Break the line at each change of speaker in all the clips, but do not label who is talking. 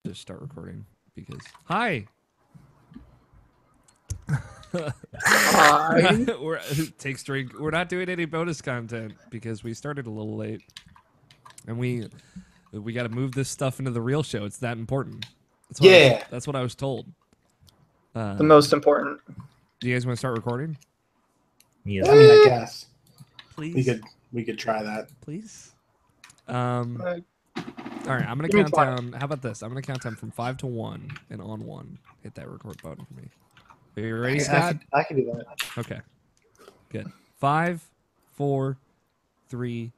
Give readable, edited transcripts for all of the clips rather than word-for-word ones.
just start recording because hi. Take drink. We're not doing any bonus content because we started a little late, and we got to move this stuff into the real show. It's that important. That's what I was told.
The most important.
Do you guys want to start recording?
Yeah, I mean, I guess
Please,
we could try that.
please. All right, I'm gonna count down. How about this? I'm gonna count down from 5 to 1, and on 1, hit that record button for me. Are you ready, Scott?
I can do that.
Okay. Good. 5, 4, 3,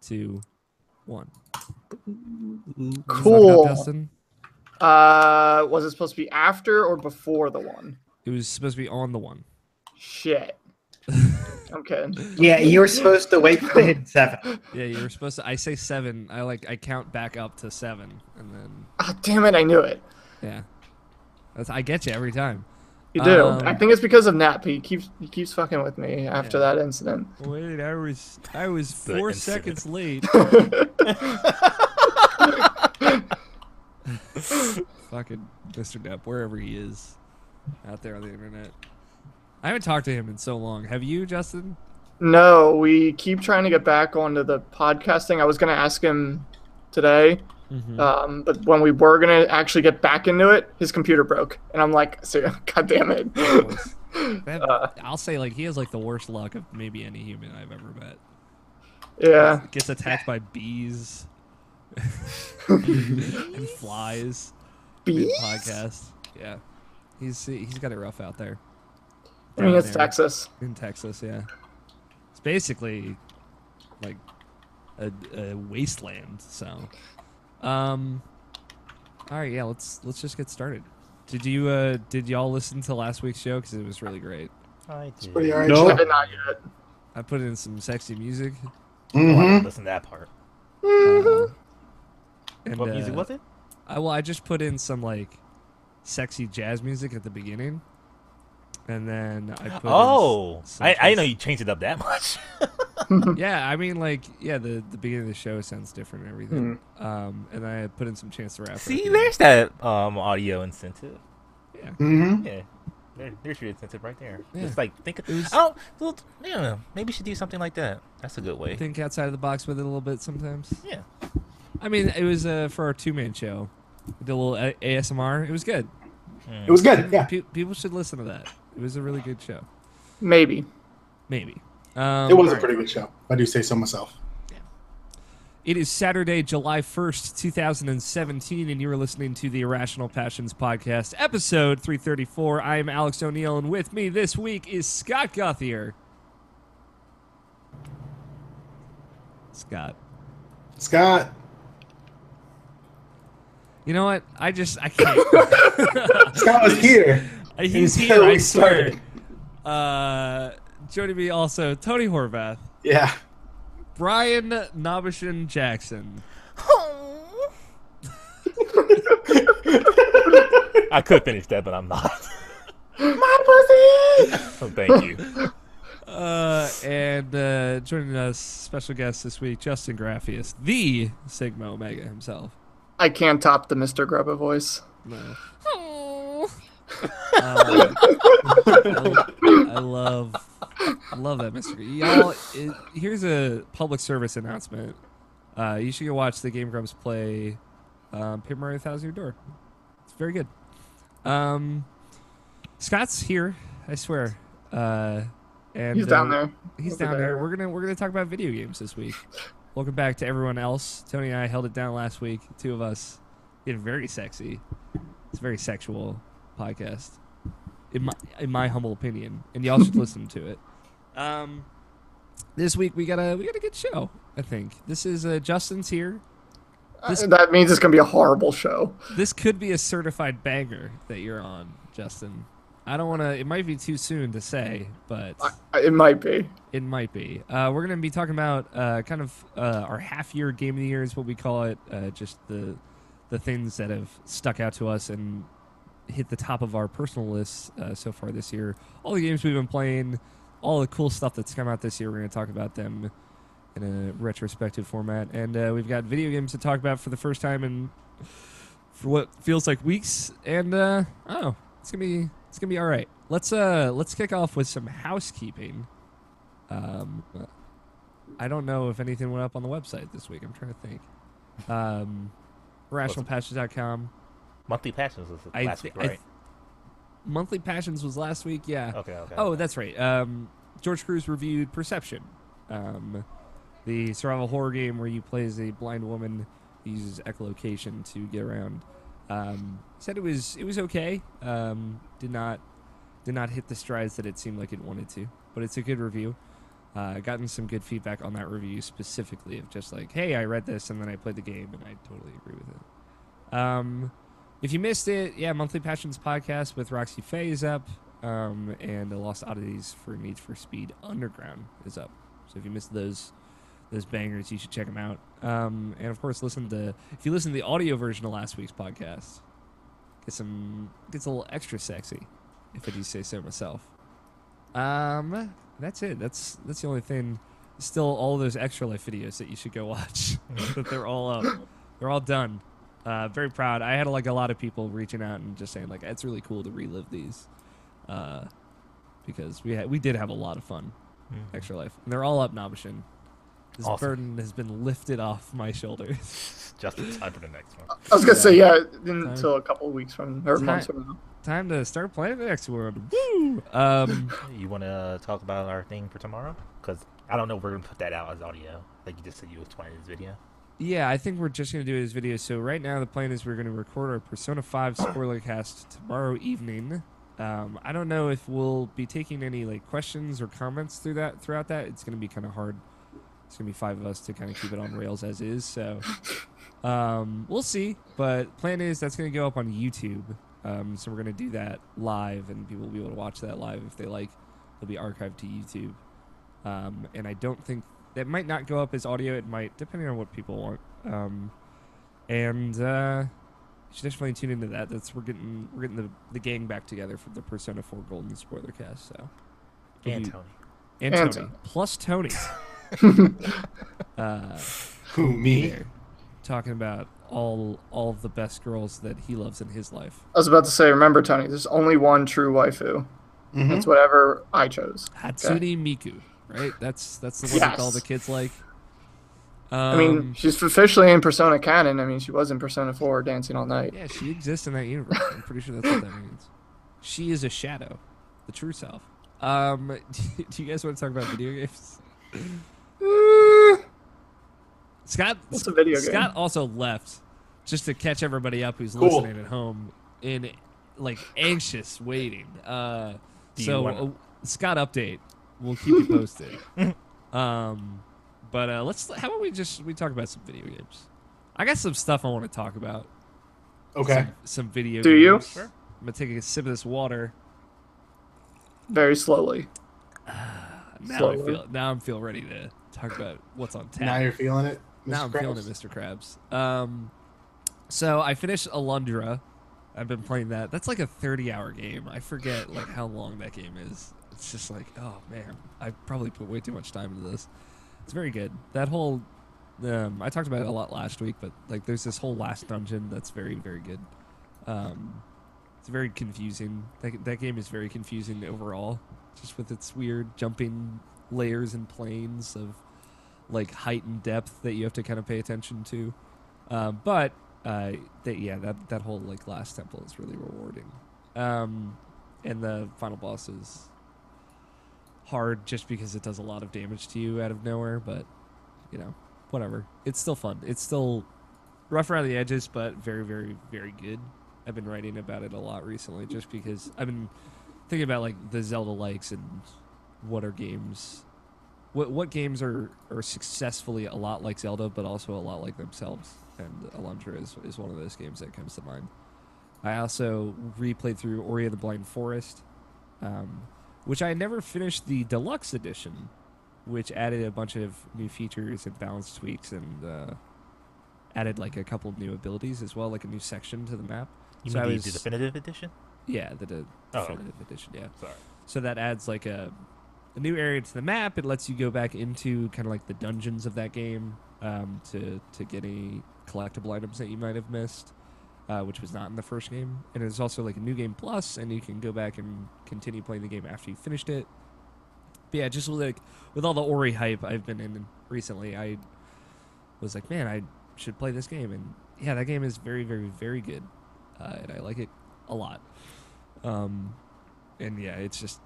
2, 1.
Cool.
Justin?
Was it supposed to be after or before the one?
It was supposed to be on the one.
Shit. I'm kidding.
Yeah, you were supposed to wait for the hit 7.
Yeah, you were supposed to. I say 7. I count back up to 7, and then.
Oh, damn it! I knew it.
Yeah. I get you every time.
You do. I think it's because of Nap. He keeps fucking with me after that incident.
Wait, I was 4 seconds late. Fucking Mr. Depp, wherever he is, out there on the internet. I haven't talked to him in so long. Have you, Justin?
No, we keep trying to get back onto the podcasting. I was going to ask him today, but when we were going to actually get back into it, his computer broke. And I'm like, God damn it.
I'll say, like, he has, like, the worst luck of maybe any human I've ever met.
Yeah.
Gets attacked by bees and flies.
Bees?
Podcast. Yeah. He's got it rough out there.
I mean, it's Texas.
In Texas, yeah. It's basically like a wasteland. So, all right, yeah. Let's just get started. Did y'all listen to last week's show? Because it was really great.
I did.
It's pretty alright. No, I did not yet.
I put in some sexy music.
Oh, I didn't listen to that part.
And,
what music was it?
I just put in some like sexy jazz music at the beginning. And then I put
I didn't know you changed it up that much.
Yeah, I mean, like, yeah, the beginning of the show sounds different and everything. And I put in some Chance the Rapper.
See, there's that audio incentive.
Yeah.
Yeah. There's your incentive right there.
Yeah.
It's like, maybe you should do something like that. That's a good way.
Think outside of the box with it a little bit sometimes.
Yeah.
I mean, it was for our 2-man show. We did a little ASMR. It was good.
It was good, yeah.
People should listen to that. It was a really good show.
Maybe.
It was a pretty good show. I do say so myself.
Yeah. It is Saturday, July 1st, 2017, and you are listening to the Irrational Passions Podcast, episode 334. I am Alex O'Neill, and with me this week is Scott Guthier. Scott. You know what? I can't.
Scott was here.
He's here, I swear. Joining me also, Tony Horvath.
Yeah.
Brian Nobishin Jackson.
I could finish that, but I'm not.
My pussy!
Oh, thank you.
And joining us, special guest this week, Justin Graffius, the Sigma Omega himself.
I can't top the Mr. Grubba voice.
No. I love that, Mr. Y'all, here's a public service announcement. You should go watch the Game Grumps play Paper Mario Thousand Year Door. It's very good. Scott's here, I swear. And
he's down there.
He's down there. We're gonna talk about video games this week. Welcome back to everyone else. Tony and I held it down last week. The two of us get very sexy. It's a very sexual podcast, in my humble opinion, and y'all should listen to it. This week we got a good show. I think this is Justin's here.
That means it's gonna be a horrible show.
This could be a certified banger that you're on, Justin. I don't want to. It might be too soon to say, but
it might be.
It might be. We're gonna be talking about kind of our half-year game of the year is what we call it. Just the things that have stuck out to us and hit the top of our personal lists so far this year. All the games we've been playing, all the cool stuff that's come out this year. We're going to talk about them in a retrospective format. And we've got video games to talk about for the first time in for what feels like weeks, and it's gonna be all right. Let's kick off with some housekeeping. I don't know if anything went up on the website this week. I'm trying to think. IrrationalPassions.com.
Monthly Passions was last week, right?
Monthly Passions was last week, yeah.
Okay.
Oh, that's right. George Cruz reviewed Perception, the survival horror game where you play as a blind woman who uses echolocation to get around. Said it was okay. Did not hit the strides that it seemed like it wanted to, but it's a good review. Gotten some good feedback on that review specifically of just like, hey, I read this and then I played the game and I totally agree with it. If you missed it, yeah, Monthly Passions podcast with Roxy Faye is up, and the Lost Oddities for Need for Speed Underground is up. So if you missed those bangers, you should check them out. And of course, if you listen to the audio version of last week's podcast, gets a little extra sexy, if I do say so myself. That's it. That's the only thing. Still, all those Extra Life videos that you should go watch. That they're all up. They're all done. Very proud. I had a lot of people reaching out and just saying like it's really cool to relive these, because we did have a lot of fun. Extra Life. And they're all up, Nabashin. This burden has been lifted off my shoulders.
Just in time for the next one.
I was gonna say until a couple of weeks months from now.
Time to start playing the next one. Woo!
You want to talk about our thing for tomorrow? Because I don't know if we're going to put that out as audio. Like you just said you was playing this video.
Yeah, I think we're just going to do it as video. So right now the plan is we're going to record our Persona 5 spoiler cast tomorrow evening. I don't know if we'll be taking any like questions or comments throughout that. It's going to be kind of hard. It's going to be 5 of us to kind of keep it on rails as is. So we'll see. But plan is that's going to go up on YouTube. So we're going to do that live, and people will be able to watch that live if they like. It'll be archived to YouTube. And I don't think that might not go up as audio. It might, depending on what people want. And you should definitely tune into that. We're getting the gang back together for the Persona 4 Golden spoiler cast. So
And
Tony plus Tony.
Who, me?
There, talking about all of the best girls that he loves in his life.
I was about to say, remember, Tony, there's only one true waifu.
Mm-hmm.
That's whatever I chose.
Hatsune Miku, right? That's the one that all the kids like.
I mean, she's officially in Persona canon. I mean, she was in Persona 4 Dancing All Night.
Yeah, she exists in that universe. I'm pretty sure that's what that means. She is a shadow, the true self. Do you guys want to talk about video games? Scott also left just to catch everybody up who's listening at home in like anxious waiting. Scott update. We'll keep you posted. But how about we talk about some video games? I got some stuff I want to talk about.
Okay.
Some video games.
Do you?
Sure. I'm gonna take a sip of this water.
Very slowly.
Now I'm feeling ready to talk about what's on tap.
Now you're feeling it, Mr.
Now I'm feeling it, Mr. Krabs. So I finished Alundra. I've been playing that. That's like a 30-hour game. I forget like how long that game is. It's just like, oh man, I probably put way too much time into this. It's very good. That whole, I talked about it a lot last week, but like there's this whole last dungeon that's very, very good. It's very confusing. That game is very confusing overall, just with its weird jumping layers and planes of like height and depth that you have to kind of pay attention to. But that whole like last temple is really rewarding. And the final boss is hard just because it does a lot of damage to you out of nowhere, but you know, whatever. It's still fun. It's still rough around the edges, but very, very, very good. I've been writing about it a lot recently just because I've been thinking about like the Zelda likes and what are games, what games are successfully a lot like Zelda but also a lot like themselves, and Alundra is one of those games that comes to mind. I also replayed through Ori and the Blind Forest, which I never finished the deluxe edition, which added a bunch of new features and balance tweaks and added like a couple of new abilities as well, like a new section to the map.
You mean the definitive edition?
Yeah, the definitive edition, yeah.
Sorry.
So that adds like a new area to the map. It lets you go back into kind of like the dungeons of that game to get any collectible items that you might have missed. which was not in the first game. And there's also like a new game plus, and you can go back and continue playing the game after you finished it. But yeah, just like with all the Ori hype I've been in recently, I was like, man, I should play this game. And yeah, that game is very, very, very good, and I like it a lot. And yeah, it's just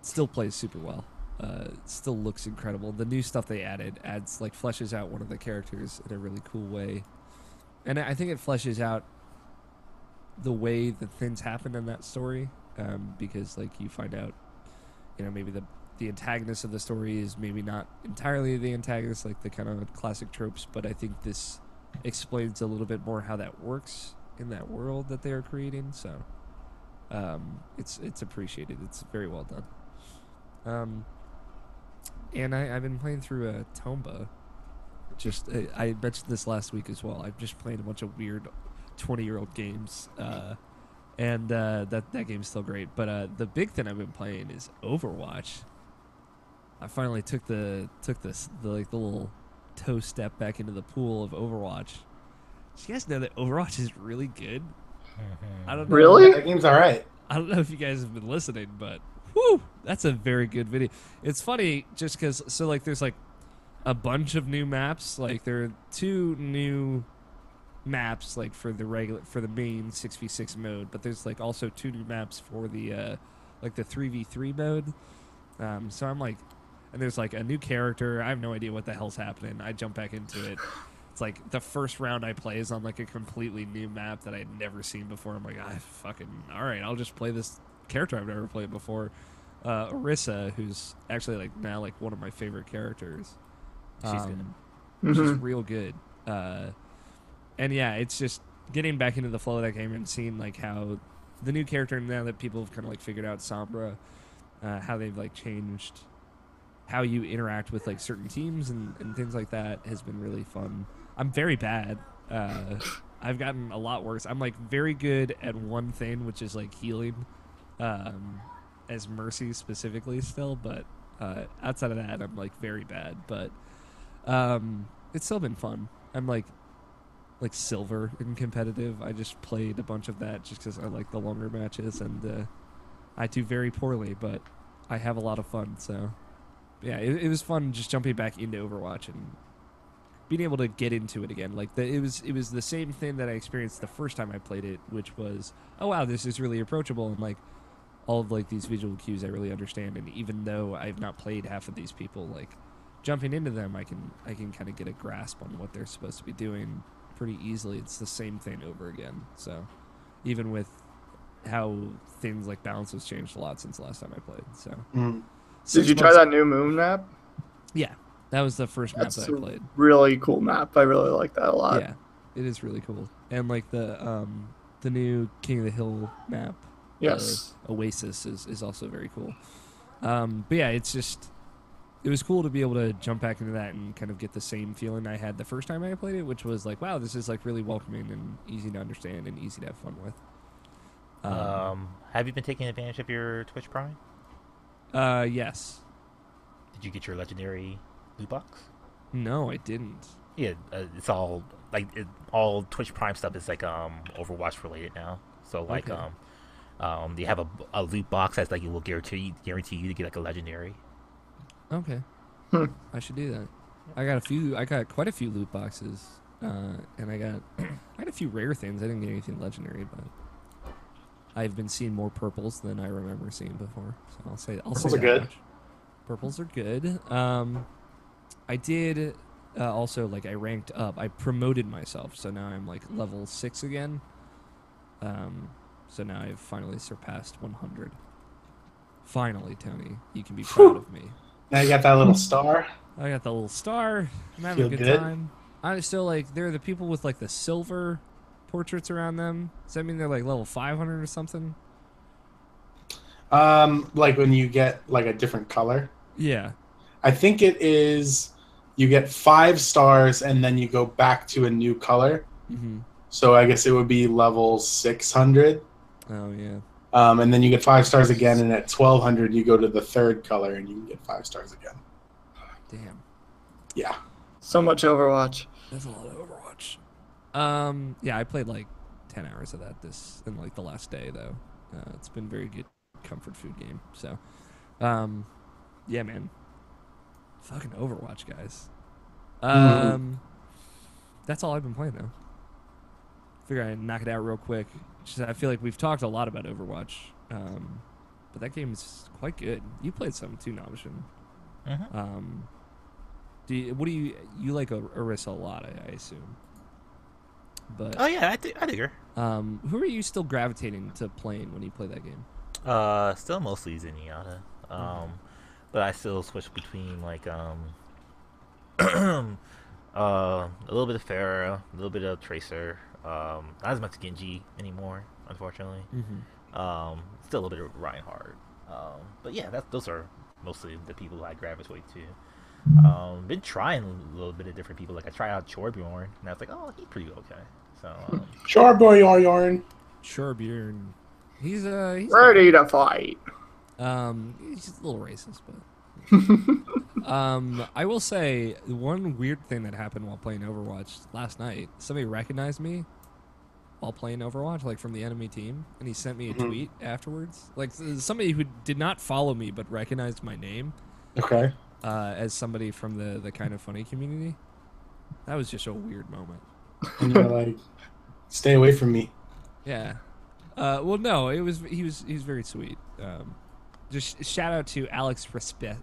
still plays super well. It still looks incredible. The new stuff they adds like fleshes out one of the characters in a really cool way, and I think it fleshes out the way that things happen in that story, because like you find out, maybe the antagonist of the story is maybe not entirely the antagonist, like the kind of classic tropes, but I think this explains a little bit more how that works in that world that they are creating. So it's appreciated. It's very well done. And I've been playing through Tomba. I mentioned this last week as well. I've just played a bunch of weird 20-year-old games, and that game's still great. But the big thing I've been playing is Overwatch. I finally took the little toe step back into the pool of Overwatch. Did you guys know that Overwatch is really good? I don't know.
Really?
That game's all right.
I don't know if you guys have been listening, but whew, that's a very good video. It's funny just because, so like there's like a bunch of new maps. Like there are 2 new maps like for the main 6v6 mode, but there's like also 2 new maps for the like the 3v3 mode. So I'm like, and there's like a new character. I have no idea what the hell's happening. I jump back into it. It's like the first round I play is on like a completely new map that I'd never seen before. I'm like, all right, I'll just play this character I've never played before. Orisa, who's actually like now like one of my favorite characters.
She's good.
She's real good. And yeah, it's just getting back into the flow of that game and seeing like how the new character, now that people have kind of like figured out Sombra, how they've like changed how you interact with like certain teams and things like that has been really fun. I'm very bad. I've gotten a lot worse. I'm like very good at one thing, which is like healing, as Mercy specifically still, but outside of that, I'm like very bad. But it's still been fun. I'm like silver in competitive. I just played a bunch of that just because I like the longer matches, and I do very poorly, but I have a lot of fun. So yeah, it was fun just jumping back into Overwatch and being able to get into it again. Like it was the same thing that I experienced the first time I played it, which was, oh wow, this is really approachable, and like all of like these visual cues I really understand. And even though I've not played half of these people, like jumping into them, I can kind of get a grasp on what they're supposed to be doing pretty easily. It's the same thing over again. So even with how things like balance has changed a lot since the last time I played. So
Did you try that new Moon map?
Yeah, that was the first map
That's
that I played.
Really cool map. I really like that a lot.
Yeah, it is really cool. And like the new King of the Hill map,
Yes,
Oasis is also very cool. But yeah, it was cool to be able to jump back into that and kind of get the same feeling I had the first time I played it, which was like, wow, this is like really welcoming and easy to understand and easy to have fun with.
Have you been taking advantage of your Twitch Prime?
Yes.
Did you get your legendary loot box?
No, I didn't.
Yeah, it's all like all Twitch Prime stuff is like Overwatch related now. So like
Okay.
they have a loot box that's like it will guarantee you to get like a legendary.
Okay. I should do that. I got quite a few loot boxes, and I had a few rare things. I didn't get anything legendary, but I've been seeing more purples than I remember seeing before. So I'll say
Purples are
that
good.
much. Purples are good. I did also like I ranked up. I promoted myself, so now I'm like level 6 again. So now I've finally surpassed 100. Finally, Tony, you can be proud of me.
Now you got that little star.
I got the little star. I'm having
Feel
a good
good?
time. I still like there are the people with like the silver portraits around them. Does that mean they're like level 500 or something?
Like when you get like a different color.
Yeah.
I think it is you get 5 stars and then you go back to a new color.
Mm-hmm.
So I guess it would be level 600.
Oh yeah.
And then you get 5 stars again, and at 1200 you go to the 3rd color and you can get 5 stars again.
Damn.
Yeah.
So much Overwatch.
That's a lot of Overwatch. Yeah, I played like 10 hours of that in like the last day though. It's been very good comfort food game. So, yeah, man. Fucking Overwatch, guys. That's all I've been playing though. Figure I'd knock it out real quick. Just, I feel like we've talked a lot about Overwatch, but that game is quite good. You played some too, Nabishin. What do you like Orisa a lot? I assume. But
Oh yeah, I dig her.
Who are you still gravitating to playing when you play that game?
Still mostly Zenyatta. But I still switch between like a little bit of Pharah, a little bit of Tracer. Not as much Genji anymore, unfortunately. Still a little bit of Reinhardt. But yeah, those are mostly the people who I gravitate to. Been trying a little bit of different people. Like I tried out Torbjorn, and I was like, oh, he's pretty okay. So
Torbjorn.
Torbjorn. He's
ready to fight.
He's just a little racist, but I will say one weird thing that happened while playing Overwatch last night. Somebody recognized me while playing Overwatch, like from the enemy team, and he sent me a tweet afterwards. Like somebody who did not follow me but recognized my name.
Okay.
As somebody from the kind of funny community. That was just a weird moment.
And you're like, stay away from me.
Yeah. Well, no, he was very sweet. Just shout out to Alex Respes.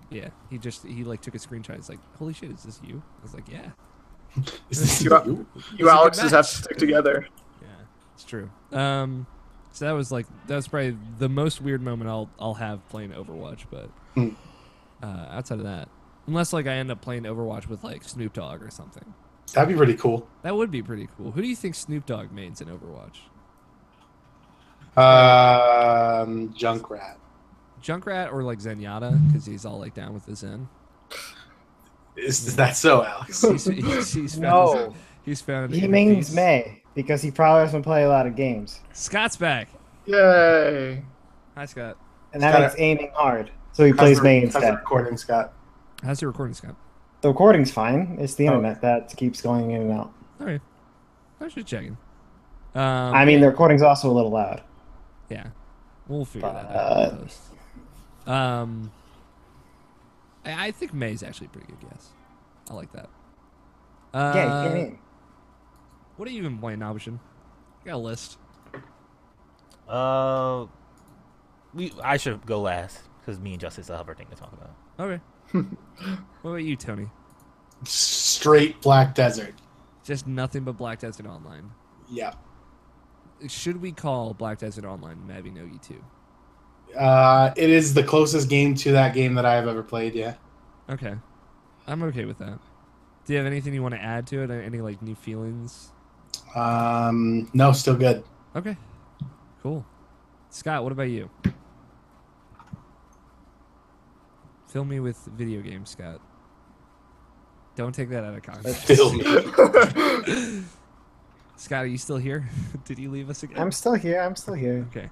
Yeah, he like took a screenshot. He's like, "Holy shit, is this you?" I was like, "Yeah."
Is this
You
It was a
Alexes
good
have
match.
to stick together.
Yeah, it's true. So that was probably the most weird moment I'll have playing Overwatch. But outside of that, unless like I end up playing Overwatch with like Snoop Dogg or something,
That'd be pretty cool.
that would be pretty cool. Who do you think Snoop Dogg mains in Overwatch?
Junkrat.
Junkrat or like Zenyatta, because he's all like down with the Zen.
Is that so, Alex?
He's found
No.
he's found
He
inner
means
peace.
May because he probably doesn't play a lot of games,
Scott's back.
Yay.
Hi, Scott.
and that
Scott-
makes aiming hard. So he plays May
How's the
instead.
recording, Scott?
How's your recording, Scott?
The recording's fine. It's the
Oh.
internet that keeps going in and out.
All right. I was just checking.
I mean, the recording's also a little loud.
Yeah, we'll figure that out in post. I think May's actually a pretty good guess. I like that.
Yeah, you can aim.
What are you even playing, Nabishin? Got a list.
I should go last because me and Justin still have our thing to talk about.
Okay. What about you, Tony?
Straight Black Desert.
Just nothing but Black Desert Online.
Yeah.
Should we call Black Desert Online Mabby Nogi 2?
It is the closest game to that game that I have ever played, yeah.
Okay. I'm okay with that. Do you have anything you want to add to it? Any like new feelings?
No, still good.
Okay. Cool. Scott, what about you? Fill me with video games, Scott. Don't take that out of context.
Fill me.
Scott, are you still here? Did you leave us again?
I'm still here. I'm still here.
Okay.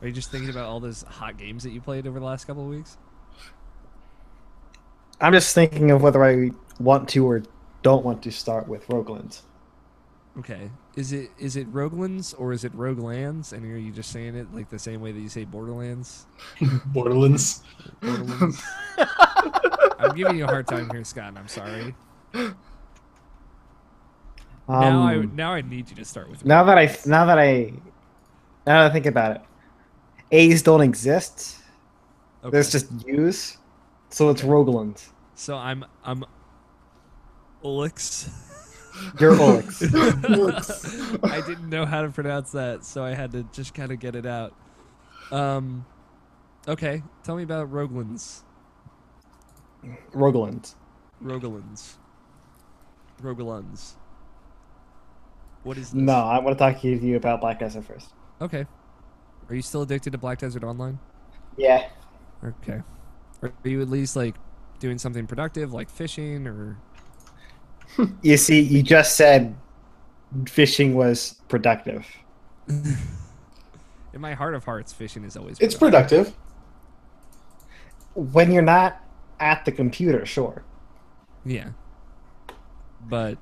Are you just thinking about all those hot games that you played over the last couple of weeks?
I'm just thinking of whether I want to or don't want to start with Roguelands.
Okay. Is it Roguelands or is it Roguelands? And are you just saying it like the same way that you say Borderlands?
Borderlands.
Borderlands. I'm giving you a hard time here, Scott, and I'm sorry. Now I need you to start with
Now that
Roguelands.
I think about it, A's don't exist.
Okay.
There's just U's, so it's Roguelands.
So I'm Ulix.
You're Olix.
I didn't know how to pronounce that, so I had to just kind of get it out. Okay, tell me about Roguelands.
Roguelands.
Roguelands. What is this?
No, I want to talk to you about Black Desert first.
Okay. Are you still addicted to Black Desert Online?
Yeah.
Okay. Are you at least like doing something productive, like fishing, or?
You see, you just said fishing was productive.
In my heart of hearts, fishing is always.
It's productive.
When you're not at the computer, sure.
Yeah. But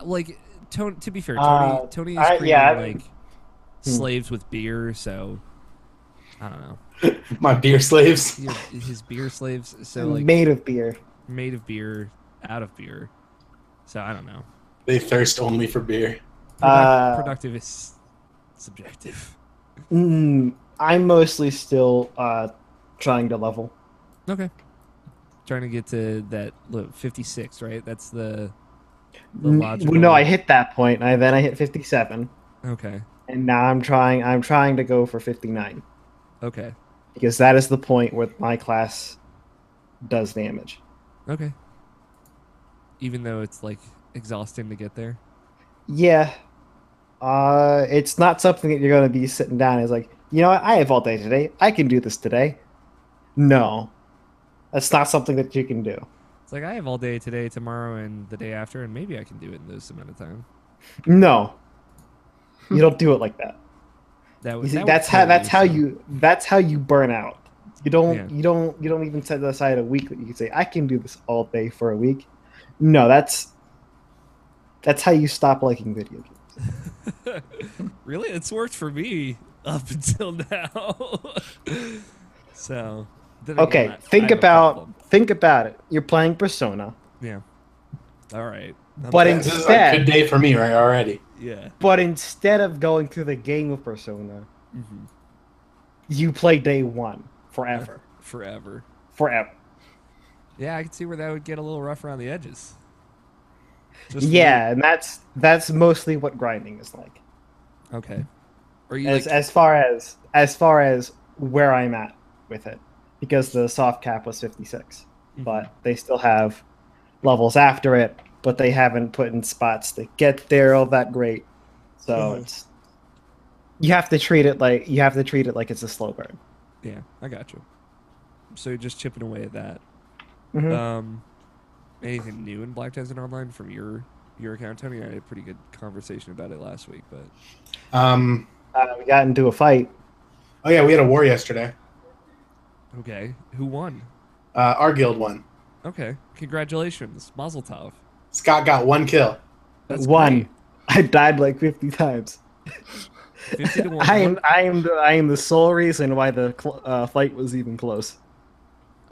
like Tony. To be fair, Tony is creating like slaves with beer, so I don't know.
My beer slaves.
His beer slaves, so like
made of beer,
out of beer. So I don't know.
They thirst only for beer.
Productive is subjective.
I'm mostly still trying to level.
Okay. Trying to get to that 56, right? That's the logical.
No, I hit that point. Then I hit 57.
Okay.
And now I'm trying to go for 59.
Okay.
Because that is the point where my class does damage.
Okay. Even though it's like exhausting to get there.
Yeah. It's not something that you're going to be sitting down and is like, you know what? I have all day today. I can do this today. No. That's not something that you can do.
It's like I have all day today, tomorrow, and the day after, and maybe I can do it in this amount of time.
No. You don't do it like that. That's how you burn out. You don't even set aside a week that you can say I can do this all day for a week. No, that's how you stop liking video games.
Really? It's worked for me up until now. So
okay, think about it. You're playing Persona.
Yeah. All right.
But
this is a good day for me, right? Already.
Yeah.
But instead of going through the game of Persona, you play day one forever.
Forever.
Yeah,
I can see where that would get a little rough around the edges.
And that's mostly what grinding is like.
Okay. Are you
as far as where I'm at with it, because the soft cap was 56, but they still have levels after it, but they haven't put in spots to get there all that great. So you have to treat it like it's a slow burn.
Yeah, I got you. So you're just chipping away at that. Anything new in Black Desert Online from your account, Tony? I had a pretty good conversation about it last week, but
we got into a fight.
Oh yeah, we had a war yesterday.
Okay, who won?
Our guild won.
Okay, congratulations, Mazel Tov.
Scott got 1 kill.
That's
one.
Great.
I died like 50 times.
50 to 1.
I am the sole reason why the fight was even close.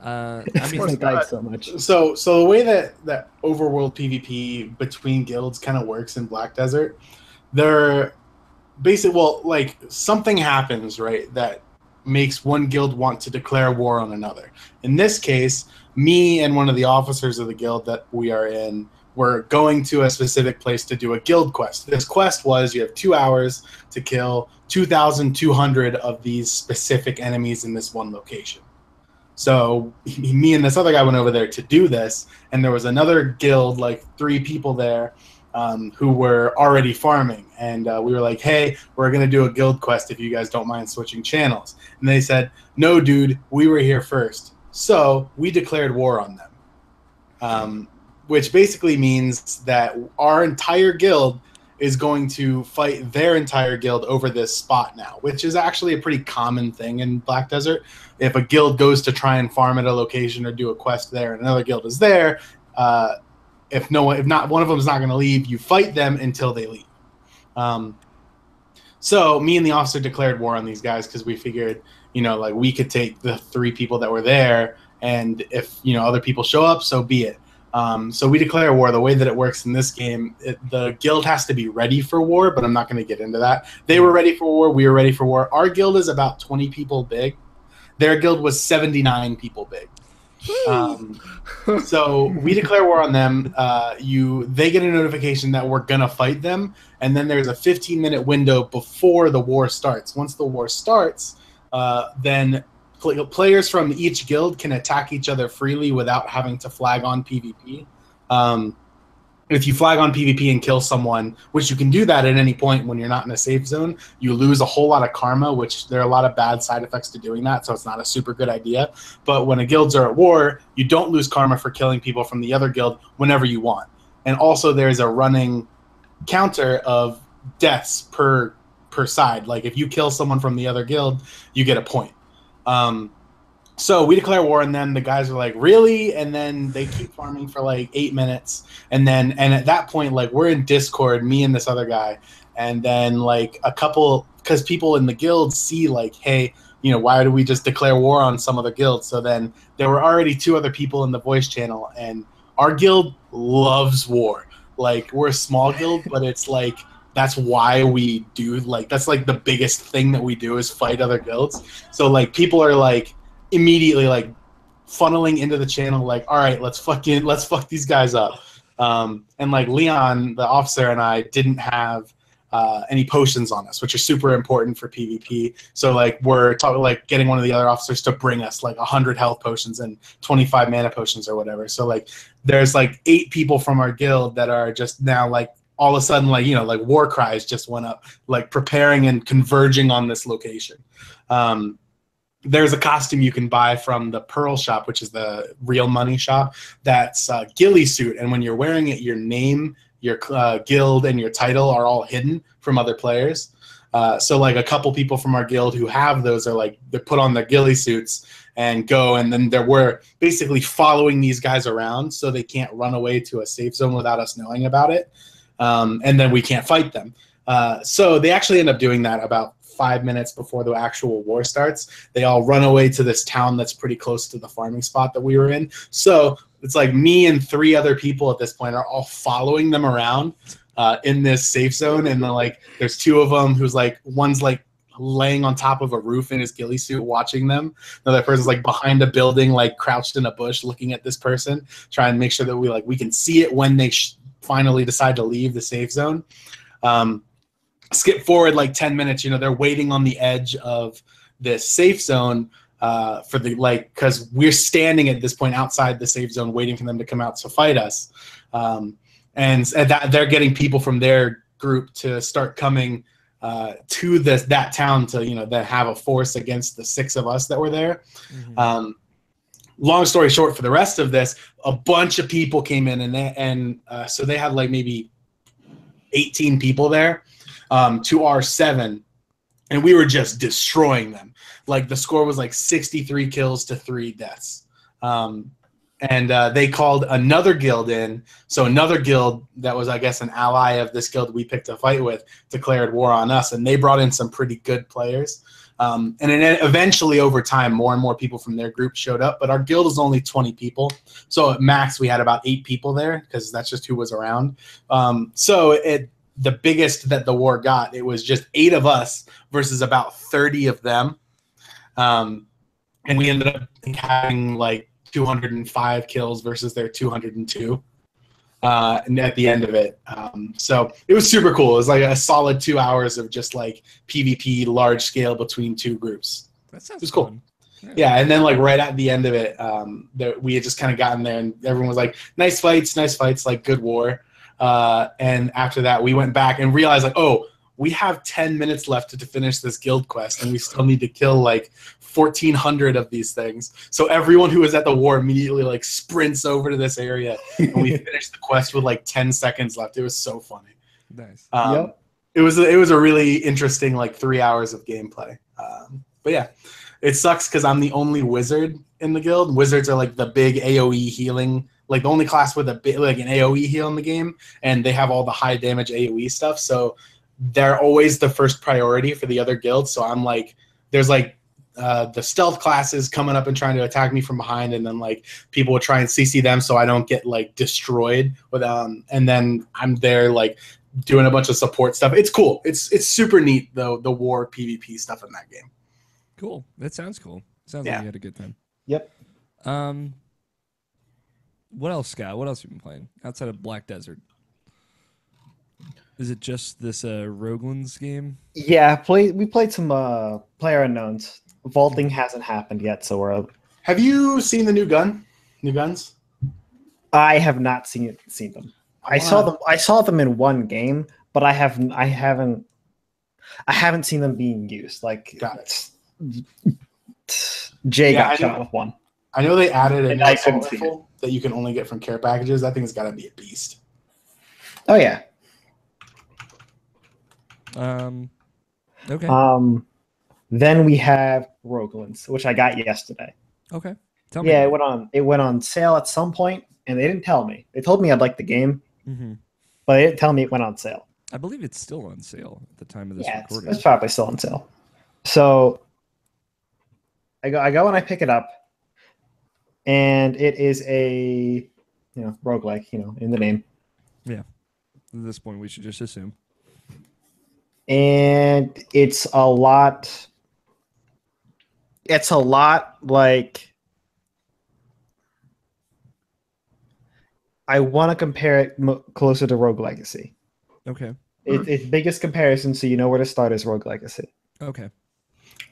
I
mean, I died so much.
So the way that overworld PvP between guilds kind of works in Black Desert, they're basically, like something happens, right, that makes one guild want to declare war on another. In this case, me and one of the officers of the guild that we are in were going to a specific place to do a guild quest. This quest was you have 2 hours to kill 2,200 of these specific enemies in this one location. So me and this other guy went over there to do this, and there was another guild, like 3 people there, who were already farming. And we were like, hey, we're going to do a guild quest if you guys don't mind switching channels. And they said, no, dude, we were here first. So we declared war on them, which basically means that our entire guild is going to fight their entire guild over this spot now, which is actually a pretty common thing in Black Desert. If a guild goes to try and farm at a location or do a quest there and another guild is there, if not one of them is not going to leave, you fight them until they leave. So me and the officer declared war on these guys because we figured, like we could take the 3 people that were there, and if other people show up, so be it. So we declare war. The way that it works in this game, the guild has to be ready for war, but I'm not going to get into that. They were ready for war. We were ready for war. Our guild is about 20 people big. Their guild was 79 people big. So we declare war on them. They get a notification that we're going to fight them, and then there's a 15-minute window before the war starts. Once the war starts, then players from each guild can attack each other freely without having to flag on PvP. If you flag on PvP and kill someone, which you can do that at any point when you're not in a safe zone, you lose a whole lot of karma, which there are a lot of bad side effects to doing that, so it's not a super good idea. But when guilds are at war, you don't lose karma for killing people from the other guild whenever you want. And also there's a running counter of deaths per side. Like if you kill someone from the other guild, you get a point. So we declare war, and then the guys are like, really? And then they keep farming for like 8 minutes. And at that point, like, we're in Discord, me and this other guy. And then like a couple, because people in the guild see like, hey, why do we just declare war on some other guild? So then there were already 2 other people in the voice channel, and our guild loves war. Like, we're a small guild, but it's like, that's why we do, like, that's like the biggest thing that we do is fight other guilds. So like people are like immediately like funneling into the channel, like, all right, let's fuck these guys up. And like Leon, the officer, and I didn't have any potions on us, which are super important for PvP. So like we're talking like getting one of the other officers to bring us like 100 health potions and 25 mana potions or whatever. So like there's like 8 people from our guild that are just now like all of a sudden like like war cries just went up, like preparing and converging on this location. There's a costume you can buy from the Pearl shop, which is the real money shop. That's a ghillie suit, and when you're wearing it, your name, your guild, and your title are all hidden from other players. So like a couple people from our guild who have those are like, they put on their ghillie suits and go, and then we're basically following these guys around so they can't run away to a safe zone without us knowing about it, and then we can't fight them. So they actually end up doing that about 5 minutes before the actual war starts. They all run away to this town that's pretty close to the farming spot that we were in. So it's like me and 3 other people at this point are all following them around in this safe zone. And then like there's 2 of them who's like, one's like laying on top of a roof in his ghillie suit watching them. Another person's like behind a building, like crouched in a bush looking at this person, trying to make sure that we can see it when they finally decide to leave the safe zone. Skip forward like 10 minutes, they're waiting on the edge of this safe zone for the, like, because we're standing at this point outside the safe zone waiting for them to come out to fight us. And that they're getting people from their group to start coming to that town to, that have a force against the 6 of us that were there. Mm-hmm. Long story short, for the rest of this, a bunch of people came in, and so they had like maybe 18 people there. To our 7, and we were just destroying them. Like the score was like 63 kills to 3 deaths. And they called another guild in. So another guild that was, I guess, an ally of this guild we picked a fight with declared war on us, and they brought in some pretty good players. And then eventually over time, more and more people from their group showed up, but our guild was only 20 people. So at max, we had about 8 people there because that's just who was around. So the biggest that the war got, it was just 8 of us versus about 30 of them. And we ended up having like 205 kills versus their 202 and at the end of it. So it was super cool. It was like a solid 2 hours of just like PvP large scale between 2 groups.
That sounds
cool. Yeah, and then like right at the end of it, we had just kind of gotten there, and everyone was like, nice fights, like good war. And after that, we went back and realized, like, oh, we have 10 minutes left to finish this guild quest, and we still need to kill like 1,400 of these things. So everyone who was at the war immediately like sprints over to this area, and we finished the quest with like 10 seconds left. It was so funny.
Nice.
Yep. It was a really interesting like 3 hours of gameplay. But yeah, it sucks because I'm the only wizard in the guild. Wizards are like the big AoE healing, like the only class with an AoE heal in the game, and they have all the high damage AoE stuff. So they're always the first priority for the other guilds. So I'm like, there's like the stealth classes coming up and trying to attack me from behind, and then like people will try and CC them so I don't get like destroyed with and then I'm there like doing a bunch of support stuff. It's cool. It's super neat though, the war PvP stuff in that game.
Cool. That sounds cool. Sounds like you had a good time.
Yep.
What else, Scott? What else have you been playing outside of Black Desert? Is it just this Roguelands game?
Yeah, we played some Player Unknowns. Vaulting hasn't happened yet, so we're.
Have you seen the new guns?
I have not seen them. I saw them in one game, but I haven't seen them being used. Like,
got it.
Jay got shot with one.
I know they added a
nice rifle
that you can only get from care packages. I think it's got to be a beast.
Oh yeah.
Okay.
Then we have Roguelands, which I got yesterday.
Okay. Tell me.
Yeah,
about
it went on sale at some point, and they didn't tell me. They told me I'd like the game,
Mm-hmm.
but they didn't tell me it went on sale.
I believe it's still on sale at the time of this
Yeah,
recording.
it's probably still on sale. So I go and I pick it up, and it is a roguelike, in the name.
Yeah. At this point, we should just assume.
And it's a lot like, I want to compare it closer to Rogue Legacy.
Okay.
Its biggest comparison, so you know where to start, is Rogue Legacy.
Okay.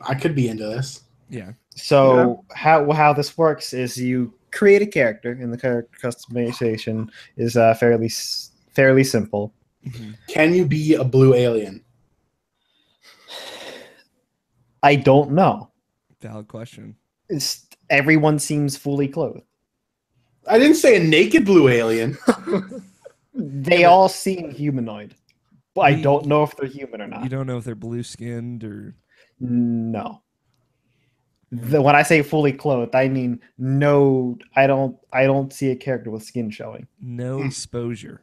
I could be into this.
Yeah.
So how this works is you create a character, and the character customization is fairly simple.
Mm-hmm.
Can you be a blue alien?
I don't know.
Valid question.
Everyone seems fully clothed.
I didn't say a naked blue alien.
They all seem humanoid, but I don't know if they're human or not.
You don't know if they're blue skinned or
No. When I say fully clothed, I mean no. I don't see a character with skin showing.
no exposure.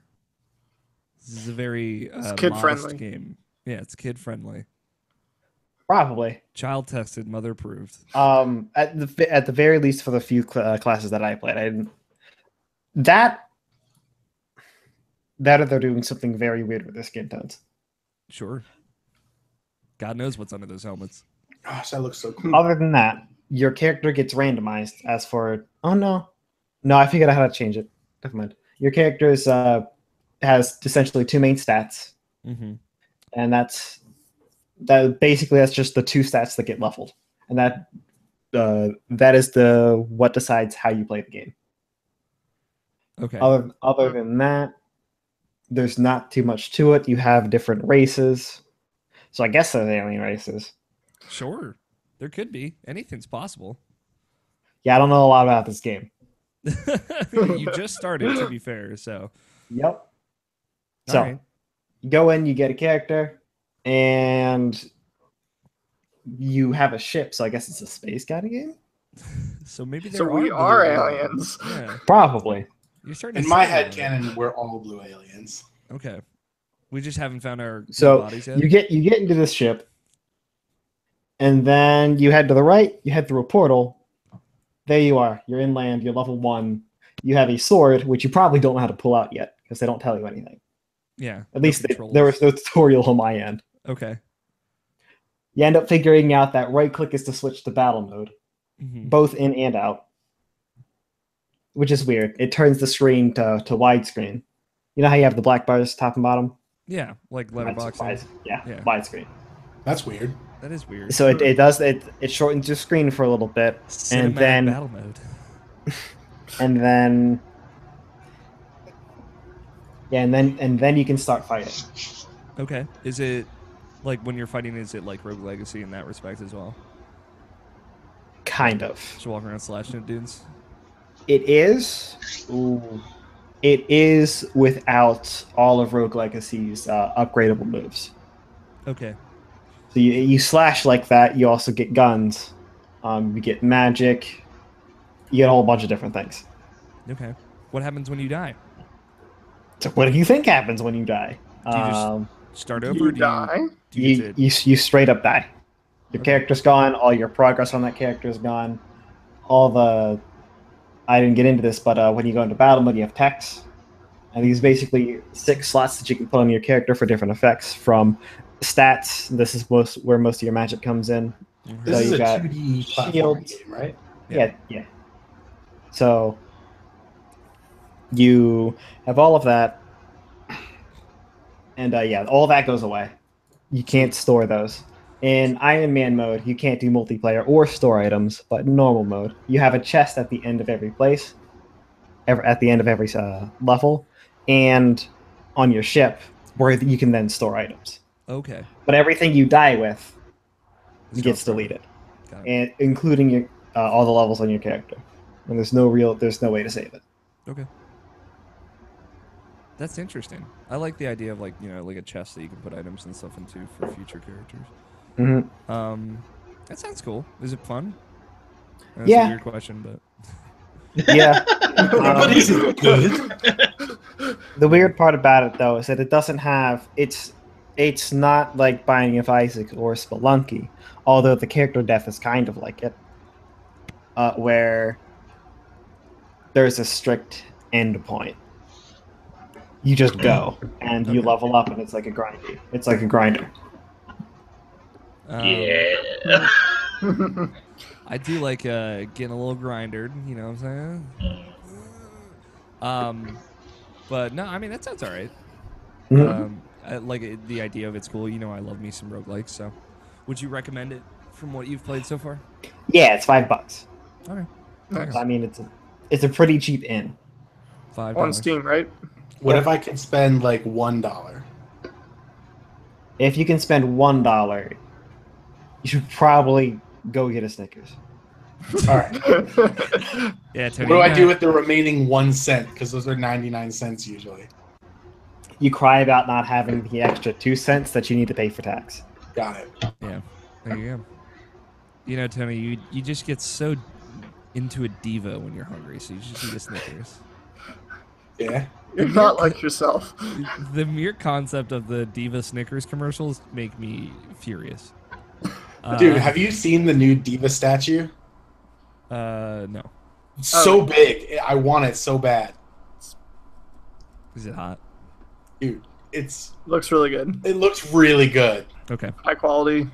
This is a very
kid
modest
friendly
game. Yeah, it's kid friendly.
Probably.
Child tested, mother approved.
At the very least, for the few classes that I played, I didn't. That or they're doing something very weird with their skin tones.
Sure. God knows what's under those helmets.
Gosh, that looks so cool.
Other than that, your character gets randomized. As for no, I figured out how to change it. Never mind. Your character has essentially two main stats, and that's just the two stats that get leveled, and that is what decides how you play the game.
Okay.
Other than that, there's not too much to it. You have different races, so I guess there's alien races.
Sure. There could be. Anything's possible.
Yeah, I don't know a lot about this game.
You just started, to be fair, so.
Yep. So,
right.
You go in, you get a character, and you have a ship, so I guess it's a space kind of game?
So maybe
So
there
we
are
are aliens.
Yeah.
Probably.
You're starting
In
to
my
say
head
that.
canon, we're all blue aliens.
Okay. We just haven't found our
So
bodies yet.
you get into this ship, and then you head to the right, you head through a portal. There you are. You're inland, you're level 1. You have a sword, which you probably don't know how to pull out yet, because they don't tell you anything.
Yeah.
At least there was no tutorial on my end.
Okay.
You end up figuring out that right click is to switch to battle mode, both in and out, which is weird. It turns the screen to widescreen. You know how you have the black bars top and bottom?
Yeah, like letterboxing.
Yeah, widescreen.
That's weird.
That is weird.
So it shortens your screen for a little bit,
Cinematic
and then
battle mode.
and then you can start fighting.
Okay. Is it like when you're fighting? Is it like Rogue Legacy in that respect as well?
Kind of.
Just walking around slashing at dudes.
It is. It is without all of Rogue Legacy's upgradable moves.
Okay.
So you slash like that. You also get guns. You get magic. You get a whole bunch of different things.
Okay. What happens when you die?
So what do you think happens when you die?
Do you just start over?
You die.
You straight up die. Your character's gone. All your progress on that character is gone. I didn't get into this, but when you go into battle mode, you have techs. And these basically 6 slots that you can put on your character for different effects, from stats. This is where most of your magic comes in.
This
So
is
you
a
got
2D platforming
shields.
game, right?
Yeah. So you have all of that, and all that goes away. You can't store those. In Iron Man mode, you can't do multiplayer or store items, but in normal mode, you have a chest at the end of every place, at the end of every level, and on your ship, where you can then store items.
Okay.
But everything you die with gets deleted, and including your all the levels on your character. And there's no way to save it.
Okay. That's interesting. I like the idea of like a chest that you can put items and stuff into for future characters.
Mm-hmm.
That sounds cool. Is it fun? That's
Yeah.
a weird question, but
Yeah.
But is it good?
The weird part about it though is that it doesn't have it's not like Binding of Isaac or Spelunky, although the character death is kind of like it, where there's a strict end point. You just go and you
Okay.
level up, and it's like a grindy. It's like a grinder.
Yeah.
I do like getting a little grindered. You know what I'm saying? But no, I mean that sounds all right.
Mhm.
I like the idea of it's cool. You know, I love me some roguelikes. So, would you recommend it from what you've played so far?
Yeah, it's $5.
Okay,
Nice.
I mean, it's a pretty cheap in.
$5
On Steam, right?
What if I could spend like $1?
If you can spend $1, you should probably go get a Snickers.
All right.
Yeah, Tony.
What do I do with the remaining 1 cent? Because those are 99 cents usually.
You cry about not having the extra 2 cents that you need to pay for tax.
Got it.
Yeah, there you go. You know, Tony, you just get so into a diva when you're hungry, so you just eat a Snickers.
Yeah.
You're not like yourself.
The mere concept of the diva Snickers commercials make me furious.
Dude, have you seen the new Diva statue?
No.
It's so big. I want it so bad.
Is it hot?
Dude,
Looks really good.
it looks really good.
Okay.
High quality.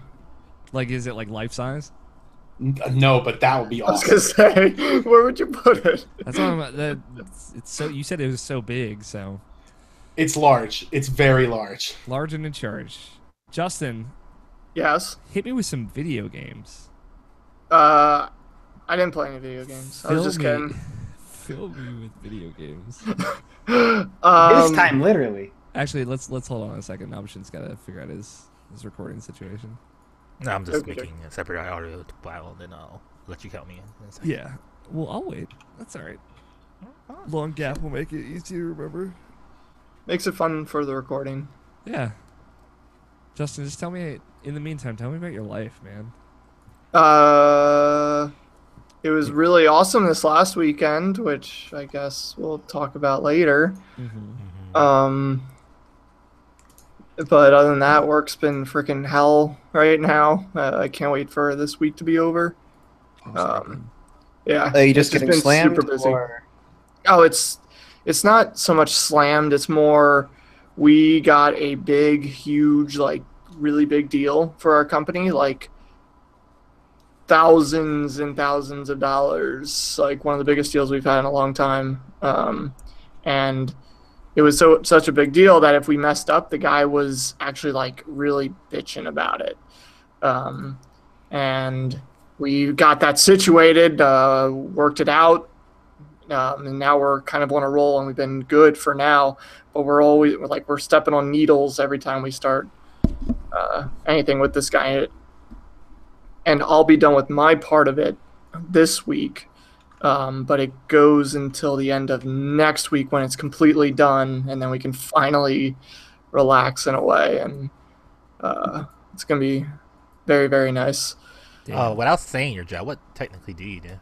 Like, is it like life size?
No, but that would be
I was
awesome.
gonna say, where would you put it?
That's what I'm. It's so. You said it was so big, so
It's large. It's very large.
large and in charge. Justin,
Yes.
hit me with some video games.
I didn't play any video games. I was just kidding.
Fill me with video games.
This time, literally.
Actually, let's hold on a second. Nabshin's got to figure out his recording situation.
No, I'm just
Okay.
making a separate audio file, and then I'll let you count me in a second.
Yeah. Well, I'll wait. That's all right. Long gap will make it easy to remember.
Makes it fun for the recording.
Yeah. Justin, just tell me. In the meantime, tell me about your life, man.
It was really awesome this last weekend, which I guess we'll talk about later. But other than that, work's been freaking hell right now. I can't wait for this week to be over. Yeah.
Are you just
it's
getting
been
slammed?
super busy.
Or...
Oh, it's not so much slammed. It's more we got a big, huge, like really big deal for our company, like thousands and thousands of dollars, like one of the biggest deals we've had in a long time. And it was such a big deal that if we messed up, the guy was actually like really bitching about it. And we got that situated, worked it out. And now we're kind of on a roll, and we've been good for now. But we're stepping on needles every time we start anything with this guy. And I'll be done with my part of it this week, but it goes until the end of next week when it's completely done, and then we can finally relax in a way, and it's gonna be very, very nice.
Without saying your job, what technically do you do?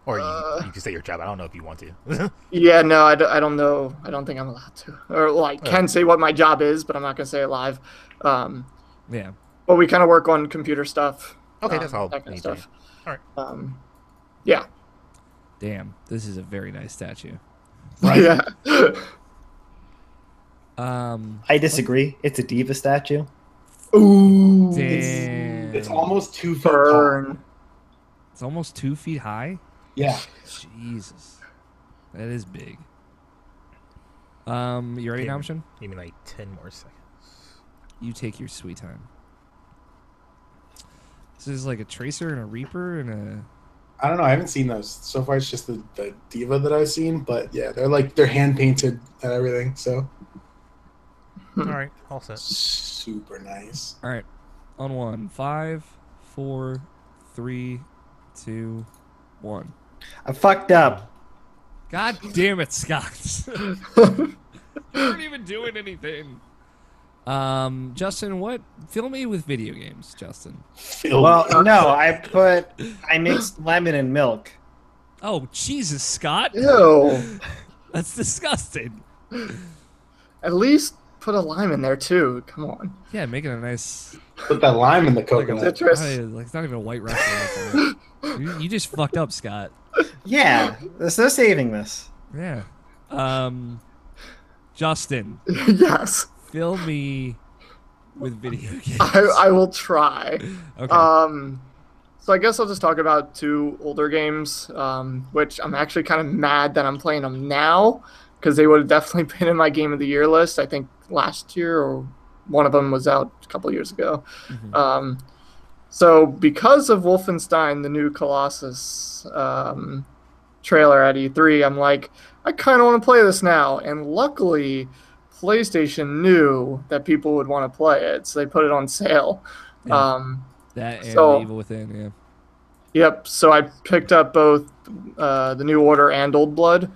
Or you can say your job. I don't know if you want to.
Yeah, no, I don't know. I don't think I'm allowed to. Or, well, I can say what my job is, but I'm not going to say it live.
Yeah.
But we kind of work on computer stuff.
Okay, that's all.
That kind of stuff.
All right.
Yeah.
Damn, this is a very nice statue.
Right.
Yeah.
I disagree. It's a diva statue.
Ooh.
Damn.
It's almost 2 feet tall.
Burn.
It's almost 2 feet high.
Yeah.
Jesus, that is big. You ready, Nabshin?
Give me like 10 more seconds.
You take your sweet time. This is like a Tracer and a Reaper and a...
I don't know. I haven't seen those. So far, it's just the Diva that I've seen. But yeah, they're hand painted and everything. So
All right, all set.
super nice.
All right, on one. 5, 4, 3, 2, 1.
I fucked up.
God damn it, Scott. You weren't even doing anything. Justin, fill me with video games, Justin.
Well, no, I mixed lemon and milk.
Oh, Jesus, Scott.
Ew.
That's disgusting.
At least put a lime in there too. Come on.
Yeah, making a nice
Put that lime in the
like
coconut.
Citrus.
it's not even a white restaurant. You just fucked up, Scott.
Yeah, there's no saving this.
Yeah. Justin,
Yes.
fill me with video games.
I will try.
Okay.
So I guess I'll just talk about 2 older games, which I'm actually kind of mad that I'm playing them now because they would have definitely been in my Game of the Year list. I think last year or one of them was out a couple years ago.
Mm-hmm.
So because of Wolfenstein, the new Colossus trailer at E3, I'm like, I kind of want to play this now. And luckily, PlayStation knew that people would want to play it, so they put it on sale.
Yeah. That and
so-
The Evil Within, yeah.
Yep. So I picked up both the New Order and Old Blood.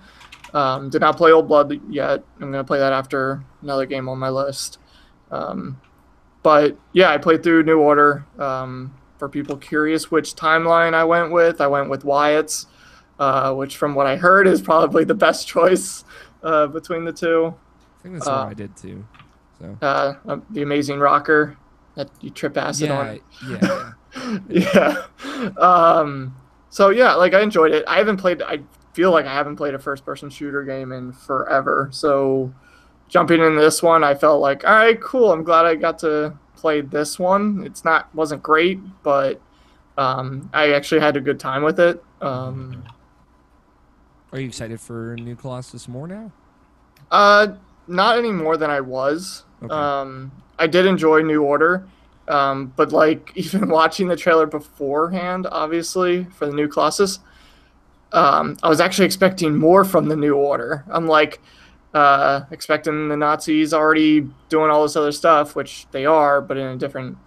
Did not play Old Blood yet. I'm gonna play that after another game on my list. But yeah, I played through New Order. For people curious which timeline I went with Wyatt's, which from what I heard is probably the best choice between the 2.
I think that's what I did too. So
The Amazing Rocker that you trip acid on.
Yeah.
Yeah. So yeah, like I enjoyed it. I feel like I haven't played a first-person shooter game in forever. So jumping in this one, I felt like, all right, cool. I'm glad I got to play this one. Wasn't great, but I actually had a good time with it.
Are you excited for New Colossus more now?
Not any more than I was.
Okay.
I did enjoy New Order. But like even watching the trailer beforehand, obviously for the new Colossus, I was actually expecting more from the New Order. I'm like expecting the Nazis already doing all this other stuff, which they are, but in a different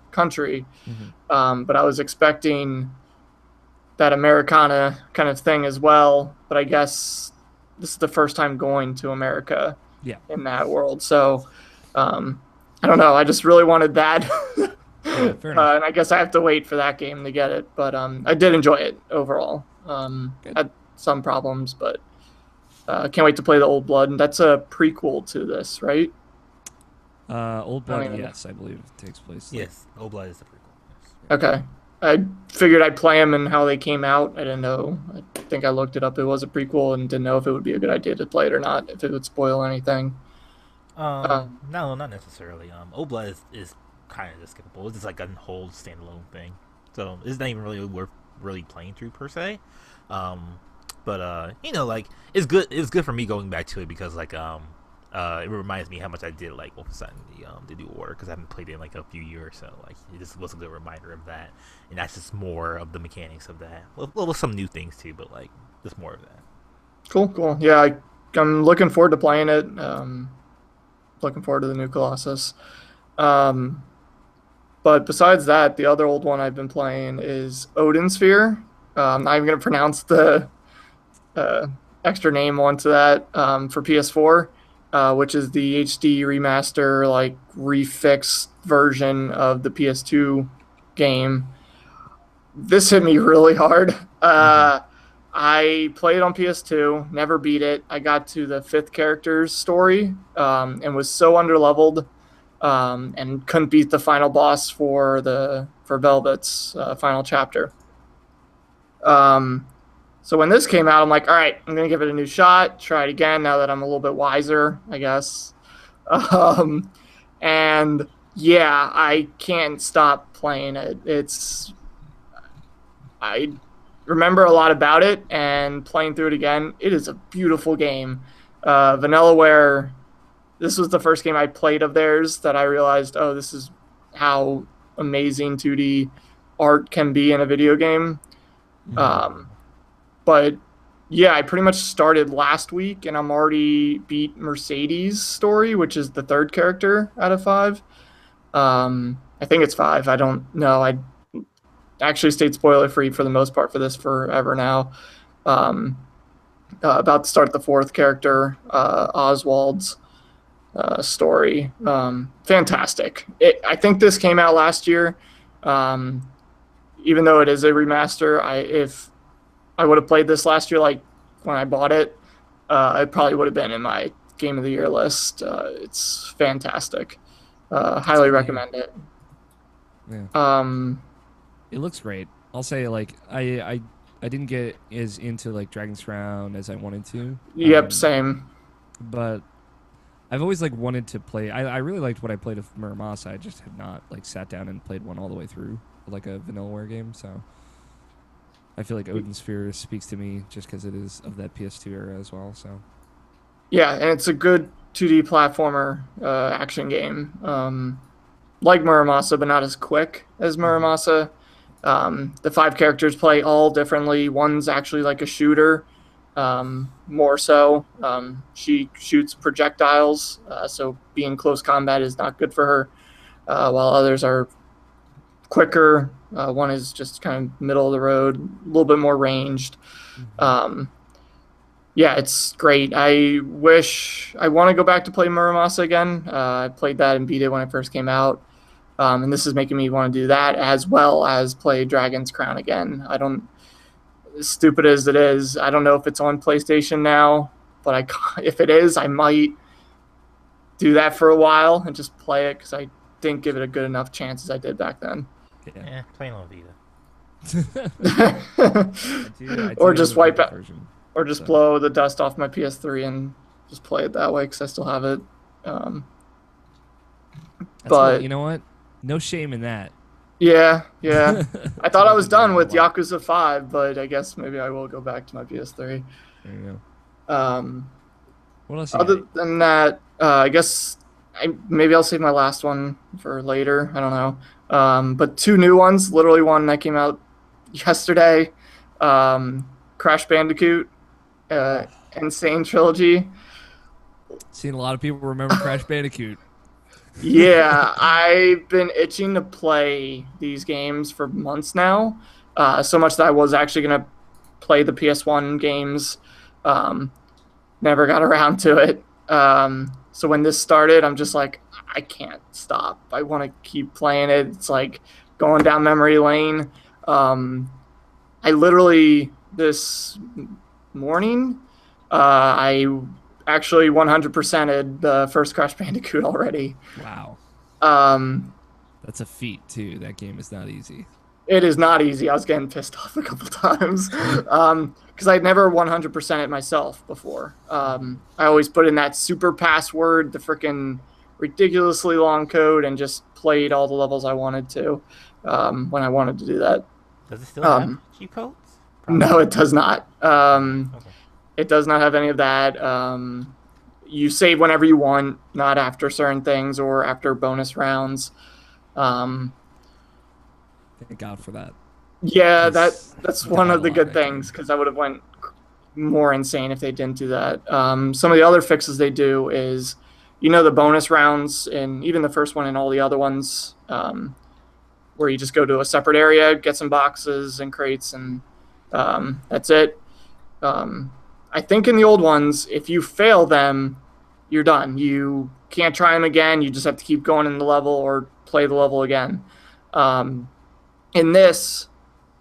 country.
Mm-hmm.
But I was expecting that Americana kind of thing as well. But I guess this is the first time going to America in that world. So I don't know. I just really wanted that.
Yeah, fair enough.
And I guess I have to wait for that game to get it. But I did enjoy it overall. Had some problems, but can't wait to play the Old Blood. And that's a prequel to this, right?
Old Blood, yes, I believe it takes place.
Yes, Old Blood is the prequel. Yes.
Okay. I figured I'd play them and how they came out. I didn't know. I think I looked it up. It was a prequel and didn't know if it would be a good idea to play it or not, if it would spoil anything.
No, not necessarily. Old Blood is kind of just skippable. It's just like a whole standalone thing, so it's not even really worth really playing through per se. But like it's good. It's good for me going back to it because like it reminds me how much I did like Wolfenstein the New Order because I haven't played it in like a few years, so like it just was a good reminder of that, and that's just more of the mechanics of that. Well, with some new things too, but like just more of that.
Cool. Yeah, I'm looking forward to playing it. Looking forward to the new Colossus. But besides that, the other old one I've been playing is Odin Sphere. I'm not even going to pronounce the extra name onto that for PS4, which is the HD remaster, like refixed version of the PS2 game. This hit me really hard. I played on PS2, never beat it. I got to the 5th character's story and was so underleveled and couldn't beat the final boss for Velvet's final chapter. So when this came out, I'm like, all right, I'm going to give it a new shot, try it again now that I'm a little bit wiser, I guess. And yeah, I can't stop playing it. I remember a lot about it, and playing through it again, it is a beautiful game. Vanillaware, this was the first game I played of theirs that I realized, oh, this is how amazing 2D art can be in a video game. But yeah, I pretty much started last week, and I'm already beat Mercedes' story, which is the 3rd character out of 5. I think it's 5. I don't know. I actually stayed spoiler-free for the most part for this forever now. About to start the 4th character, Oswald's story. Fantastic. I think this came out last year. Even though it is a remaster, if I would have played this last year, like when I bought it, it probably would have been in my Game of the Year list. It's fantastic. Highly recommend it.
Yeah. It looks great. I'll say, like, I didn't get as into like Dragon's Crown as I wanted to.
Yep, same.
But I've always like wanted to play. I really liked what I played of Muramasa. I just had not like sat down and played one all the way through, like a Vanillaware game. So I feel like Odin Sphere speaks to me just because it is of that PS2 era as well. So
yeah, and it's a good 2D platformer action game, like Muramasa, but not as quick as Muramasa. The 5 characters play all differently. One's actually like a shooter, more so. She shoots projectiles, so being close combat is not good for her, while others are quicker. One is just kind of middle of the road, a little bit more ranged. Yeah, it's great. I want to go back to play Muramasa again. I played that and beat it when it first came out. And this is making me want to do that as well as play Dragon's Crown again. As stupid as it is, I don't know if it's on PlayStation now, but if it is, I might do that for a while and just play it because I didn't give it a good enough chance as I did back then.
Yeah, playing on Vita.
Or just wipe out, or just blow the dust off my PS3 and just play it that way because I still have it. But
you know what? No shame in that.
Yeah. I thought I was done with Yakuza 5, but I guess maybe I will go back to my PS3.
There you go. What else?
Other than that, I guess maybe I'll save my last one for later. I don't know. But 2 new ones. Literally one that came out yesterday. Crash Bandicoot, Insane Trilogy.
Seen a lot of people remember Crash Bandicoot.
Yeah, I've been itching to play these games for months now. So much that I was actually going to play the PS1 games. Never got around to it. So when this started, I'm just like, I can't stop. I want to keep playing it. It's like going down memory lane. I literally, this morning, I actually 100%ed the first Crash Bandicoot already.
Wow. That's a feat, too. That game is not easy.
It is not easy. I was getting pissed off a couple times because I'd never 100% it myself before. I always put in that super password, the freaking ridiculously long code, and just played all the levels I wanted to when I wanted to do that.
Does it still have cheat codes?
Probably. No, it does not.
Okay.
It does not have any of that. You save whenever you want, not after certain things or after bonus rounds.
Thank God for that.
Yeah, that's one of the good things, because I would have went more insane if they didn't do that. Some of the other fixes they do is, the bonus rounds and even the first one and all the other ones, where you just go to a separate area, get some boxes and crates, and that's it. I think in the old ones, if you fail them, you're done. You can't try them again. You just have to keep going in the level or play the level again. In this,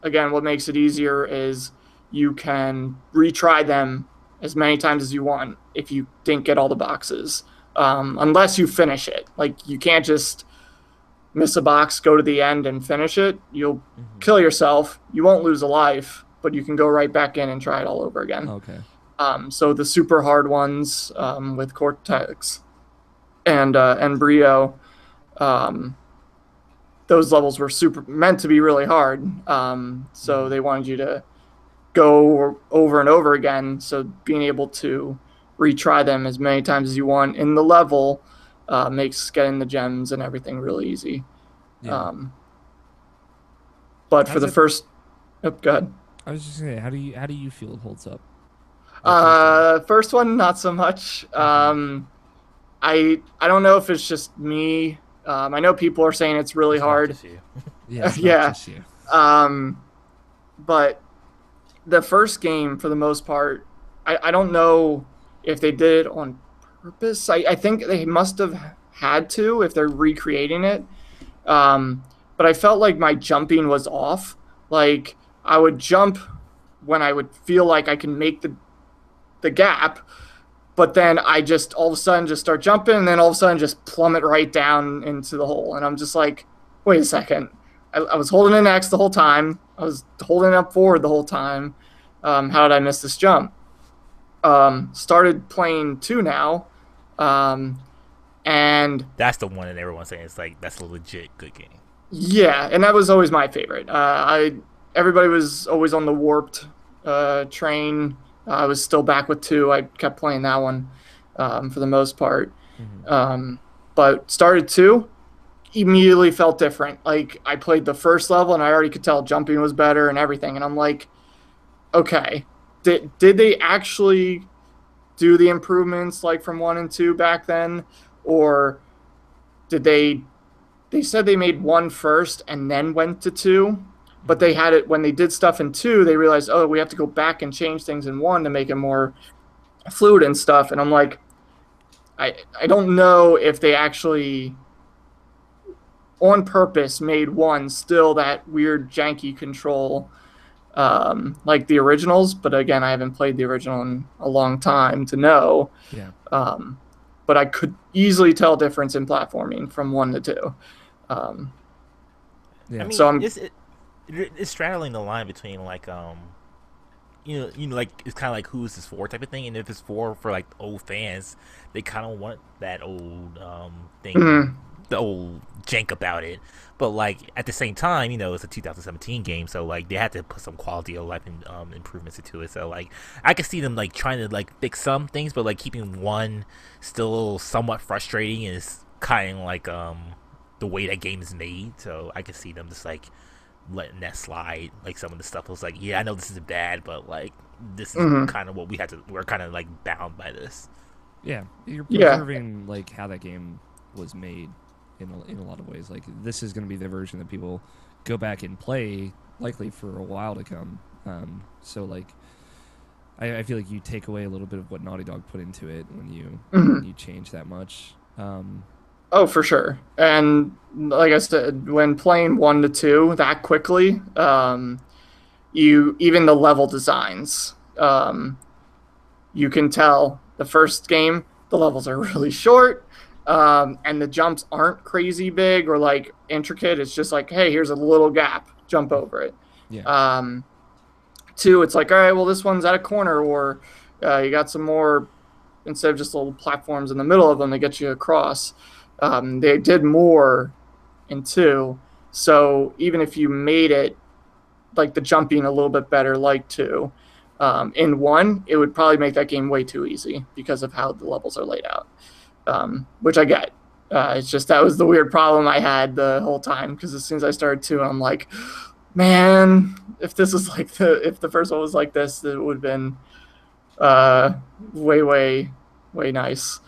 again, what makes it easier is you can retry them as many times as you want if you didn't get all the boxes, unless you finish it. Like, you can't just miss a box, go to the end, and finish it. You'll kill yourself. You won't lose a life, but you can go right back in and try it all over again.
Okay.
So the super hard ones with Cortex and Brio, those levels were meant to be really hard. So they wanted you to go over and over again. So being able to retry them as many times as you want in the level makes getting the gems and everything really easy.
Yeah.
But for the first, go ahead.
I was just saying, how do you feel it holds up?
First one, not so much. I don't know if it's just me. I know people are saying it's really hard.
Yeah.
Yeah. But the first game, for the most part, I don't know if they did it on purpose. I think they must have had to if they're recreating it. But I felt like my jumping was off. Like I would jump when I would feel like I can make the gap, but then I just all of a sudden just start jumping, and then all of a sudden just plummet right down into the hole, and I'm just like, wait a second, I was holding an X the whole time, I was holding up forward the whole time. How did I miss this jump? Started playing 2 now, and
That's the one that everyone's saying it's like that's a legit good game.
yeah, and that was always my favorite. Everybody was always on the warped train. I was still back with 2. I kept playing that one for the most part. But started 2, immediately felt different. Like I played the first level and I already could tell jumping was better and everything. And I'm like, okay, did they actually do the improvements like from 1 and 2 back then? Or did they said they made 1 first and then went to 2? But they had it when they did stuff in 2, they realized, oh, we have to go back and change things in 1 to make it more fluid and stuff. And I'm like, I don't know if they actually on purpose made 1 still that weird janky control like the originals. But again, I haven't played the original in a long time to know.
Yeah.
But I could easily tell difference in platforming from 1 to 2.
Yeah. I mean,
so
it's straddling the line between like like it's kind of like who is this for type of thing, and if it's for like old fans, they kind of want that old thing, the old jank about it. But like at the same time, it's a 2017 game, so like they had to put some quality of life and improvements into it. So like I could see them like trying to like fix some things, but like keeping 1 still somewhat frustrating is kind of like the way that game is made. So I could see them just like letting that slide. Like some of the stuff was like, yeah, I know this is bad, but like this is kind of what we're kind of like bound by this.
Yeah, you're preserving like how that game was made in a lot of ways. Like this is going to be the version that people go back and play likely for a while to come. So like I feel like you take away a little bit of what Naughty Dog put into it when you change that much.
Oh, for sure. And like I said, when playing 1 to 2 that quickly, even the level designs, you can tell the first game, the levels are really short, and the jumps aren't crazy big or like intricate. It's just like, hey, here's a little gap, jump over it.
Yeah.
2, it's like, all right, well, this one's at a corner, or you got some more, instead of just little platforms in the middle of them that get you across. They did more in 2, so even if you made it like the jumping a little bit better, like 2, in 1, it would probably make that game way too easy because of how the levels are laid out, which I get. It's just that was the weird problem I had the whole time, because as soon as I started 2, I'm like, man, if this was like if the first one was like this, it would have been way nice.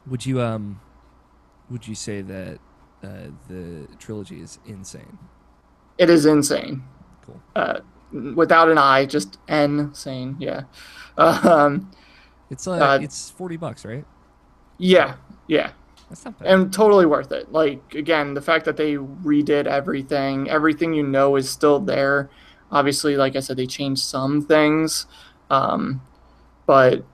Would you say that the trilogy is insane?
It is insane.
Cool.
Without an I, just insane. Yeah.
It's it's $40, right?
Yeah.
That's not bad.
And totally worth it. Like again, the fact that they redid everything is still there. Obviously, like I said, they changed some things, but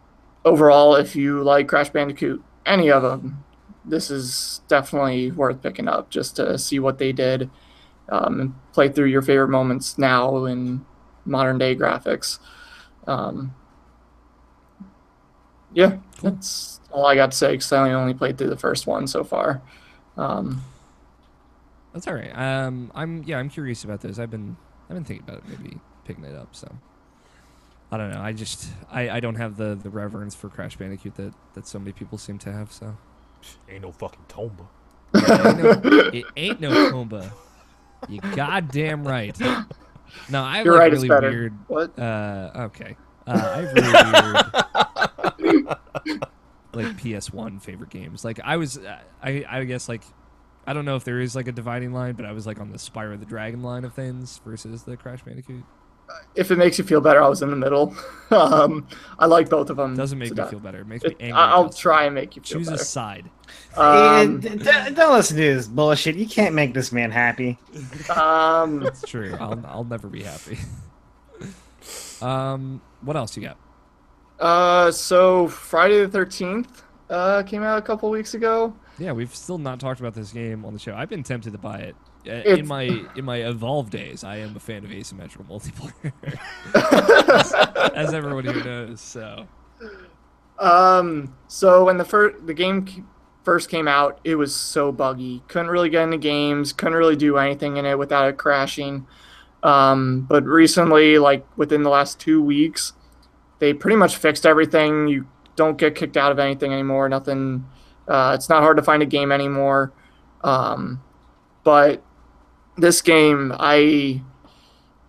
overall, if you like Crash Bandicoot, any of them, this is definitely worth picking up just to see what they did, and play through your favorite moments now in modern day graphics. Yeah, cool. That's all I got to say, because I only played through the first one so far.
That's all right. I'm curious about this. I've been thinking about maybe picking it up. So I don't know. I don't have the reverence for Crash Bandicoot that so many people seem to have. So
ain't no fucking Tomba.
It ain't no Tomba. You goddamn right. No, I have
You're
like
right,
really
it's better.
weird.
What?
Okay. I have really weird like PS1 favorite games. Like I guess like I don't know if there is like a dividing line, but I was like on the Spyro the Dragon line of things versus the Crash Bandicoot
If it makes you feel better, I was in the middle. I like both of them.
Doesn't make me feel better. It makes me angry.
I'll try and make you feel
better.
better.
Choose a side.
Don't listen to this bullshit. You can't make this man happy.
That's true. I'll never be happy. What else you
got? So Friday the 13th came out a couple weeks ago.
Yeah, we've still not talked about this game on the show. I've been tempted to buy it. In my Evolve days, I am a fan of asymmetrical multiplayer, as everyone here knows. So
when the game first came out, it was so buggy. Couldn't really get into games. Couldn't really do anything in it without it crashing. But recently, like within the last 2 weeks, they pretty much fixed everything. You don't get kicked out of anything anymore. Nothing. It's not hard to find a game anymore. But this game, I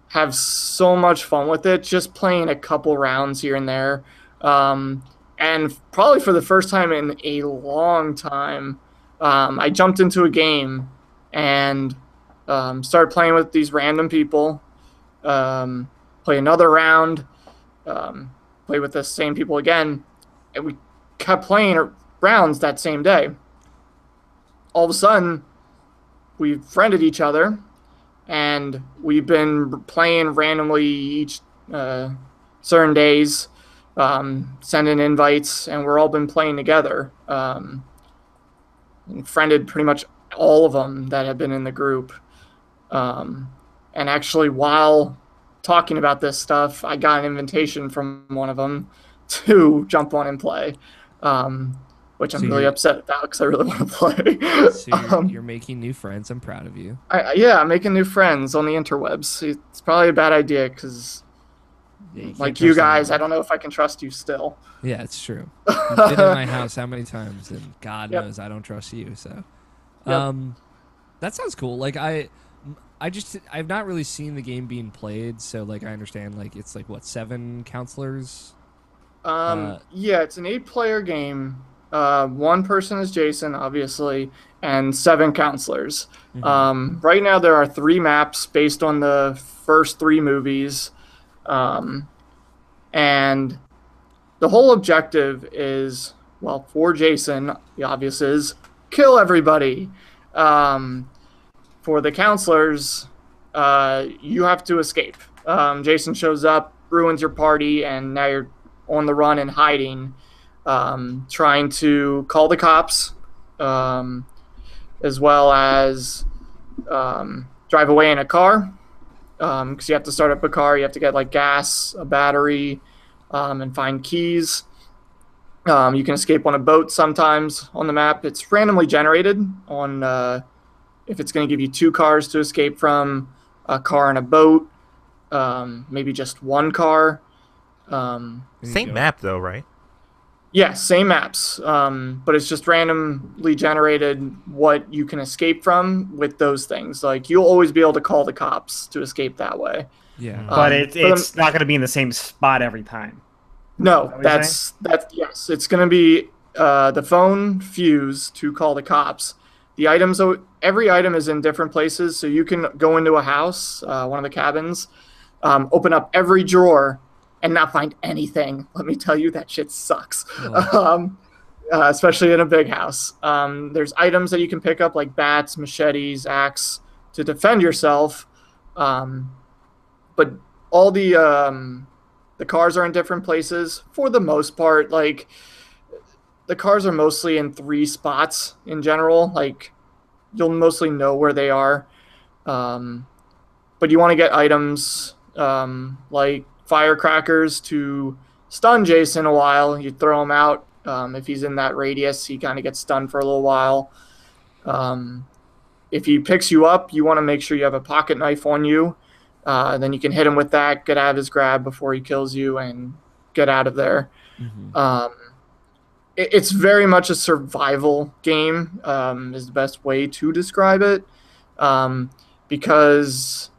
have so much fun with it, just playing a couple rounds here and there. And probably for the first time in a long time, I jumped into a game and started playing with these random people, play another round, play with the same people again, and we kept playing rounds that same day. All of a sudden, we friended each other, and we've been playing randomly each certain days, sending invites, and we're all been playing together. And friended pretty much all of them that have been in the group. And actually, while talking about this stuff, I got an invitation from one of them to jump on and play. Which I'm really upset about because I really want to play.
So you're making new friends. I'm proud of you.
I'm making new friends on the interwebs. It's probably a bad idea because, like you guys, I don't know if I can trust you still.
Yeah, it's true. You've been in my house how many times, and God knows I don't trust you. So, that sounds cool. Like I've not really seen the game being played, so like I understand like it's like what 7 counselors.
It's an 8-player game. One person is Jason, obviously, and 7 counselors.
Mm-hmm.
Right now, there are 3 maps based on the first 3 movies. And the whole objective is, well, for Jason, the obvious is, kill everybody. For the counselors, you have to escape. Jason shows up, ruins your party, and now you're on the run and hiding. Trying to call the cops, as well as drive away in a car, because you have to start up a car. You have to get like gas, a battery, and find keys. You can escape on a boat sometimes on the map. It's randomly generated on if it's going to give you 2 cars to escape from, a car and a boat, maybe just 1 car.
Same map though, right?
Yeah, same maps, but it's just randomly generated what you can escape from with those things. Like, you'll always be able to call the cops to escape that way.
Yeah.
But it's not going to be in the same spot every time.
No, that's yes. It's going to be the phone fuse to call the cops. The items, every item is in different places, so you can go into a house, one of the cabins, open up every drawer, and not find anything. Let me tell you, that shit sucks.
Oh.
Especially in a big house. There's items that you can pick up, like bats, machetes, axe, to defend yourself. But all the cars are in different places for the most part. Like, the cars are mostly in 3 spots in general. Like, you'll mostly know where they are. But you want to get items like firecrackers to stun Jason a while. You throw him out. If he's in that radius, he kind of gets stunned for a little while. If he picks you up, you want to make sure you have a pocket knife on you. Then you can hit him with that, get out of his grab before he kills you, and get out of there.
Mm-hmm.
It's very much a survival game, is the best way to describe it. Because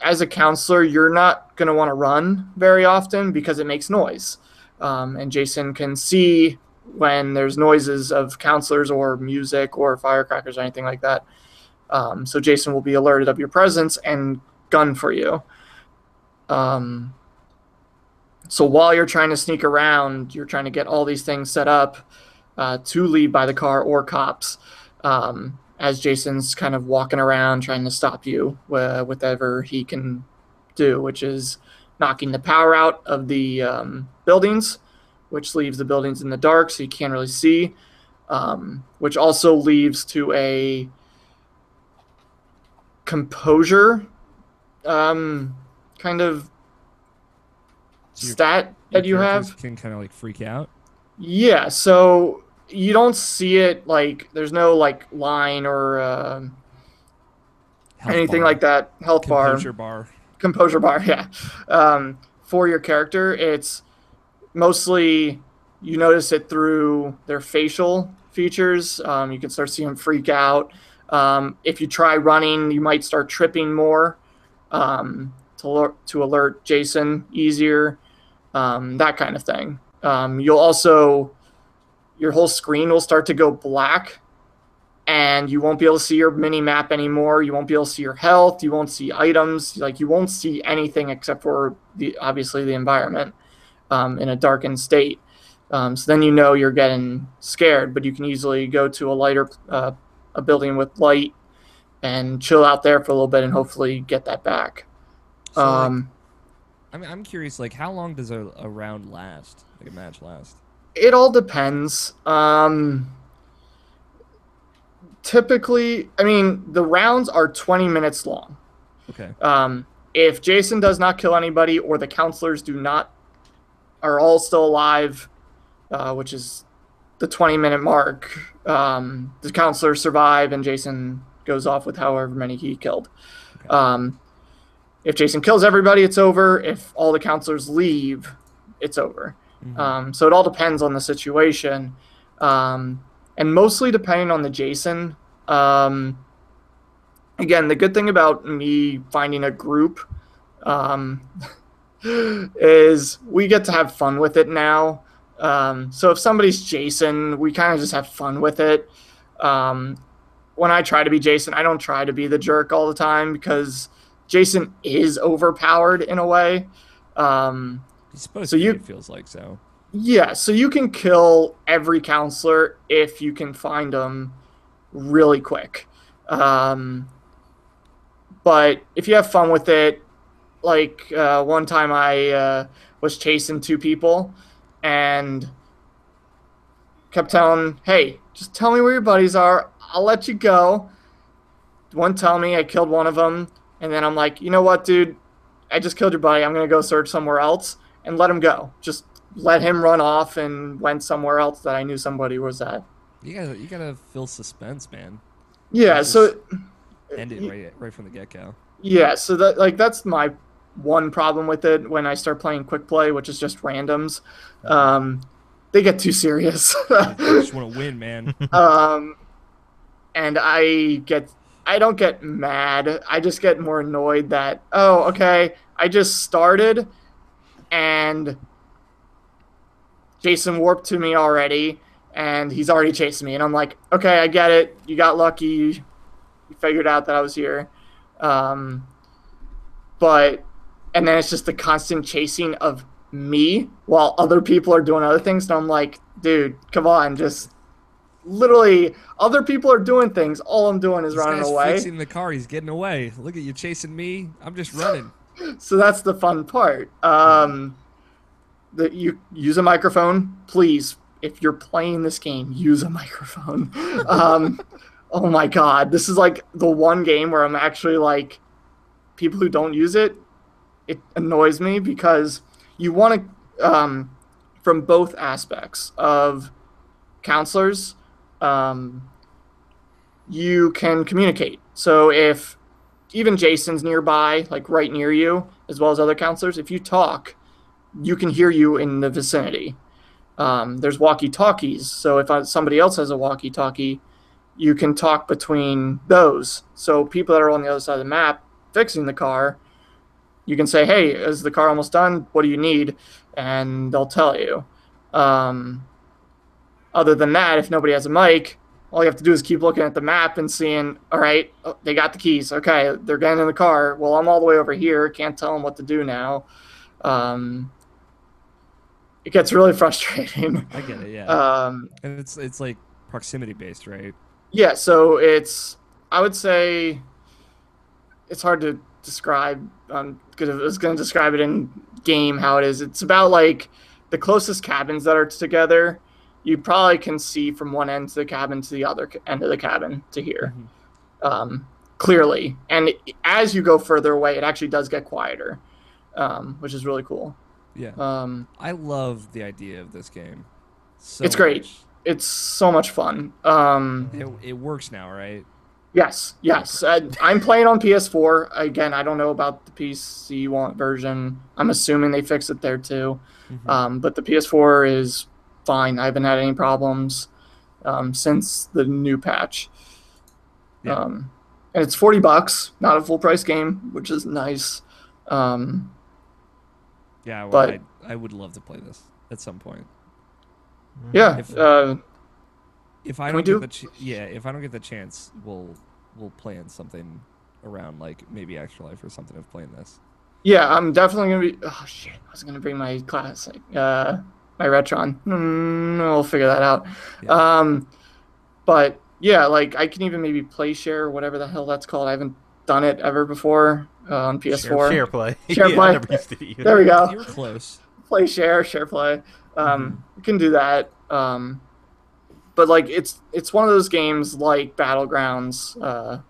as a counselor, you're not going to want to run very often because it makes noise. And Jason can see when there's noises of counselors or music or firecrackers or anything like that. So Jason will be alerted of your presence and gun for you. So while you're trying to sneak around, you're trying to get all these things set up to leave by the car or cops. As Jason's kind of walking around trying to stop you with whatever he can do, which is knocking the power out of the buildings, which leaves the buildings in the dark so you can't really see, which also leads to a composure kind of stat that you have.
Can kind of like freak out.
Yeah, so you don't see it, like there's no like line or anything
bar.
like that. Health composure bar, yeah. For your character, it's mostly you notice it through their facial features. You can start seeing them freak out. If you try running, you might start tripping more to alert Jason easier, that kind of thing. You'll also, your whole screen will start to go black, and you won't be able to see your mini map anymore. You won't be able to see your health. You won't see items. Like, you won't see anything except for obviously the environment in a darkened state. So then you know you're getting scared, but you can easily go to a lighter a building with light and chill out there for a little bit and hopefully get that back.
So I'm curious, like, how long does a round last, like a match last?
It all depends. Typically, I mean, the rounds are 20 minutes long.
Okay.
If Jason does not kill anybody or the counselors are all still alive, which is the 20-minute mark, the counselors survive and Jason goes off with however many he killed. Okay. If Jason kills everybody, it's over. If all the counselors leave, it's over. Mm-hmm. So it all depends on the situation. And mostly depending on the Jason. Again, the good thing about me finding a group is we get to have fun with it now. So if somebody's Jason, we kind of just have fun with it. When I try to be Jason, I don't try to be the jerk all the time because Jason is overpowered in a way.
He's supposed to be, it feels like so.
Yeah, so you can kill every counselor if you can find them really quick. But if you have fun with it, like one time I was chasing two people and kept telling, hey, just tell me where your buddies are. I'll let you go. One tell me I killed one of them. And then I'm like, you know what, dude? I just killed your buddy. I'm going to go search somewhere else and let him go. Just let him run off and went somewhere else that I knew somebody was at.
You gotta fill suspense, man.
Yeah, so
end it right from the get-go.
Yeah, so that's my one problem with it when I start playing quick play, which is just randoms. They get too serious.
I just want to win, man.
And I don't get mad. I just get more annoyed that, oh, okay, I just started and Jason warped to me already and he's already chasing me. And I'm like, okay, I get it. You got lucky. You figured out that I was here. And then it's just the constant chasing of me while other people are doing other things. And I'm like, dude, come on, just literally other people are doing things. All I'm doing is running away.
Fixing the car. He's getting away. Look at you chasing me. I'm just running.
So that's the fun part. That you use a microphone, please. If you're playing this game, use a microphone. Oh my God, this is like the one game where I'm actually like, people who don't use it, it annoys me because you want to, from both aspects of counselors, you can communicate. So if even Jason's nearby, like right near you, as well as other counselors, if you talk, you can hear you in the vicinity. There's walkie-talkies, so if somebody else has a walkie-talkie, you can talk between those. So people that are on the other side of the map fixing the car, you can say, hey, is the car almost done? What do you need? And they'll tell you. Other than that, if nobody has a mic, all you have to do is keep looking at the map and seeing, all right, oh, they got the keys. Okay, they're getting in the car. Well, I'm all the way over here. Can't tell them what to do now. It gets really frustrating.
I get it, yeah. And it's like proximity based, right?
Yeah, so I would say it's hard to describe because I was going to describe it in game how it is. It's about like the closest cabins that are together. You probably can see from one end of the cabin to the other end of the cabin to here, clearly. And as you go further away, it actually does get quieter, which is really cool.
Yeah. I love the idea of this game.
It's great. It's so much fun.
It works now, right?
Yes. I'm playing on PS4. Again, I don't know about the PC version. I'm assuming they fixed it there too. But the PS4 is fine. I haven't had any problems since the new patch. Yeah. And it's $40, not a full price game, which is nice.
Yeah, well, I would love to play this at some point.
Yeah.
If I don't get the chance, we'll play in something around like maybe Extra Life or something of playing this.
Yeah, I'm definitely gonna be. Oh shit! I was gonna bring my classic, my Retron. We'll figure that out. Yeah. But yeah, like I can even maybe play share, whatever the hell that's called. I haven't done it ever before on PS4.
Share play.
Share
yeah,
play.
I never used to either.
There we go.
You were close.
Play share play. You can do that. But like it's one of those games like Battlegrounds,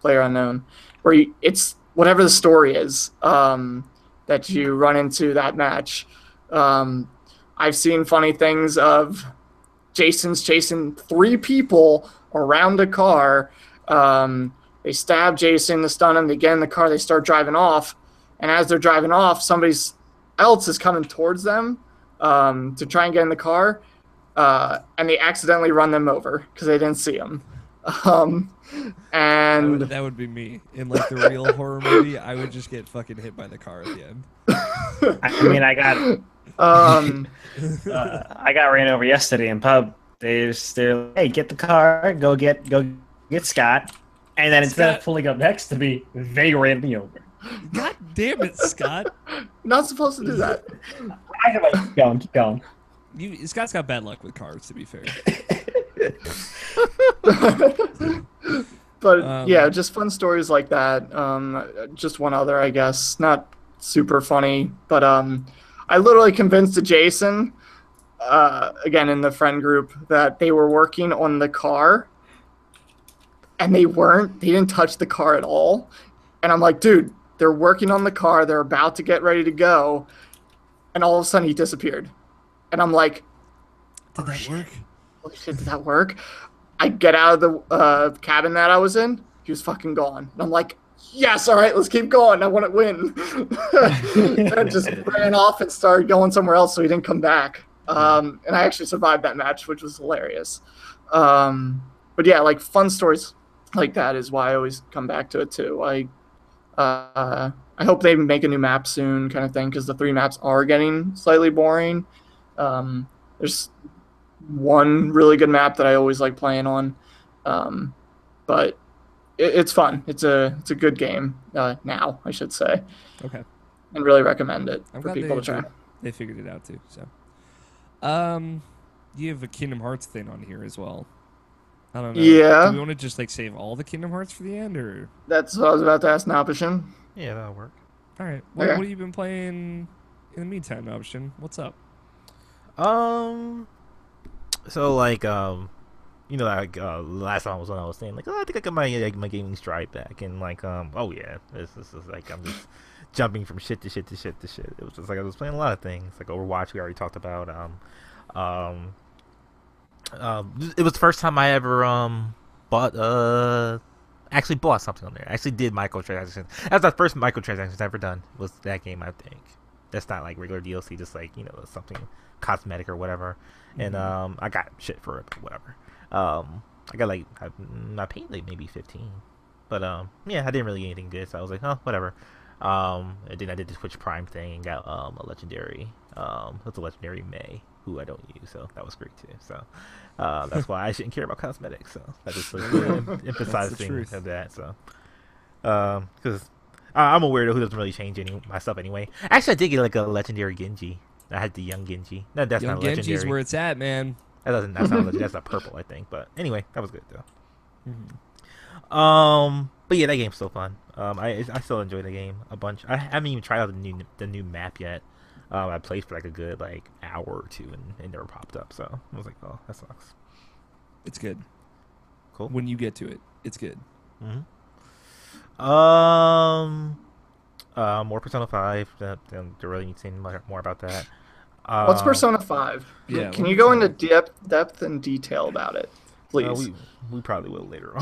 PlayerUnknown, where it's whatever the story is that you run into that match. I've seen funny things of Jason's chasing 3 people around a car. They stab Jason, they stun him, they get in the car, they start driving off, and as they're driving off, somebody else is coming towards them to try and get in the car. And they accidentally run them over because they didn't see them. And
that would be me in like the real horror movie. I would just get fucking hit by the car at the end.
I mean, I got I got ran over yesterday in pub. They're like, hey, get the car, go get Scott, and then instead of pulling up next to me, they ran me over.
God damn it, Scott!
Not supposed to do that.
I have like keep going.
Scott's got bad luck with cars, to be fair.
But yeah, just fun stories like that. Just one other, I guess, not super funny, but I literally convinced a Jason, again in the friend group, that they were working on the car, and they weren't. They didn't touch the car at all, and I'm like, dude, they're working on the car. They're about to get ready to go, and all of a sudden he disappeared. And I'm like,
did that work?
Holy shit, did that work? I get out of the cabin that I was in. He was fucking gone. And I'm like, yes, all right, let's keep going. I want to win. And I just ran off and started going somewhere else so he didn't come back. And I actually survived that match, which was hilarious. But yeah, like fun stories like that is why I always come back to it too. I hope they make a new map soon kind of thing because the 3 maps are getting slightly boring. There's one really good map that I always like playing on, but it's fun. It's a good game now, I should say.
Okay.
And really recommend it
for
people to try.
They figured it out too. So, you have a Kingdom Hearts thing on here as well. I don't know.
Yeah.
Do we want to just like save all the Kingdom Hearts for the end, or?
That's what I was about to ask Nopashin.
Yeah, that'll work.
All right. What have you been playing in the meantime, Nopashin? What's up?
So like you know, like last time was when I was saying like, oh, I think I got my gaming stride back, and like oh yeah, this is like I'm just jumping from shit to shit to shit to shit. It was just like I was playing a lot of things like Overwatch. We already talked about. It was the first time I ever actually bought something on there. I actually did microtransactions. That's the first microtransactions I've ever done. Was that game, I think. That's not like regular DLC, just like, you know, something cosmetic or whatever. And I got shit for it, but whatever. I got like I paid like maybe 15, but yeah, I didn't really get anything good, so I was like, oh, whatever. And then I did the Twitch Prime thing and got a legendary. What's a legendary May? who I don't use, so that was great too. So that's why I shouldn't care about cosmetics. So that just like, emphasizing of that. So because I'm a weirdo who doesn't really change my stuff anyway. Actually, I did get like a legendary Genji. I had the young Genji. No, that's
Young
not legendary.
Genji's where it's at, man.
That's not legendary. That's not purple, I think. But anyway, that was good though. But yeah, that game's so fun. I still enjoy the game a bunch. I haven't even tried out the new map yet. I played for like a good like hour or two and it never popped up. So I was like, oh, that sucks.
It's good.
Cool.
When you get to it, it's good.
More Persona 5. Don't really need to say more about that.
What's Persona 5?
Yeah,
Can you go into depth and detail about it, please?
We probably will later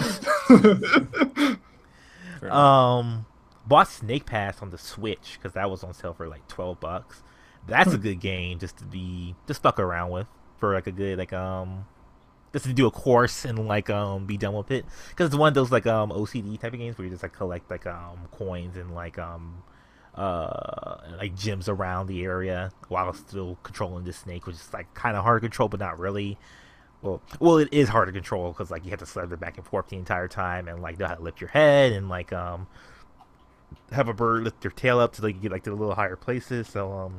on. Bought Snake Pass on the Switch because that was on sale for like $12. That's a good game just fuck around with for like a good like just to do a course and like be done with it, because it's one of those like OCD type of games where you just like collect like coins and like gems around the area while still controlling the snake, which is like kind of hard to control but not really. Well, it is hard to control because like you have to slide it back and forth the entire time and like know how to lift your head and like have a bird lift your tail up to like get like to the little higher places. So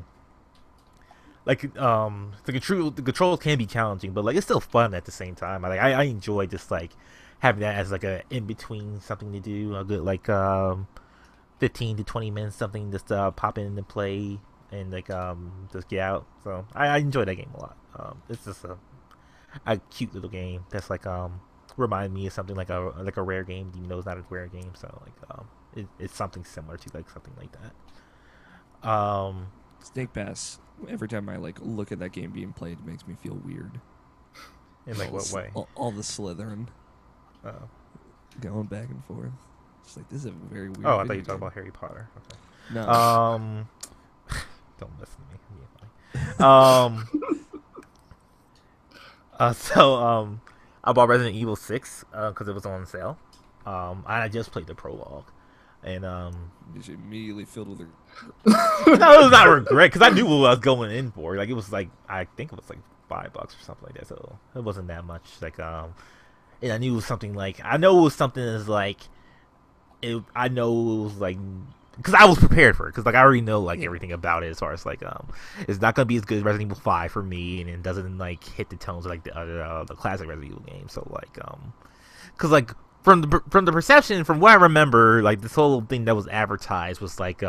the controls can be challenging, but like it's still fun at the same time. I enjoy just like having that as like a in between something to do, a good like 15 to 20 minutes, something just pop in and play and like just get out. So I enjoy that game a lot. It's just a cute little game that's like remind me of something like a rare game, even though it's not a rare game. So like it's something similar to like something like that.
Snake Pass. Every time I like look at that game being played, it makes me feel weird.
In like what way?
All the slithering. Going back and forth. It's like, this is a very weird.
Oh, I thought you were talking about Harry Potter. Okay.
No.
Don't listen to me. So I bought Resident Evil 6 because it was on sale. I just played the prologue, and
just immediately filled with
that was not regret because I knew what I was going in for. Like it was like I think it was like $5 or something like that. So it wasn't that much. Like and I knew it was something like I know it was something that's like I know it was like because I was prepared for it because like I already know like everything about it as far as like it's not gonna be as good as Resident Evil 5 for me, and it doesn't like hit the tones of like the other the classic Resident Evil games. So like because like from the perception, from what I remember, like this whole thing that was advertised was like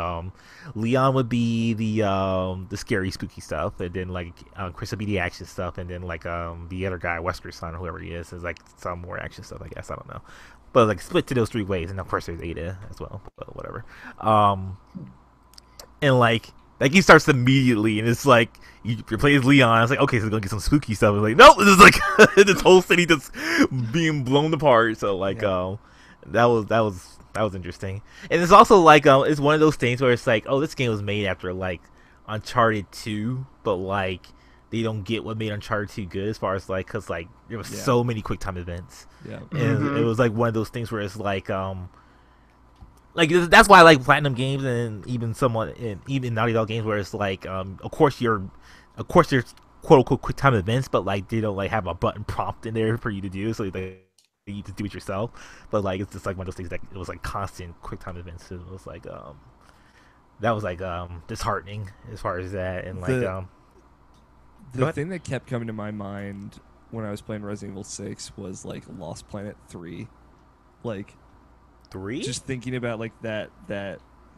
Leon would be the scary spooky stuff, and then like Chris would be the action stuff, and then like the other guy, Wesker's son, whoever he is like some more action stuff, I guess. I don't know, but like split to those three ways, and of course there's Ada as well, but whatever. And like he starts immediately, and it's like you play as Leon. It's like, okay, so we're gonna get some spooky stuff. It's like, nope, this is like this whole city just being blown apart. So like, that was interesting. And it's also like it's one of those things where it's like, oh, this game was made after like Uncharted 2, but like they don't get what made Uncharted 2 good as far as like, cause like there was so many quick time events. Yeah, and it was like one of those things where it's like that's why I like Platinum games and even somewhat even Naughty Dog games where it's like of course there's quote unquote quick time events, but like they don't like have a button prompt in there for you to do, so like you need to do it yourself. But like it's just like one of those things that it was like constant quick time events. So it was like that was like disheartening as far as that. And like
the thing that kept coming to my mind when I was playing Resident Evil 6 was like Lost Planet 3, like
3?
Just thinking about like that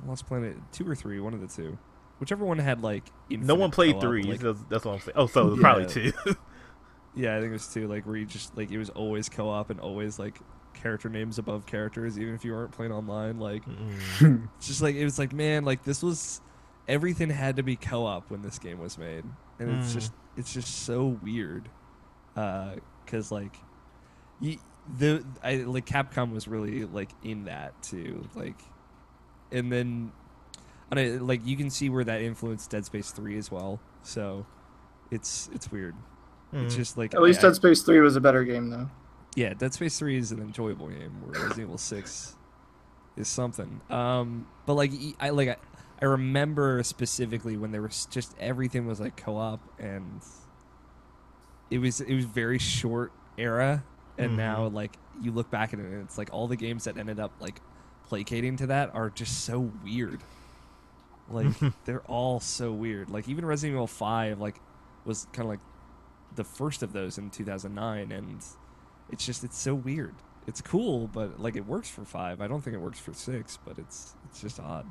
Lost Planet 2 or 3, one of the two, whichever one had like
no one played 3. Like, that's what I'm saying. Oh, so it was probably 2.
Yeah, I think it was 2. Like where you just like it was always co-op and always like character names above characters, even if you weren't playing online. Like it's just like it was like, man, like this was everything had to be co-op when this game was made, and it's just so weird, because like like Capcom was really like in that too, like, and then like you can see where that influenced Dead Space 3 as well. So it's weird. It's just like
at least Dead Space 3 was a better game though.
Yeah, Dead Space 3 is an enjoyable game, where Resident Evil 6 is something. But like I remember specifically when there was just everything was like co-op, and it was very short era, and now
Mm-hmm.
like you look back at it and it's like all the games that ended up like placating to that are just so weird. Like they're all so weird. Like even Resident Evil 5 like was kind of like the first of those in 2009, and it's so weird. It's cool, but like it works for 5. I don't think it works for 6, but it's just odd.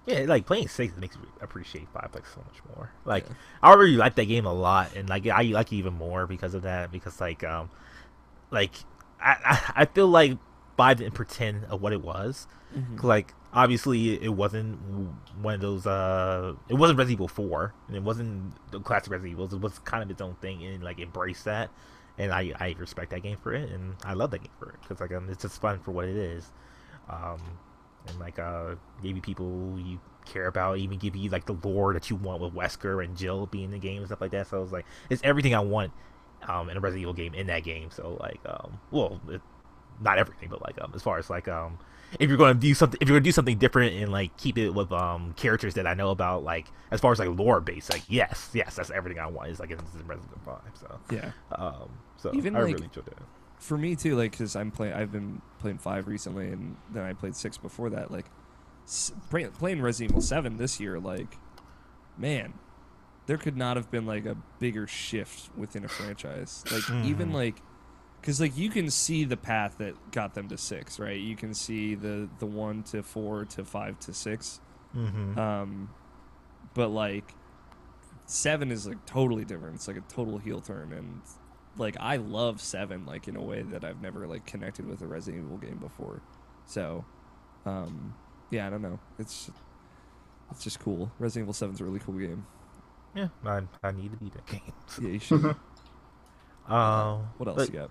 Yeah, like playing 6 makes me appreciate 5 like so much more. Like
Yeah.
I already like that game a lot, and like I like it even more because of that. Because like I feel like 5 didn't pretend of what it was.
Mm-hmm.
'Cause, like obviously it wasn't one of those it wasn't Resident Evil 4, and it wasn't the classic Resident Evil. It was kind of its own thing, and like embraced that. And I respect that game for it, and I love that game for it because like it's just fun for what it is. Um, and like maybe people you care about even give you like the lore that you want with Wesker and Jill being in the game and stuff like that. So it's like it's everything I want in a Resident Evil game in that game. So like not everything, but like as far as like if you're going to do something different and like keep it with characters that I know about, like as far as like lore based, like yes, that's everything I want is like in Resident Evil 5. So
Yeah.
so
Even,
I
like,
really enjoyed that.
For me too, like because I've been playing 5 recently, and then I played 6 before that. Like playing Resident Evil 7 this year, like man, there could not have been like a bigger shift within a franchise. Like even like because like you can see the path that got them to 6, right? You can see the 1 to 4 to 5 to 6. But like 7 is like totally different. It's like a total heel turn, and like I love 7 like in a way that I've never like connected with a Resident Evil game before. So yeah, I don't know. It's just cool. Resident Evil 7's a really cool game.
Yeah, I need to beat that game.
Yeah, you should. What else
but,
you got?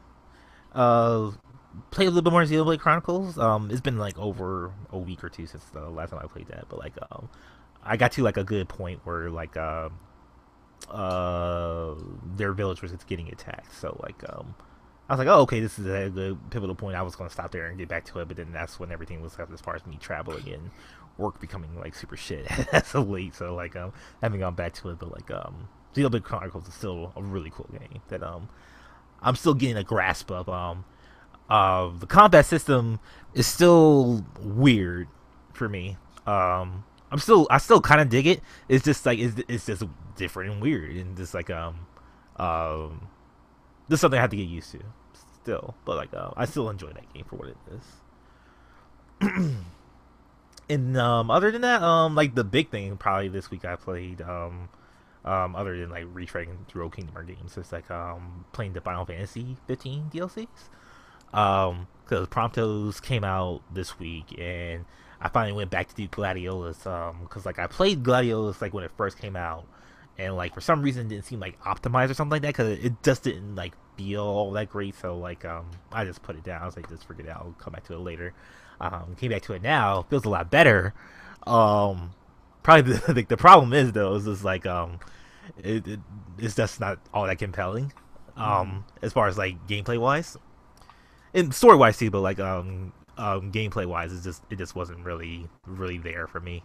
play a little bit more Xenoblade Chronicles. It's been like over a week or two since the last time I played that, but like I got to like a good point where like their village was getting attacked. So like I was like, oh okay, this is a good pivotal point. I was gonna stop there and get back to it, but then that's when everything was as far as me traveling and work becoming like super shit as of late. So like haven't gone back to it, but like Xenoblade Chronicles is still a really cool game that I'm still getting a grasp of. The combat system is still weird for me. I still kind of dig it. It's just like it's just different and weird, and just like this is something I have to get used to still. But like I still enjoy that game for what it is. And other than that, like the big thing probably this week I played other than like retreading through Old Kingdom games, is like playing the Final Fantasy 15 DLCs. Because Promptos came out this week, and I finally went back to do Gladiolus. Because like I played Gladiolus like when it first came out, and like for some reason it didn't seem like optimized or something like that, because it just didn't like feel all that great. So like I just put it down. I was like, just forget it. I'll come back to it later. Came back to it now. Feels a lot better. Probably the problem is though is just like it's just not all that compelling. As far as like gameplay wise, and story wise too, but like gameplay wise, it just wasn't really there for me.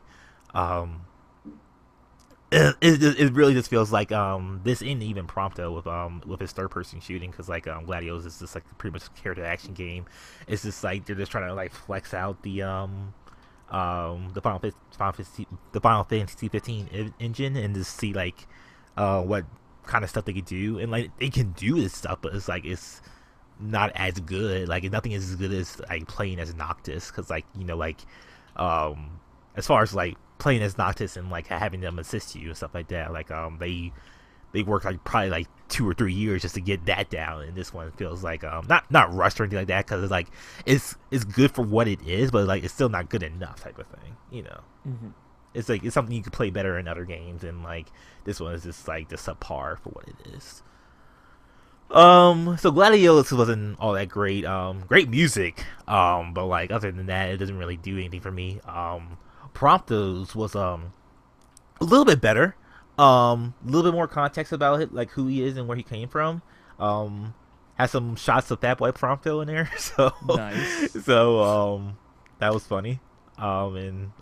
It really just feels like this isn't even Prompto with his third person shooting, because like Gladios is just like pretty much a character action game. It's just like they're just trying to like flex out the Final Fantasy 15 engine, and just see like what kind of stuff they could do, and like they can do this stuff, but it's like it's not as good. Like nothing is as good as like playing as Noctis, because like like as far as like playing as Noctis and like having them assist you and stuff like that, like they work like probably like 2 or 3 years just to get that down, and this one feels like not rushed or anything like that, because it's like it's good for what it is, but like it's still not good enough type of thing. It's like it's something you could play better in other games, and like this one is just like just subpar for what it is. So Gladiolus wasn't all that great. Great music, but like other than that, it doesn't really do anything for me. Promptos was a little bit better. A little bit more context about it, like who he is and where he came from. Has some shots of Fat Boy Prompto in there, so
Nice.
So that was funny, and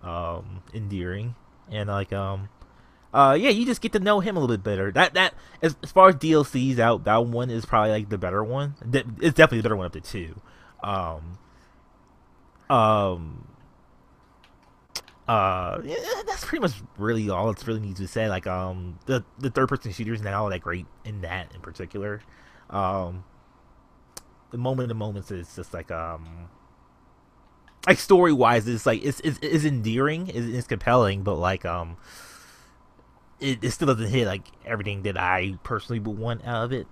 endearing, and like yeah, you just get to know him a little bit better. That as far as DLCs out, that one is probably like the better one. It's definitely the better one of the two. Um, um, yeah, that's pretty much really all it's really needs to say. Like, the third person shooters now are like great in that in particular. Um, the moments is just like story wise, it's like it's endearing, it's compelling, but like it still doesn't hit like everything that I personally would want out of it.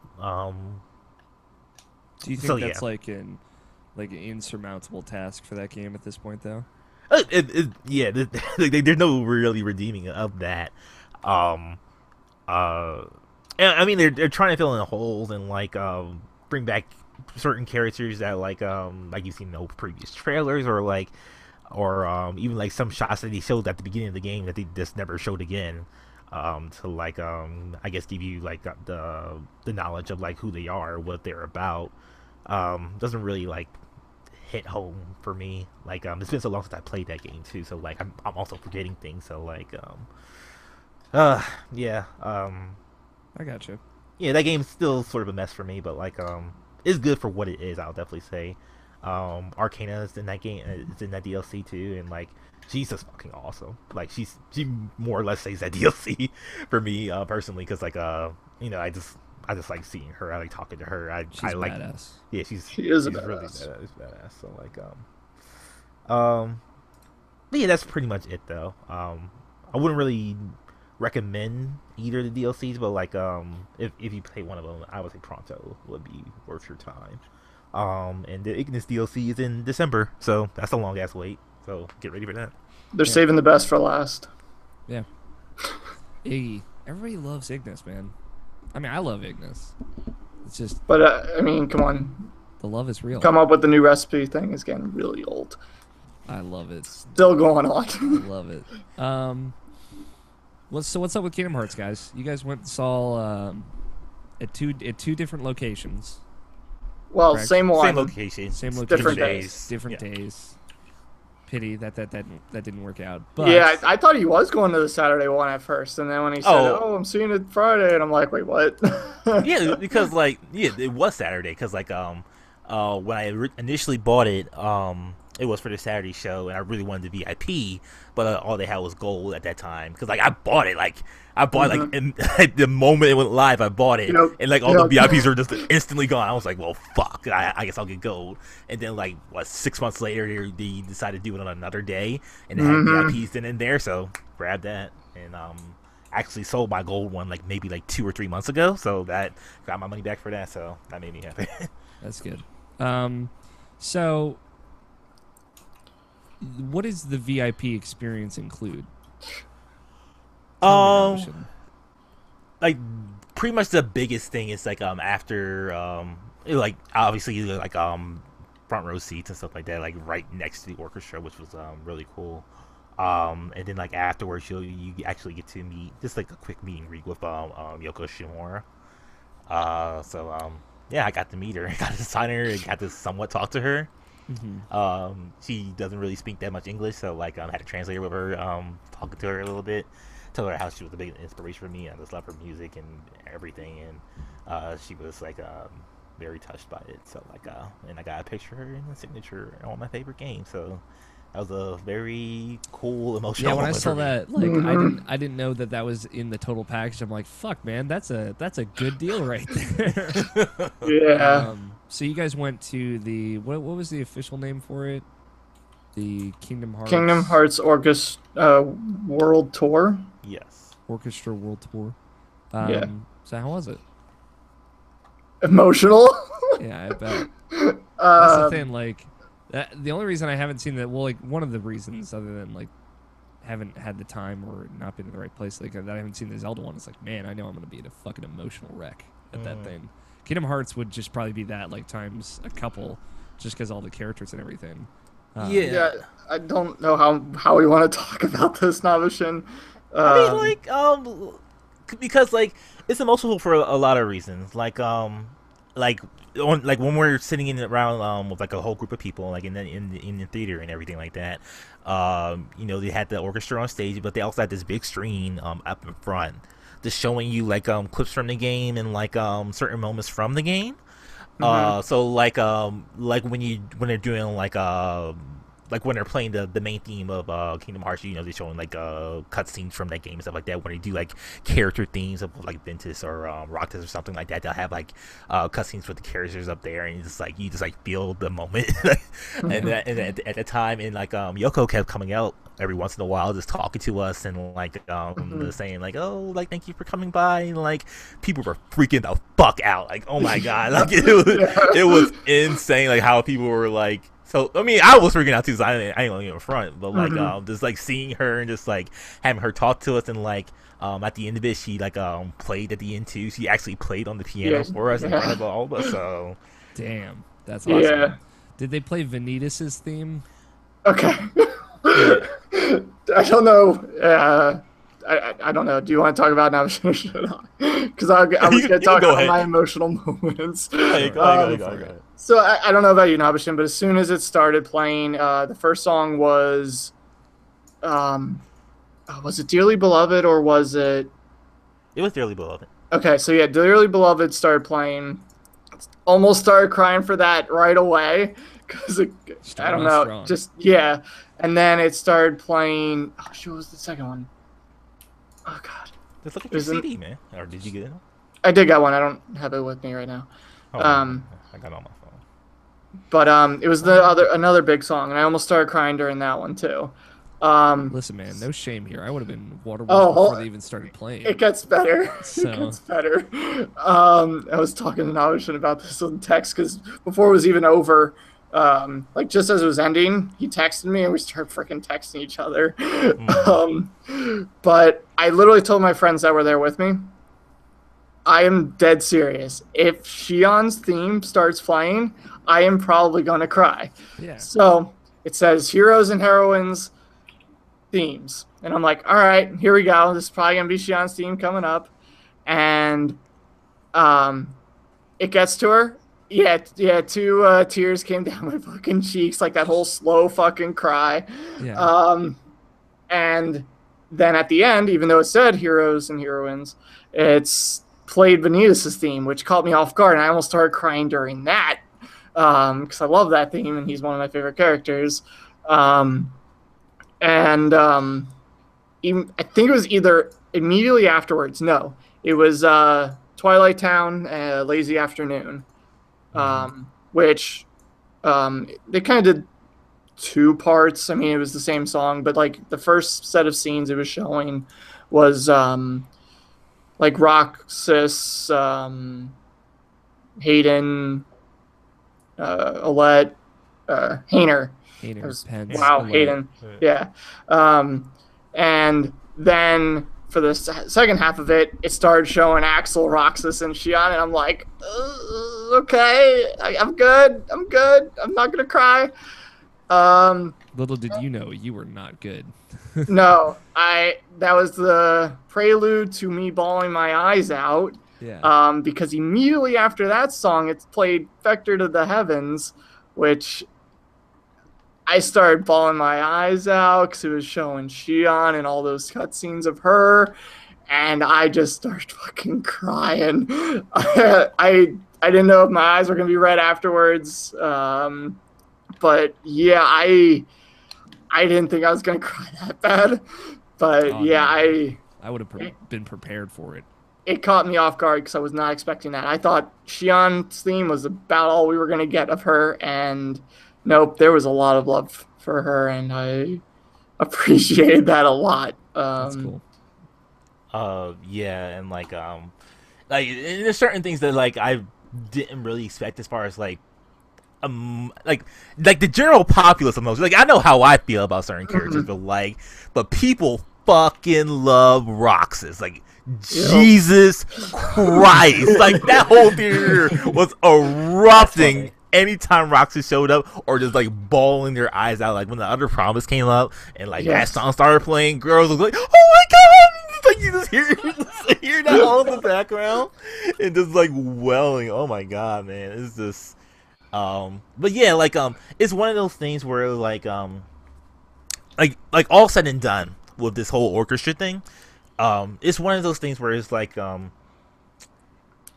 Do you think that's like an insurmountable task for that game at this point, though?
Yeah, there's no really redeeming of that. And I mean, they're trying to fill in the holes and like bring back certain characters that like you've seen no previous trailers or even like some shots that they showed at the beginning of the game that they just never showed again. To like I guess give you like the knowledge of like who they are, what they're about. Doesn't really like hit home for me. Like it's been so long since I played that game too, so like I'm also forgetting things. So like yeah.
I got you.
Yeah, that game's still sort of a mess for me, but like it's good for what it is. I'll definitely say. Arcana is in that game. It's in that DLC too, and like she's just fucking awesome. Like she more or less saves that DLC for me personally, because like you know I just like seeing her. I like talking to her.
She's
I like
badass.
Yeah,
she is a
she's
badass.
really badass. So like but yeah, that's pretty much it though. I wouldn't really recommend either of the DLCs, but like if you play one of them, I would say Pronto would be worth your time. And the Ignis DLC is in December, so that's a long ass wait. So get ready for that.
They're saving the best for last.
Yeah. Iggy. Everybody loves Ignis, man. I mean, I love Ignis. It's just.
But I mean, come on.
The love is real.
Come up with the new recipe thing is getting really old.
I love it.
Still going on.
I love it. What's up with Kingdom Hearts, guys? You guys went and saw at two different locations.
Well,
correct?
same one.
Same location.
Same location.
Different days.
Different
Yeah.
days. Pity that didn't work out. But
Yeah, I thought he was going to the Saturday one at first, and then when he said, "Oh, I'm seeing it Friday," and I'm like, "Wait, what?"
Yeah, because like it was Saturday. Because like when I initially bought it, it was for the Saturday show, and I really wanted the VIP, but all they had was gold at that time. Because like I bought it like in, like, the moment it went live, I bought it, and like all the VIPs were just instantly gone. I was like, well, fuck, I guess I'll get gold. And then like 6 months later, they decided to do it on another day, and they had VIPs in there, so grab that. And actually sold my gold one like maybe like 2 or 3 months ago, so that got my money back for that. So that made me happy.
That's good. So what does the VIP experience include?
Like pretty much the biggest thing is like after like obviously like front row seats and stuff like that, like right next to the orchestra, which was really cool. And then like afterwards you actually get to meet just like a quick meet and greet with Yoko Shimura. So yeah, I got to meet her, I got to sign her, and got to somewhat talk to her. She doesn't really speak that much English, so like I had a translator with her, talking to her a little bit, tell her how she was a big inspiration for me. I just love her music and everything, and she was like very touched by it. So like and I got a picture of her and a signature on my favorite game. So that was a very cool, emotional.
Yeah, when I
moment
saw
for me.
that, like I didn't know that was in the total package. I'm like, fuck, man, that's a good deal right there.
Yeah.
So you guys went to the what was the official name for it? The Kingdom
Hearts Orchestra World Tour.
Yes.
Orchestra World Tour.
Yeah.
So how was it?
Emotional.
Yeah, I bet. That's the thing. Like, the only reason I haven't seen that, well, like one of the reasons, other than like haven't had the time or not been in the right place, like that I haven't seen the Zelda one. It's like, man, I know I'm gonna be in a fucking emotional wreck at that thing. Kingdom Hearts would just probably be that, like times a couple, just because all the characters and everything.
Yeah, I don't know how we want to talk about this, Navashin.
I mean, like, because like it's emotional for a lot of reasons. Like on like when we're sitting in around with like a whole group of people, like in the theater and everything like that. You know, they had the orchestra on stage, but they also had this big screen up in front, just showing you like clips from the game and like certain moments from the game. So like when they're doing like when they're playing the main theme of Kingdom Hearts, you know, they're showing like cutscenes from that game and stuff like that. When they do like character themes of like Ventus or Roctus or something like that, they'll have like cutscenes with the characters up there, and you just like feel the moment. and at the time, and like Yoko kept coming out every once in a while, just talking to us and like saying like, oh, like thank you for coming by, and like people were freaking the fuck out, like oh my god, like it was insane, like how people were like. So I mean, I was freaking out too, so I ain't gonna get in front. But like, just like seeing her and just like having her talk to us, and like, at the end of it, she like played at the end too. She actually played on the piano for us in front of all of us. So,
damn, that's awesome. Yeah. Did they play Vanitas' theme?
Okay. I don't know. I don't know. Do you want to talk about now? Because I was going to talk about my emotional moments.
Hey, go ahead.
So I don't know about you, Nabashin, but as soon as it started playing, the first song was it Dearly Beloved or was it?
It was Dearly Beloved.
Okay, so yeah, Dearly Beloved started playing. Almost started crying for that right away because I don't know, strong. Just yeah. And then it started playing. Oh, shoot, what was the second one? Oh god.
Just look at your CD, man. Or did you get it?
I did get one. I don't have it with me right now.
Oh, I got it on my phone.
But it was another big song, and I almost started crying during that one too.
Listen, man, no shame here. I would have been waterboarded before they even started playing.
It gets better. So. It gets better. I was talking to Nabashin about this on text because before it was even over, like just as it was ending, he texted me and we started freaking texting each other. But I literally told my friends that were there with me, I am dead serious. If Shion's theme starts playing, I am probably going to cry. Yeah. So it says heroes and heroines themes. And I'm like, all right, here we go. This is probably going to be Shion's theme coming up. And it gets to her. Yeah, two tears came down my fucking cheeks, like that whole slow fucking cry. Yeah. And then at the end, even though it said heroes and heroines, it's played Vanitas' theme, which caught me off guard, and I almost started crying during that because I love that theme, and he's one of my favorite characters. Even, I think it was either immediately afterwards. No, it was Twilight Town, Lazy Afternoon. Which they kind of did two parts. I mean, it was the same song, but like the first set of scenes it was showing was like Roxas, Hayden, Alette, Hayner. Wow, Hayden. Yeah. And then for the second half of it, it started showing Axel, Roxas, and Shion, and I'm like, okay, I'm good. I'm not going to cry.
Little did you know, you were not good.
No, that was the prelude to me bawling my eyes out. Yeah. Because immediately after that song, it played Vector to the Heavens, which I started bawling my eyes out because it was showing Shion and all those cutscenes of her, and I just started fucking crying. I didn't know if my eyes were going to be red afterwards, but yeah, I didn't think I was going to cry that bad, but I
would have been prepared for it.
It caught me off guard because I was not expecting that. I thought Shion's theme was about all we were going to get of her, and nope, there was a lot of love for her, and I appreciated that a lot.
That's cool.
Yeah, and like there's certain things that like I didn't really expect as far as like the general populace of most. Like I know how I feel about certain characters, but people fucking love Roxas. Like Jesus Christ, like that whole theater was erupting anytime Roxas showed up, or just like bawling their eyes out. Like when the Other Promise came up and like that song started playing, girls was like, "Oh my god, like you just hear that all in the background and just like welling. Oh my god, man, it's just but yeah, like it's one of those things where like all said and done with this whole orchestra thing, it's one of those things where it's like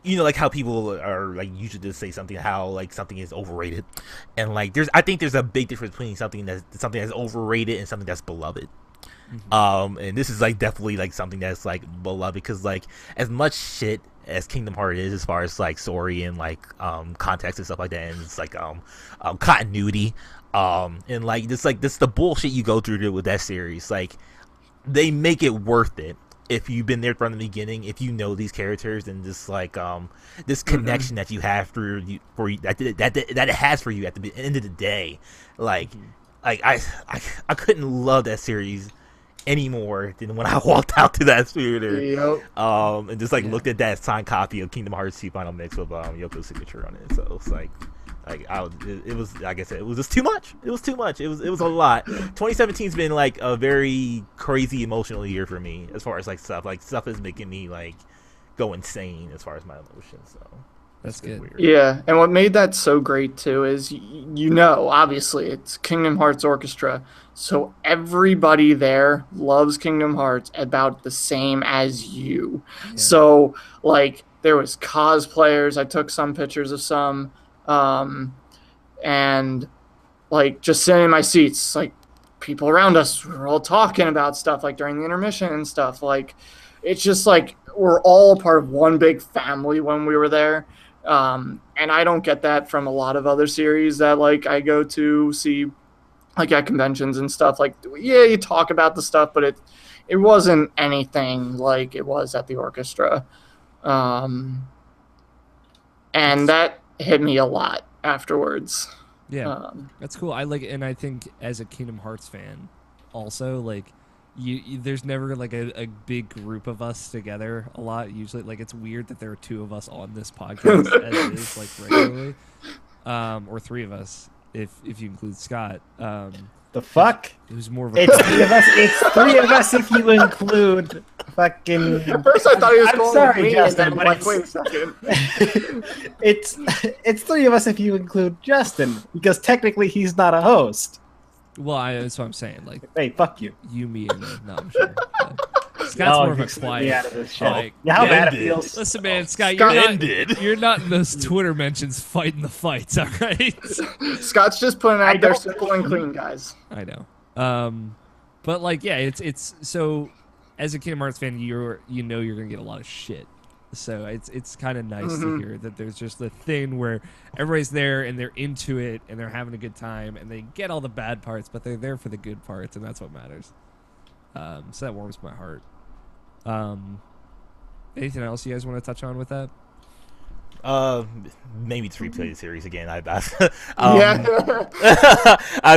you know, like how people are like usually just say something, how like something is overrated, and like I think there's a big difference between something that's overrated and something that's beloved. And this is like definitely like something that's like beloved, because like as much shit as Kingdom Hearts is as far as like story and like context and stuff like that, and it's like continuity, and like this the bullshit you go through with that series, like they make it worth it if you've been there from the beginning, if you know these characters, and just like this connection that you have that it has for you at the end of the day, like I couldn't love that series any more than when I walked out to that theater.
Yep.
And just like looked at that signed copy of Kingdom Hearts 2 Final Mix with Yoko's signature on it. So it's like it was, like I said, it was just too much. It was too much. It was a lot. 2017's been like a very crazy emotional year for me as far as like stuff is making me like go insane as far as my emotions. So
That's good.
Weird.
Yeah, and what made that so great too is, you know, obviously it's Kingdom Hearts Orchestra, so everybody there loves Kingdom Hearts about the same as you. Yeah. So like there was cosplayers. I took some pictures of some, and like just sitting in my seats, like people around us were all talking about stuff like during the intermission and stuff. Like it's just like we're all part of one big family when we were there. And I don't get that from a lot of other series that like I go to see like at conventions and stuff. Like, yeah, you talk about the stuff, but it wasn't anything like it was at the orchestra. And that hit me a lot afterwards.
Yeah, that's cool. I like it, and I think as a Kingdom Hearts fan also, like you there's never like a big group of us together a lot. Usually, like it's weird that there are two of us on this podcast as it is like regularly, or three of us if you include Scott.
The fuck?
Who's more of a
It's three of us. It's three of us if you include fucking.
At first, I thought he was
I'm
going
sorry,
with me,
Justin,
and then
but
I'm like, wait a second.
It's three of us if you include Justin, because technically he's not a host.
Well, that's what I'm saying. Like,
hey, fuck you.
You, me, and no, I'm sure. Scott's more of a quiet.
Like, yeah, how bad it feels.
Listen, man, Scott, you're not in those Twitter mentions fighting the fights, all right?
Scott's just putting out there simple and clean, guys.
I know. But like, yeah, it's so as a Kingdom Hearts fan, you know you're gonna get a lot of shit. So it's kind of nice to hear that there's just the thing where everybody's there and they're into it and they're having a good time and they get all the bad parts, but they're there for the good parts, and that's what matters. So that warms my heart. Anything else you guys want to touch on with that?
Maybe to replay the series again. I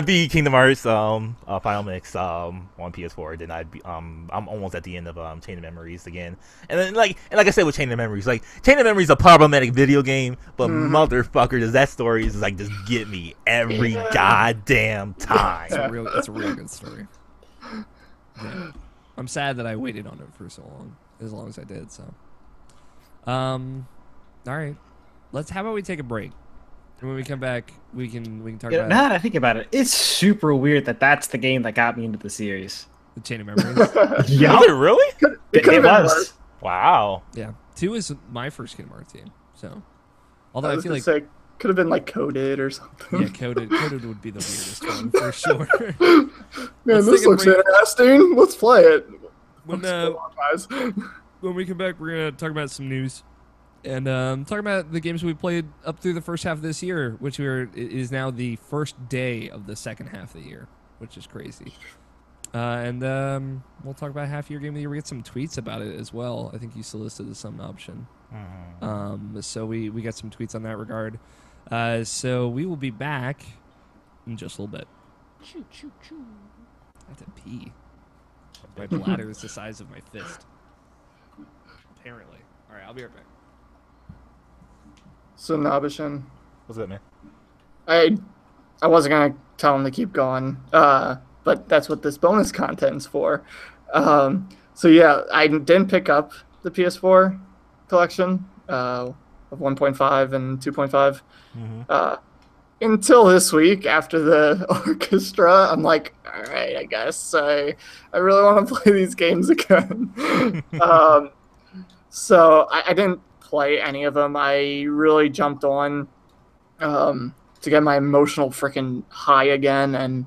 beat Kingdom Hearts Final Mix on PS4. Then I'm almost at the end of Chain of Memories again. And then like I said with Chain of Memories, like Chain of Memories is a problematic video game, but motherfucker, does that story is like just get me every goddamn time.
It's a real good story. Yeah. I'm sad that I waited on it for so long as I did. So, all right, how about we take a break, and when we come back, we can talk about.
Now that I think about it, it's super weird that that's the game that got me into the series.
The Chain of Memories.
Yeah,
was it really?
It was.
Wow.
Yeah, 2 is my first Kingdom Hearts game. So, although I feel like
could have been like Coded or something.
Yeah, Coded would be the weirdest one for sure.
Man, this looks interesting. Let's play it.
When we come back, we're gonna talk about some news and talk about the games we played up through the first half of this year, which is now the first day of the second half of the year, which is crazy. And we'll talk about half year game of the year. We get some tweets about it as well. I think you solicited some option. So we got some tweets on that regard. So we will be back in just a little bit.
Choo choo choo.
I have to pee. My bladder is the size of my fist. Apparently. All right, I'll be right back.
So Nabishan,
What's that, man?
I wasn't gonna tell him to keep going, but that's what this bonus content's for. So yeah, I didn't pick up the PS4 collection of 1.5 and 2.5 until this week after the orchestra. I'm like, all right, I guess I really want to play these games again. So I didn't play any of them. I really jumped on to get my emotional freaking high again, and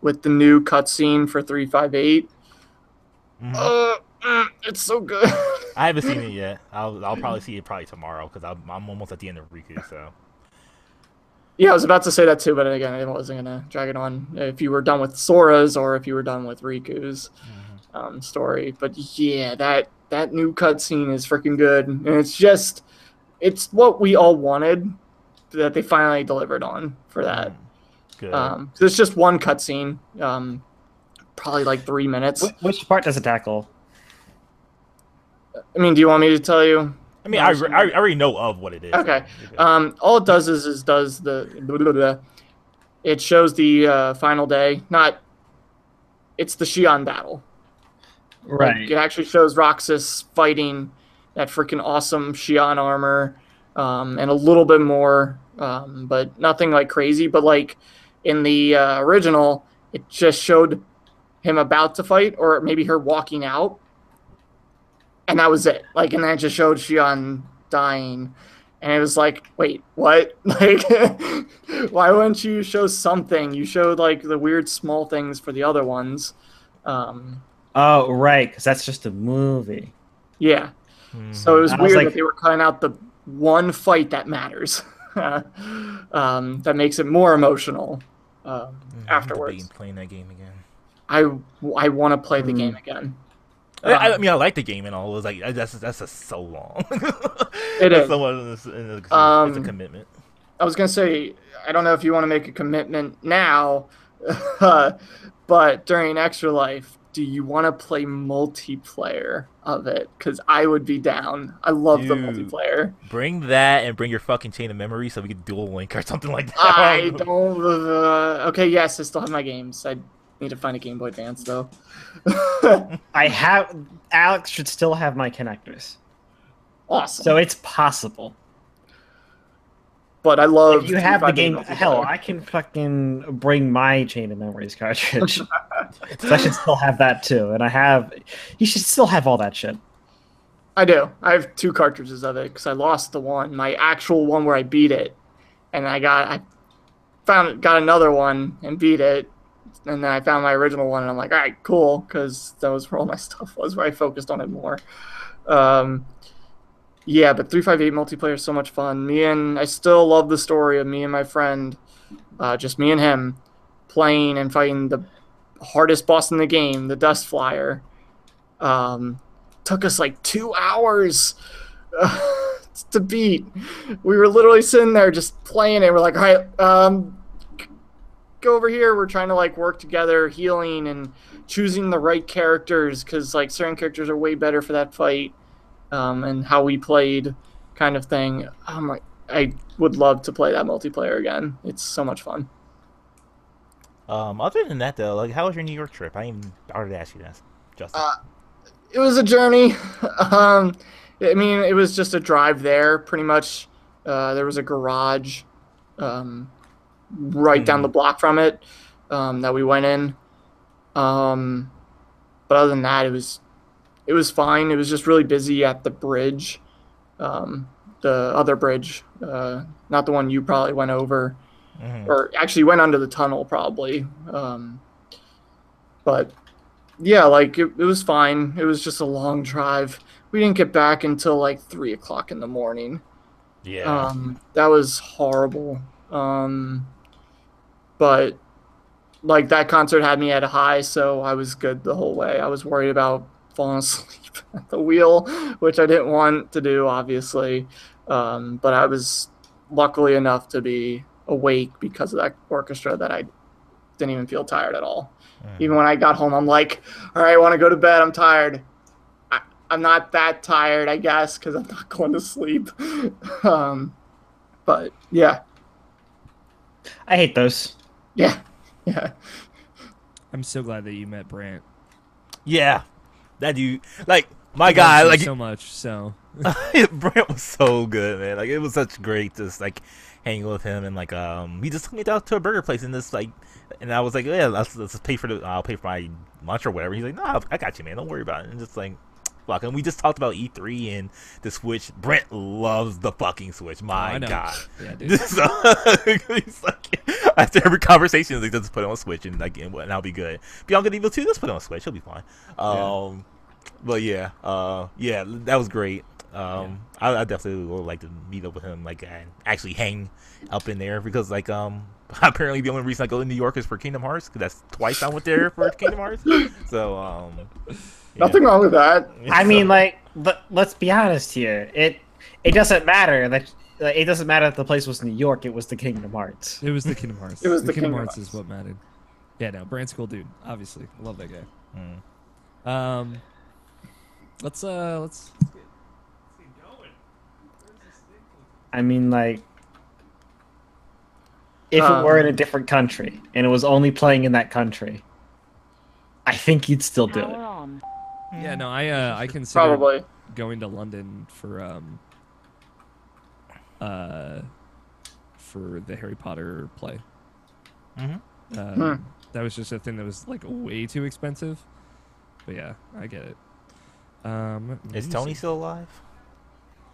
with the new cutscene for 358, it's so good.
I haven't seen it yet. I'll probably see it tomorrow because I'm almost at the end of Riku. So
yeah, I was about to say that too, but again, I wasn't gonna drag it on. If you were done with Sora's or if you were done with Riku's story, but yeah, that new cutscene is freaking good, and it's what we all wanted that they finally delivered on for that.
Good.
So it's just one cutscene, probably like 3 minutes.
Which part does it tackle?
I mean, do you want me to tell you?
I mean, I already know of what it is.
Okay. All it does is does the it shows the final day. It's the Xion battle.
Right.
Like, it actually shows Roxas fighting that freaking awesome Xion armor, and a little bit more, but nothing like crazy. But like in the original, it just showed him about to fight, or maybe her walking out, and that was it. Like, and then it just showed Xion dying, and it was like, wait, what? Like, why wouldn't you show something? You showed like the weird small things for the other ones.
Oh, right, because that's just a movie.
Yeah. So it was weird that they were cutting out the one fight that matters. That makes it more emotional afterwards.
Playing that game again.
I want to play the game again.
I mean, I like the game and all. It was like that's just so long.
It is.
It's a commitment.
I was gonna say, I don't know if you want to make a commitment now, but during Extra Life, do you want to play multiplayer of it? Because I would be down. I love the multiplayer.
Bring that and bring your fucking Chain of Memory so we could dual link or something like that.
I don't. Okay, yes, I still have my games. I need to find a Game Boy Advance though.
Alex should still have my connectors.
Awesome.
So it's possible.
But I love.
If you have the game, hell, I can fucking bring my Chain of Memories cartridge. So I should still have that too. And you should still have all that shit.
I do. I have 2 cartridges of it because I lost the one, my actual one where I beat it, and I got another one and beat it, and then I found my original one, and I'm like, all right, cool, because that was where all my stuff was, where I focused on it more. Yeah, but 358 multiplayer is so much fun. I still love the story of me and my friend, just me and him, playing and fighting the hardest boss in the game, the Dust Flyer. Took us like 2 hours to beat. We were literally sitting there just playing it. We're like, all right, go over here. We're trying to like work together, healing and choosing the right characters, because like certain characters are way better for that fight. And how we played, kind of thing. I would love to play that multiplayer again. It's so much fun.
Other than that, though, like, how was your New York trip? I already asked you that, Justin.
It was a journey. I mean, it was just a drive there, pretty much. There was a garage right down the block from it that we went in. But other than that, it was fine. It was just really busy at the bridge, the other bridge, not the one you probably went over, or actually went under the tunnel probably. But yeah, like it was fine. It was just a long drive. We didn't get back until like 3 o'clock in the morning.
Yeah.
That was horrible. But like that concert had me at a high, so I was good the whole way. I was worried about falling asleep at the wheel, which I didn't want to do, obviously. But I was luckily enough to be awake because of that orchestra that I didn't even feel tired at all. Even when I got home, I'm like, all right, I want to go to bed. I'm tired. I'm not that tired, I guess, because I'm not going to sleep. But yeah.
I hate those.
Yeah.
I'm so glad that you met Brant.
Yeah. That dude, like my
He
guy,
loves you
like
so much. So
Brent was so good, man. Like it was such great to just like hang with him, and like he just took me out to a burger place in this like, and I was like, yeah, let's pay for I'll pay for my lunch or whatever. He's like, no, I got you, man. Don't worry about it. And just like. Fuck, and we just talked about E3 and the Switch. Brent loves the fucking Switch. My God.
Yeah, dude.
So, he's like, after every conversation, he's like, just put it on Switch and like, and I'll be good. Beyond Good and Evil 2, just put it on Switch. He'll be fine. But yeah, that was great. I definitely would like to meet up with him, like, and actually hang up in there because, like, apparently the only reason I go to New York is for Kingdom Hearts because that's twice I went there for Kingdom Hearts. So, yeah.
Nothing wrong with that.
I mean, like, but let's be honest here. It doesn't matter that the place was New York. It was the Kingdom Hearts.
It was the Kingdom Hearts.
It was
the
the
Kingdom
Kingdom
Hearts is what mattered. Yeah, no, Brand's cool dude. Obviously, I love that guy. Let's get going.
I mean, like, if it were in a different country and it was only playing in that country, I think you'd still do it.
Yeah, no, I consider
Probably.
going to London for the Harry Potter play. That was just a thing that was like way too expensive. But yeah, I get it.
Is Tony still alive?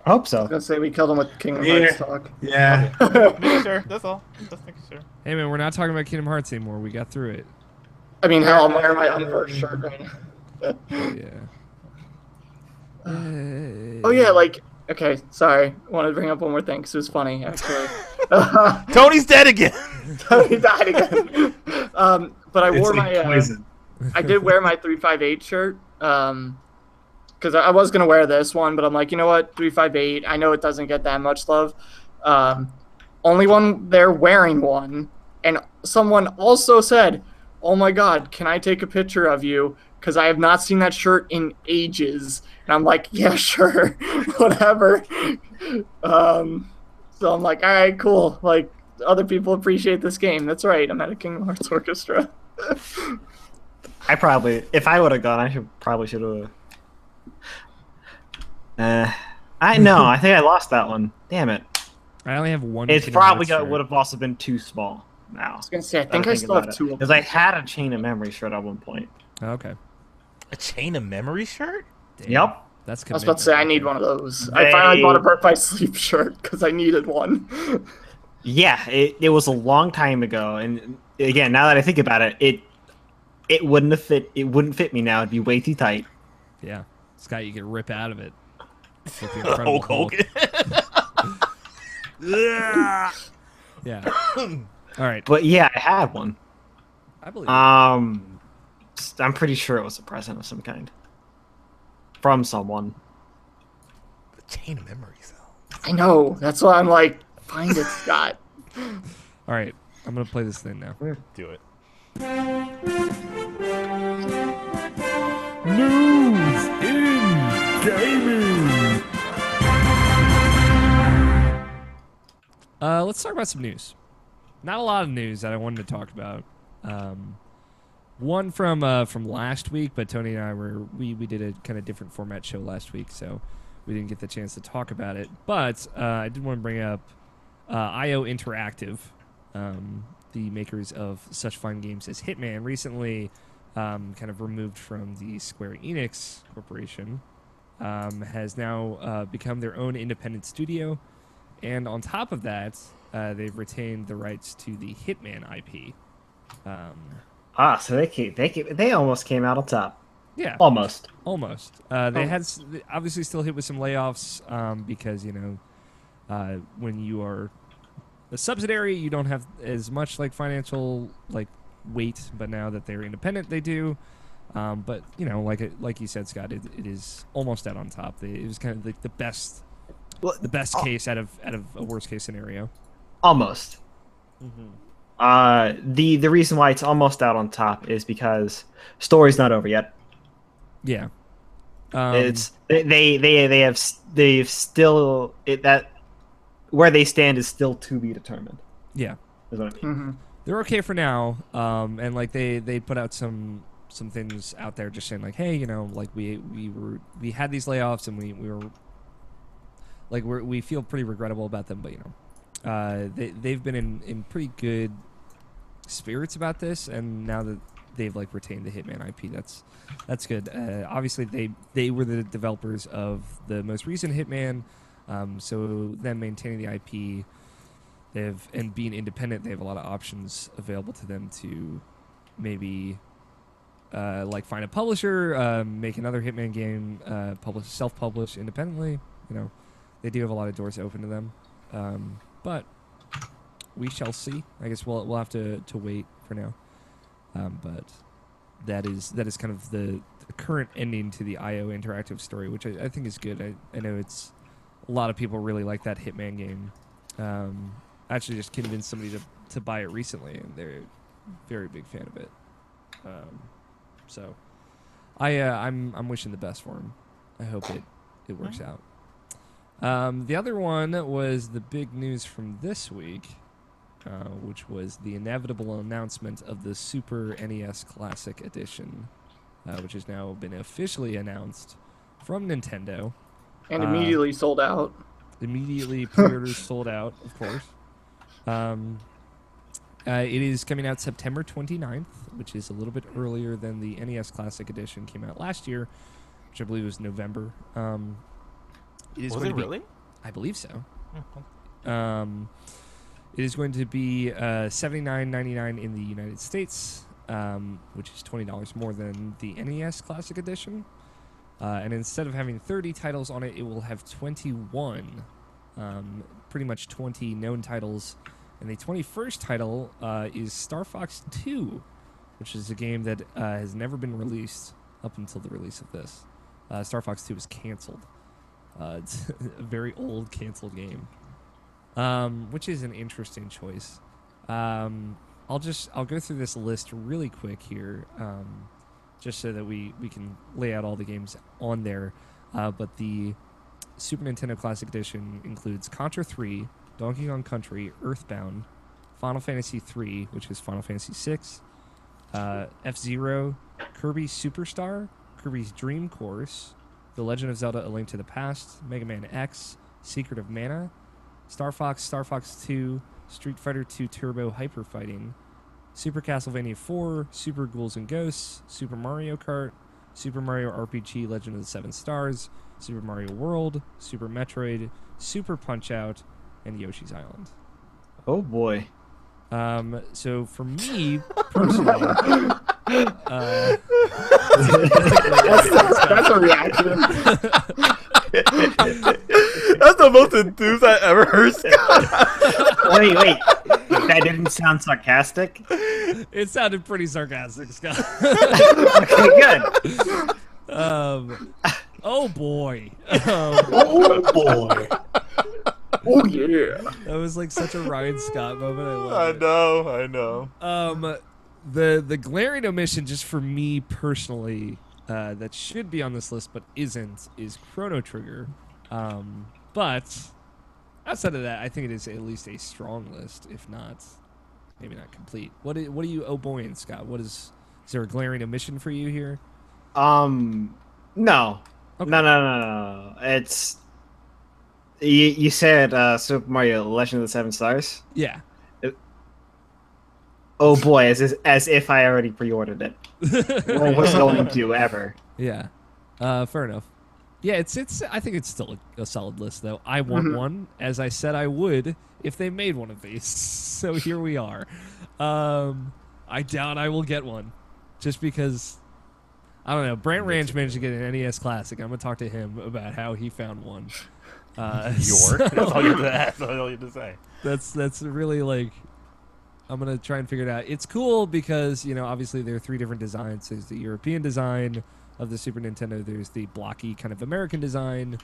I hope so.
I was gonna say we killed him with Kingdom Hearts talk.
Yeah.
Making sure. That's all. Just making sure.
Hey man, we're not talking about Kingdom Hearts anymore. We got through it.
I mean, hell, I'm wearing my Unverse shirt right now. Oh yeah, like, okay, sorry. I wanted to bring up one more thing because it was funny, actually.
Tony's dead again.
Tony died again. But I wore my
poison.
I did wear my 358 shirt because I was gonna wear this one, but I'm like, you know what, 358. I know it doesn't get that much love. Only one there wearing one, and someone also said, "Oh my God, can I take a picture of you? Because I have not seen that shirt in ages." And I'm like, yeah, sure, whatever. So I'm like, all right, cool. Like, other people appreciate this game. That's right. I'm at a Kingdom Hearts orchestra.
I probably, if I would have gone, probably should have. I know. I think I lost that one. Damn it.
I only have one.
It's
Kingdom
probably
Hearts shirt.
would have also been too small. Now.
I was gonna say, I think I still have two of them.
Because I had a Chain of Memory shirt at one point.
Oh, okay.
A Chain of Memory shirt?
Damn.
Yep.
That's
I was about to say, I need one of those. I
They-
finally bought a Birth by Sleep shirt because I needed one.
Yeah, it was a long time ago, and again, now that I think about it, it wouldn't have fit. It wouldn't fit me now. It'd be way too tight.
Yeah, Scott, you could rip out of it. It's like the
Hulk
Incredible
Hogan.
Yeah. All right.
But yeah, I had one.
I believe.
I'm pretty sure it was a present of some kind from someone.
The Chain of Memories, though.
I know. That's why I'm like, find it, Scott.
All right. I'm gonna play this thing now.
Do it.
News in gaming. Let's talk about some news. Not a lot of news that I wanted to talk about. One from last week, but Tony and I we did a kind of different format show last week, so we didn't get the chance to talk about it. But I did want to bring up IO Interactive, the makers of such fine games as Hitman, recently kind of removed from the Square Enix Corporation, has now become their own independent studio, and on top of that, they've retained the rights to the Hitman IP.
So they almost came out on top.
Yeah,
Almost.
They had obviously still hit with some layoffs because when you are a subsidiary, you don't have as much like financial weight, but now that they're independent, they do. But like you said, Scott, it is almost out on top. It was kind of like the best case out of a worst case scenario.
Almost. The reason why it's almost out on top is because story's not over yet.
Yeah.
It's they've still that where they stand is still to be determined.
Yeah.
Is what I mean.
They're okay for now, and they put out some some things out there just saying like, hey, like we had these layoffs and we were like we feel pretty regrettable about them, but they've been in pretty good spirits about this, and now that they've like retained the Hitman IP, that's good. Obviously they were the developers of the most recent Hitman, so them maintaining the IP, and being independent, they have a lot of options available to them to maybe like find a publisher, make another Hitman game, self-publish independently. They do have a lot of doors open to them, but we shall see. I guess we'll have to wait for now. But that is kind of the current ending to the IO Interactive story, which I think is good. I know it's a lot of people really like that Hitman game. I actually just convinced somebody to buy it recently, and they're a very big fan of it. So I'm wishing the best for him. I hope it works out. The other one was the big news from this week, which was the inevitable announcement of the Super NES Classic Edition, which has now been officially announced from Nintendo.
And immediately sold out.
Immediately pre-orders sold out, of course. It is coming out September 29th, which is a little bit earlier than the NES Classic Edition came out last year, which I believe was November. Was it
really?
I believe so. It is going to be $79.99 in the United States, which is $20 more than the NES Classic Edition. And instead of having 30 titles on it, it will have 21, pretty much 20 known titles. And the 21st title is Star Fox 2, which is a game that has never been released up until the release of this. Star Fox 2 was canceled. It's a very old canceled game, which is an interesting choice. I'll go through this list really quick here, just so that we can lay out all the games on there. But the Super Nintendo Classic Edition includes Contra 3, Donkey Kong Country, Earthbound, Final Fantasy 3, which is Final Fantasy 6, F-Zero, Kirby Superstar, Kirby's Dream Course, The Legend of Zelda: A Link to the Past, Mega Man X, Secret of Mana, Star Fox, Star Fox 2, Street Fighter 2 Turbo Hyper Fighting, Super Castlevania 4, Super Ghouls and Ghosts, Super Mario Kart, Super Mario RPG Legend of the Seven Stars, Super Mario World, Super Metroid, Super Punch-Out, and Yoshi's Island.
Oh boy.
So for me personally,
that's a reaction.
That's the most enthused I ever heard, Scott.
Wait. That didn't sound sarcastic?
It sounded pretty sarcastic, Scott.
Okay, good.
Oh boy.
Oh boy.
Oh yeah.
That was like such a Ryan Scott moment. I love it.
I know.
The glaring omission, just for me personally, that should be on this list but isn't, is Chrono Trigger. But outside of that, I think it is at least a strong list, if not, maybe not complete. What are you boying, Scott? Is there a glaring omission for you here?
No.
Okay.
No. It's you said Super Mario Legend of the Seven Stars?
Yeah.
Oh boy, as if I already pre-ordered it. Or was going to ever.
Yeah. Fair enough. Yeah, it's. I think it's still a solid list, though. I want one, as I said I would if they made one of these. So here we are. I doubt I will get one, just because. I don't know. Brant Ranch managed to get an NES Classic. I'm gonna talk to him about how he found one.
York. That's all you have to say.
That's really like. I'm going to try and figure it out. It's cool because, obviously there are three different designs. There's the European design of the Super Nintendo. There's the blocky kind of American design.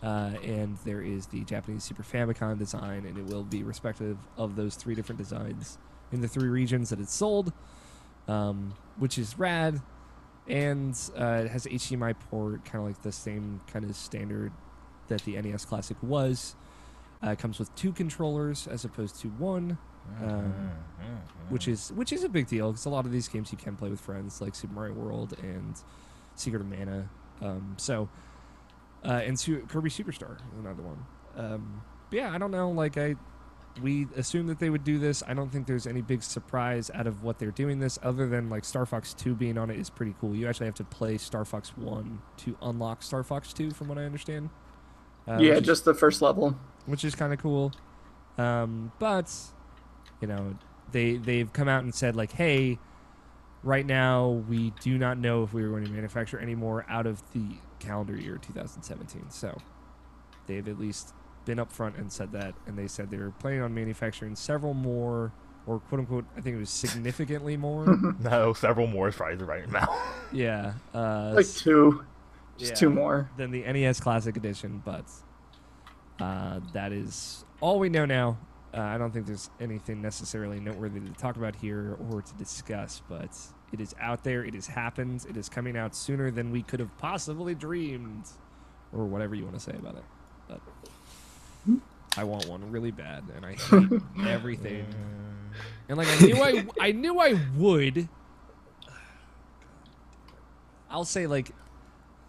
And there is the Japanese Super Famicom design. And it will be respective of those three different designs in the three regions that it's sold, which is rad. And it has HDMI port, kind of like the same kind of standard that the NES Classic was. It comes with 2 controllers as opposed to 1. which is a big deal because a lot of these games you can play with friends, like Super Mario World and Secret of Mana. And Kirby Superstar, another one. But yeah, I don't know. Like we assumed that they would do this. I don't think there's any big surprise out of what they're doing this, other than like Star Fox 2 being on it is pretty cool. You actually have to play Star Fox 1 to unlock Star Fox 2, from what I understand.
Just the first level,
which is kind of cool. But you know, they've come out and said like, hey, right now we do not know if we are going to manufacture any more out of the calendar year 2017. So they've at least been upfront and said that, and they said they were planning on manufacturing several more, or quote unquote, I think it was significantly more.
No, several more is probably the right amount.
Yeah,
like two, just two more
than the NES Classic Edition, but that is all we know now. I don't think there's anything necessarily noteworthy to talk about here or to discuss, but it is out there. It has happened. It is coming out sooner than we could have possibly dreamed, or whatever you want to say about it. But I want one really bad, and I hate everything. And like I knew I would. I'll say like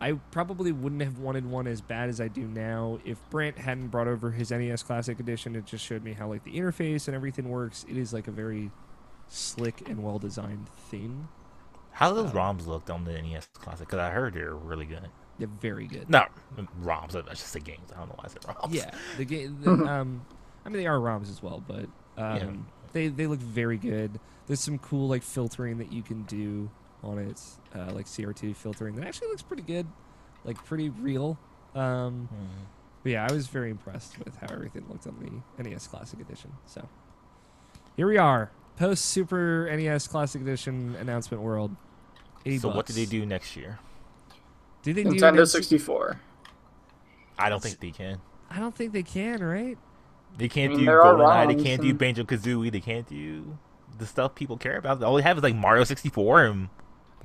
I probably wouldn't have wanted one as bad as I do now if Brant hadn't brought over his NES Classic Edition. It just showed me how like the interface and everything works. It is like a very slick and well designed thing.
How do those ROMs look on the NES Classic? Because I heard they're really good.
They're very good.
No, ROMs. I just say games. I don't know why I said ROMs.
Yeah, the game. I mean, they are ROMs as well, but they look very good. There's some cool like filtering that you can do on it, like CRT filtering that actually looks pretty good, like pretty real. But yeah, I was very impressed with how everything looked on the NES Classic Edition. So here we are, post Super NES Classic Edition announcement world.
So what do they do next year?
Do they
Nintendo
do
64?
I don't think they can.
I don't think they can, right?
They can't do GoldenEye. They can't do Banjo-Kazooie. They can't do the stuff people care about. All they have is like Mario 64 and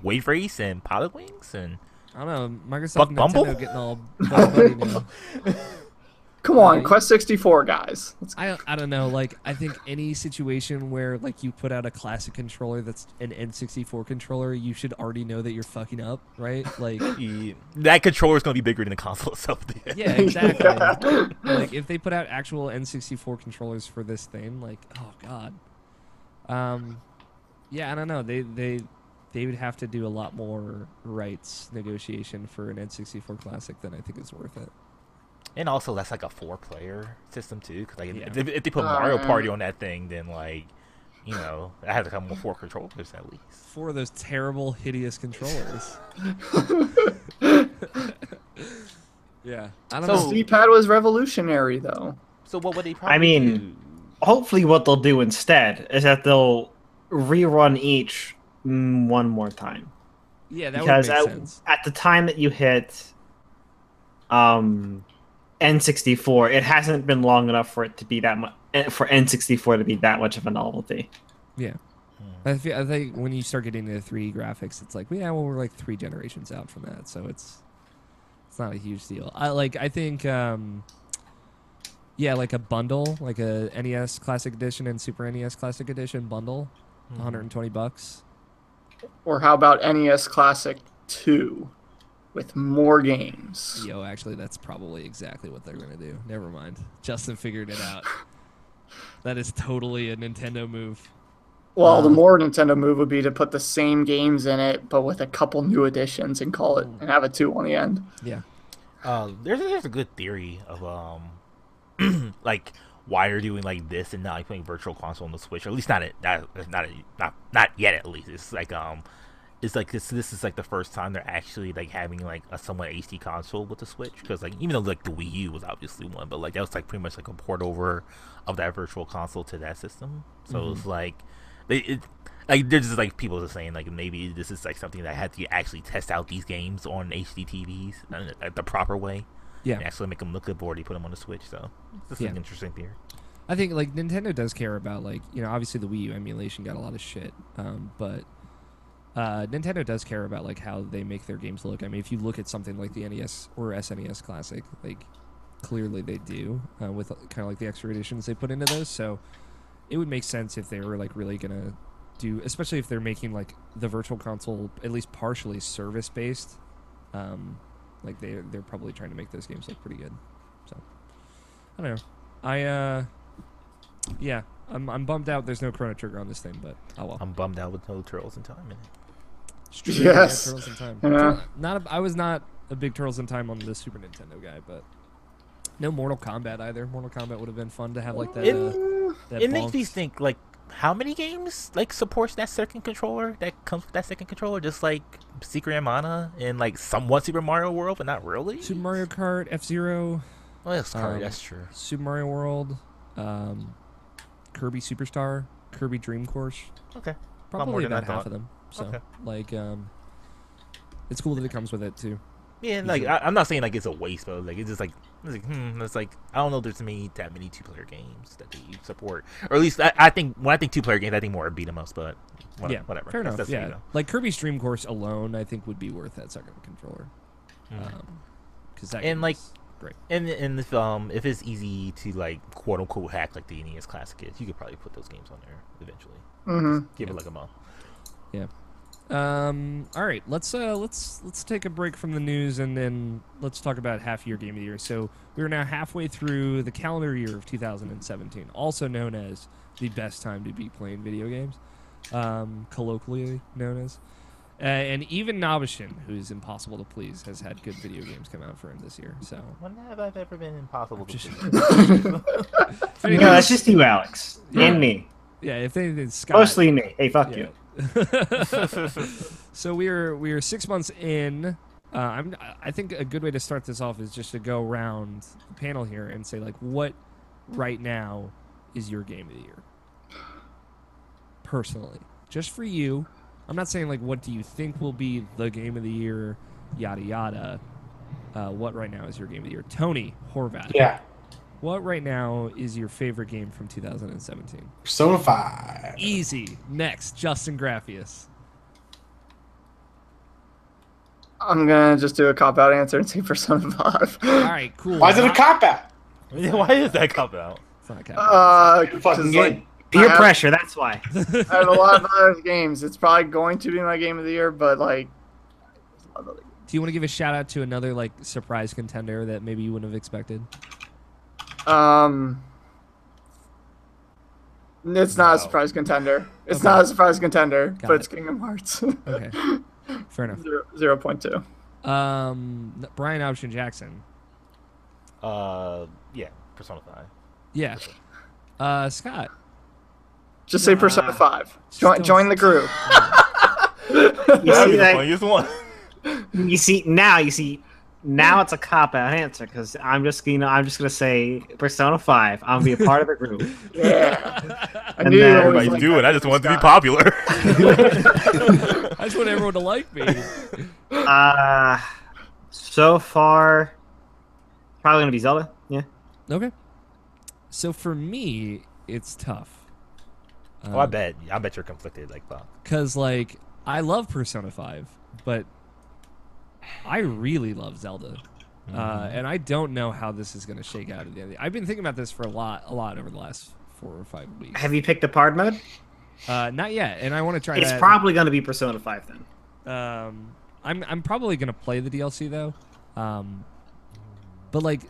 Wave Race and Pilot Wings and
I don't know. Microsoft and
Bumble?
Nintendo getting all buddy now.
Come on, Quest 64, guys.
I don't know. Like, I think any situation where like you put out a classic controller that's an N64 controller, you should already know that you're fucking up, right? Like
that controller is going to be bigger than the console itself.
Yeah, exactly. Like if they put out actual N64 controllers for this thing, like oh god. Yeah, I don't know. They would have to do a lot more rights negotiation for an N64 Classic than I think is worth it.
And also, that's like a 4-player system too. Cause like if they put Mario Party on that thing, then like, you know, I have to come with 4 controllers at least.
4 of those terrible, hideous controllers. Yeah, I don't know.
The D-pad was revolutionary, though.
So what would they probably do?
Hopefully, what they'll do instead is that they'll rerun each one more time.
Yeah, that would make sense.
At the time that you hit N64, it hasn't been long enough for it to be that much for N64 to be that much of a novelty.
Yeah, I think when you start getting into 3D graphics, it's like, yeah, well, we're like 3 generations out from that, so it's not a huge deal. I think, yeah, like a bundle, like a NES Classic Edition and Super NES Classic Edition bundle, $120.
Or how about NES Classic 2? With more games.
Yo, actually, that's probably exactly what they're going to do. Never mind. Justin figured it out. That is totally a Nintendo move.
Well, the more Nintendo move would be to put the same games in it, but with a couple new additions and call it and have a 2 on the end.
Yeah.
There's a good theory of like why they're doing like this and not like putting Virtual Console on the Switch, or at least not yet. At least it's like this is like the first time they're actually like having like a somewhat HD console with the Switch, because like even though like the Wii U was obviously one, but like that was like pretty much like a port over of that Virtual Console to that system. So it's like like there's just like people are saying like maybe this is like something that had to actually test out these games on HD TVs the proper way.
Yeah,
and actually make them look good before they put them on the Switch. So this is an interesting theory.
I think like Nintendo does care about like, you know, obviously the Wii U emulation got a lot of shit, but Nintendo does care about like how they make their games look. I mean, if you look at something like the NES or SNES Classic, like clearly they do with kind of like the extra editions they put into those. So it would make sense if they were like really gonna do, especially if they're making like the virtual console at least partially service based. Like they're probably trying to make those games look pretty good. So I don't know. Yeah, I'm bummed out. There's no Chrono Trigger on this thing, but oh well.
I'm bummed out with no Turtles in Time in it.
Yes.
Turtles in Time.
Yeah.
I was not a big Turtles in Time on the Super Nintendo guy, but no Mortal Kombat either. Mortal Kombat would have been fun to have like that.
It makes me think like how many games like supports that second controller that comes with that second controller, just like Secret of Mana and like somewhat Super Mario World, but not really.
Super Mario Kart, F-Zero.
Oh, that's true.
Super Mario World, Kirby Superstar, Kirby Dream Course.
Okay.
Probably about half of them. So like, it's cool that it comes with it too.
Yeah, like I'm not saying like it's a waste, but like it's just like it's like I don't know. There's that many 2-player games that they support, or at least I think when I think 2-player games, I think more beat 'em ups. But whatever.
Fair enough.
That's
Yeah, like Kirby's Dream Course alone, I think would be worth that second controller. Because that
and like
great.
And if it's easy to like quote unquote hack like the NES Classic is, you could probably put those games on there eventually. Give it like a month.
Yeah. All right, let's take a break from the news and then let's talk about half-year game of the year. So we're now halfway through the calendar year of 2017, also known as the best time to be playing video games, colloquially known as. And even Nabishin, who's impossible to please, has had good video games come out for him this year. So
when have I ever been impossible to please?
No, that's just you, Alex, and me.
Yeah, if anything, Scott.
Mostly me. Hey, fuck you.
So we're 6 months in. I think a good way to start this off is just to go around the panel here and say like, what right now is your game of the year? Personally, just for you. I'm not saying like what do you think will be the game of the year, yada yada. What right now is your game of the year? Tony Horvath.
Yeah.
What right now is your favorite game from 2017?
Persona 5.
Easy. Next, Justin Graffius.
I'm gonna just do a cop-out answer and say Persona 5.
All right, cool.
Why is it a cop-out?
Why is that cop out?
It's not a cop-out.
Fucking game.
Peer pressure, that's why.
I have a lot of other games. It's probably going to be my game of the year, but like, there's a lot of other games.
Do you want to give a shout out to another like surprise contender that maybe you wouldn't have expected?
It's not a surprise contender. It's not a surprise contender,
Got
but
it.
it's Kingdom Hearts.
Okay, fair enough.
0.2.
Brian Option Jackson.
Yeah, Persona 5.
Yeah. Scott.
Just say Persona 5.
Just
Join the group.
You
That'd
see
be the
that?
funniest one.
You see, now it's a cop-out answer because I'm just gonna say Persona 5. I'm gonna be a part of the group.
Yeah. I
And
knew you
then-
always
Everybody's
liked
doing.
that
I just want to be
Scott.
popular.
I just want everyone to like me.
So far, probably gonna be Zelda. Yeah.
Okay. So for me, it's tough.
I bet you're conflicted like that.
Because, like, I love Persona 5, but I really love Zelda. And I don't know how this is going to shake out at the end. I've been thinking about this for a lot over the last 4 or 5 weeks.
Have you picked the hard mode?
Not yet, and I want to try
It's
that.
probably gonna be Persona 5 then.
I'm probably going to play the DLC, though. But, like,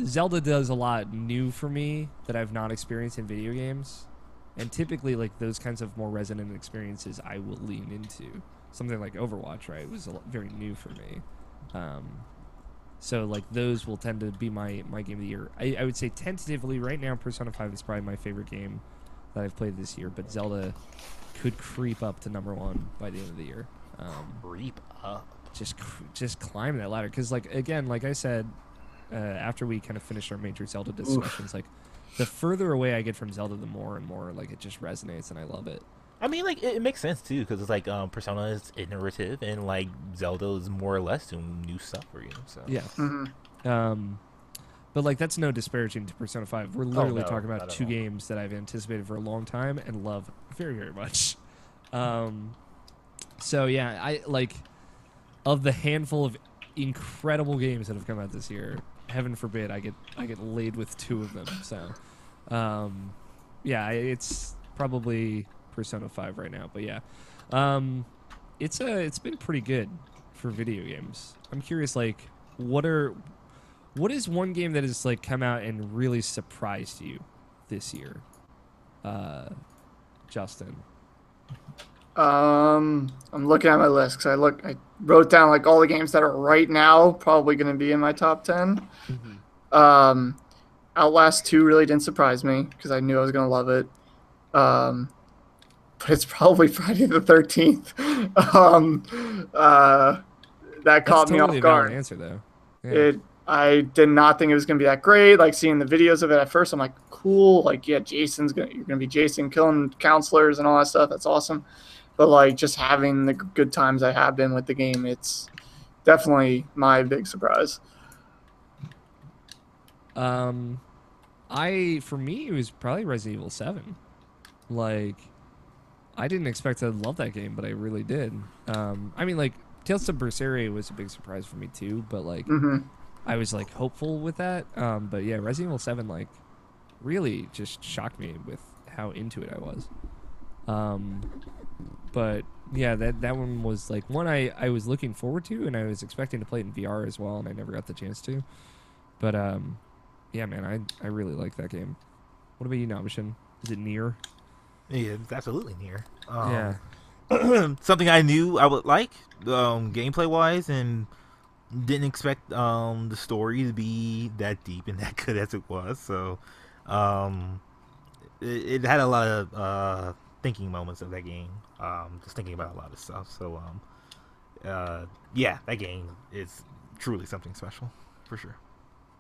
Zelda does a lot new for me that I've not experienced in video games. And typically, like, those kinds of more resonant experiences I will lean into. Something like Overwatch, right, was very new for me. So, like, those will tend to be my game of the year. I would say tentatively right now, Persona 5 is probably my favorite game that I've played this year. But Zelda could creep up to #1 by the end of the year.
Creep up.
Just climb that ladder. Because, like, again, like I said, after we kind of finished our major Zelda discussions, like, the further away I get from Zelda, the more and more like it just resonates, and I love it.
I mean, like it makes sense too, because it's like Persona is iterative, and like Zelda is more or less doing new stuff for you. So
Yeah.
Mm-hmm.
But like that's no disparaging to Persona 5. We're literally
no,
talking
not
about
at
2
all.
games that I've anticipated for a long time and love very, very much. So yeah, I like of the handful of incredible games that have come out this year. Heaven forbid I get laid with 2 of them. So, Yeah, it's probably Persona 5 right now, but yeah. It's been pretty good for video games. I'm curious, like, what is one game that has like come out and really surprised you this year? Justin.
I'm looking at my list because I wrote down like all the games that are right now probably going to be in my top 10. Outlast 2 really didn't surprise me because I knew I was going to love it. But it's probably Friday the 13th. That caught me off
That's totally a valid
guard.
answer, though. Yeah.
I did not think it was going to be that great. Like seeing the videos of it at first, I'm like, cool. Like, yeah, you're going to be Jason killing counselors and all that stuff. That's awesome. But like just having the good times I have been with the game, it's definitely my big surprise.
For me, it was probably Resident Evil 7. Like, I didn't expect to love that game, but I really did. I mean, like, Tales of Berseria was a big surprise for me too, but like, I was like hopeful with that. But yeah, Resident Evil 7 like really just shocked me with how into it I was. But yeah, that one was like one I was looking forward to, and I was expecting to play it in VR as well, and I never got the chance to. But yeah, man, I really like that game. What about you, Nabishin? Is it Nier?
Yeah, it's absolutely Nier.
Yeah.
Something I knew I would like, gameplay wise, and didn't expect the story to be that deep and that good as it was. So, it had a lot of thinking moments of that game. Just thinking about a lot of stuff. So, yeah, that game is truly something special, for sure.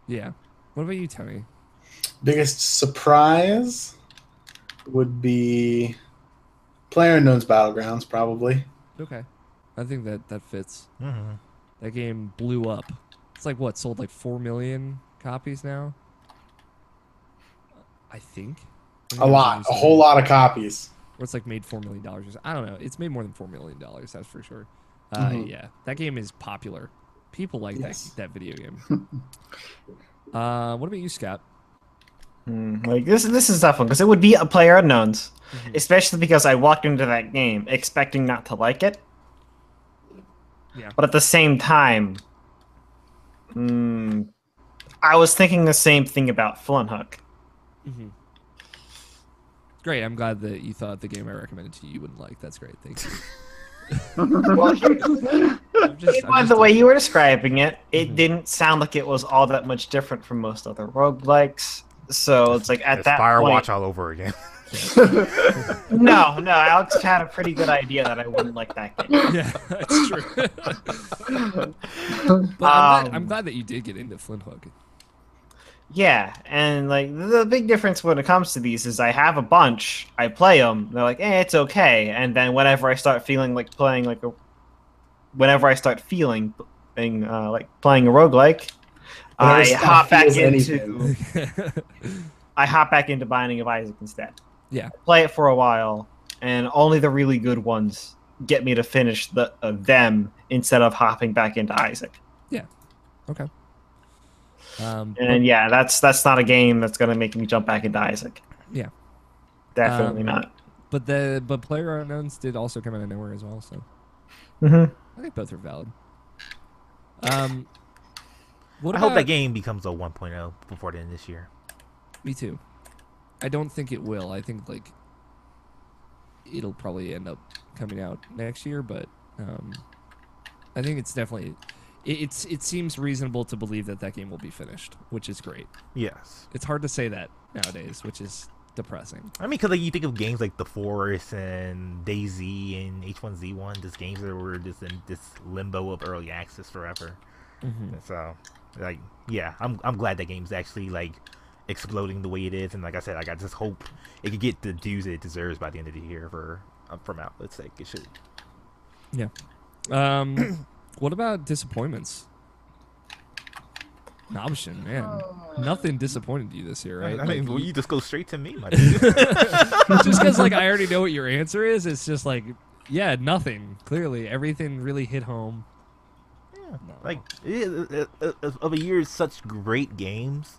Yeah. What about you, Tony?
Biggest surprise would be PlayerUnknown's Battlegrounds, probably.
Okay. I think that fits.
Mm-hmm.
That game blew up. It's like what, sold like 4 million copies now? I think.
A whole lot of copies.
Or it's like made $4 million. I don't know. It's made more than $4 million, that's for sure. Yeah, that game is popular. People like that video game. What about you, Scott?
Like this is a tough one because it would be a PlayerUnknown's, especially because I walked into that game expecting not to like it.
Yeah.
But at the same time, I was thinking the same thing about Flinthook.
Great. I'm glad that you thought the game I recommended to you wouldn't like. That's great. Thank you.
By the way you were describing it, it didn't sound like it was all that much different from most other roguelikes. So it's like at that
Firewatch
point,
all over again.
No, Alex had a pretty good idea that I wouldn't like that game.
Yeah, that's true. But I'm glad that you did get into Flinthook.
Yeah, and like the big difference when it comes to these is I have a bunch, I play them, they're like, it's okay, and then whenever I start feeling like playing like a roguelike, I hop back into Binding of Isaac instead.
Yeah,
play it for a while, and only the really good ones get me to finish them instead of hopping back into Isaac.
Yeah. Okay.
And yeah, that's not a game that's gonna make me jump back into Isaac.
Yeah.
Definitely not.
But PlayerUnknown's did also come out of nowhere as well, so I think both are valid.
I hope that game becomes a 1.0 before the end of this year.
Me too. I don't think it will. I think like it'll probably end up coming out next year, but I think it's definitely it seems reasonable to believe that game will be finished, which is great.
Yes.
It's hard to say that nowadays, which is depressing.
I mean, because like, you think of games like The Forest and DayZ and H1Z1, just games that were just in this limbo of early access forever. So, like, yeah, I'm glad that game's actually like exploding the way it is, and like I said, like I just hope it could get the dues it deserves by the end of the year from outlets sake. It should.
Yeah. What about disappointments? Nabishin, man, nothing disappointed you this year, right?
I mean,
like,
you just go straight to me, my dude.
Just because like I already know what your answer is. It's just like, yeah, nothing. Clearly, everything really hit home.
Yeah, like of a year, such great games,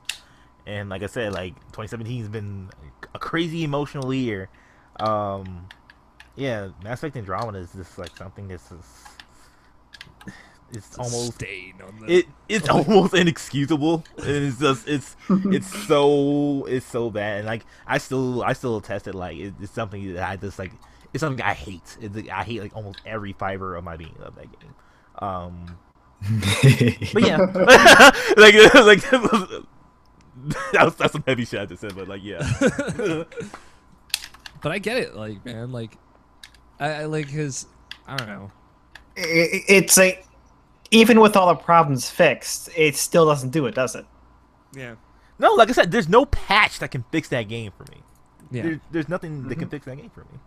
And like I said, like 2017 has been a crazy emotional year. Yeah, Mass Effect Andromeda is just like something that's just, it's almost
stain on the.
it's almost inexcusable. It's just it's so bad. And like I still attest it. Like it's something that I just like. It's something I hate. I hate like almost every fiber of my being of that game. But yeah, like that's some heavy shit I just said. But like yeah.
But I get it, like man, like I like his. I don't know.
It's like even with all the problems fixed, it still doesn't do it, does it?
Yeah.
No, like I said, there's no patch that can fix that game for me.
Yeah.
There's nothing that can fix that game for me.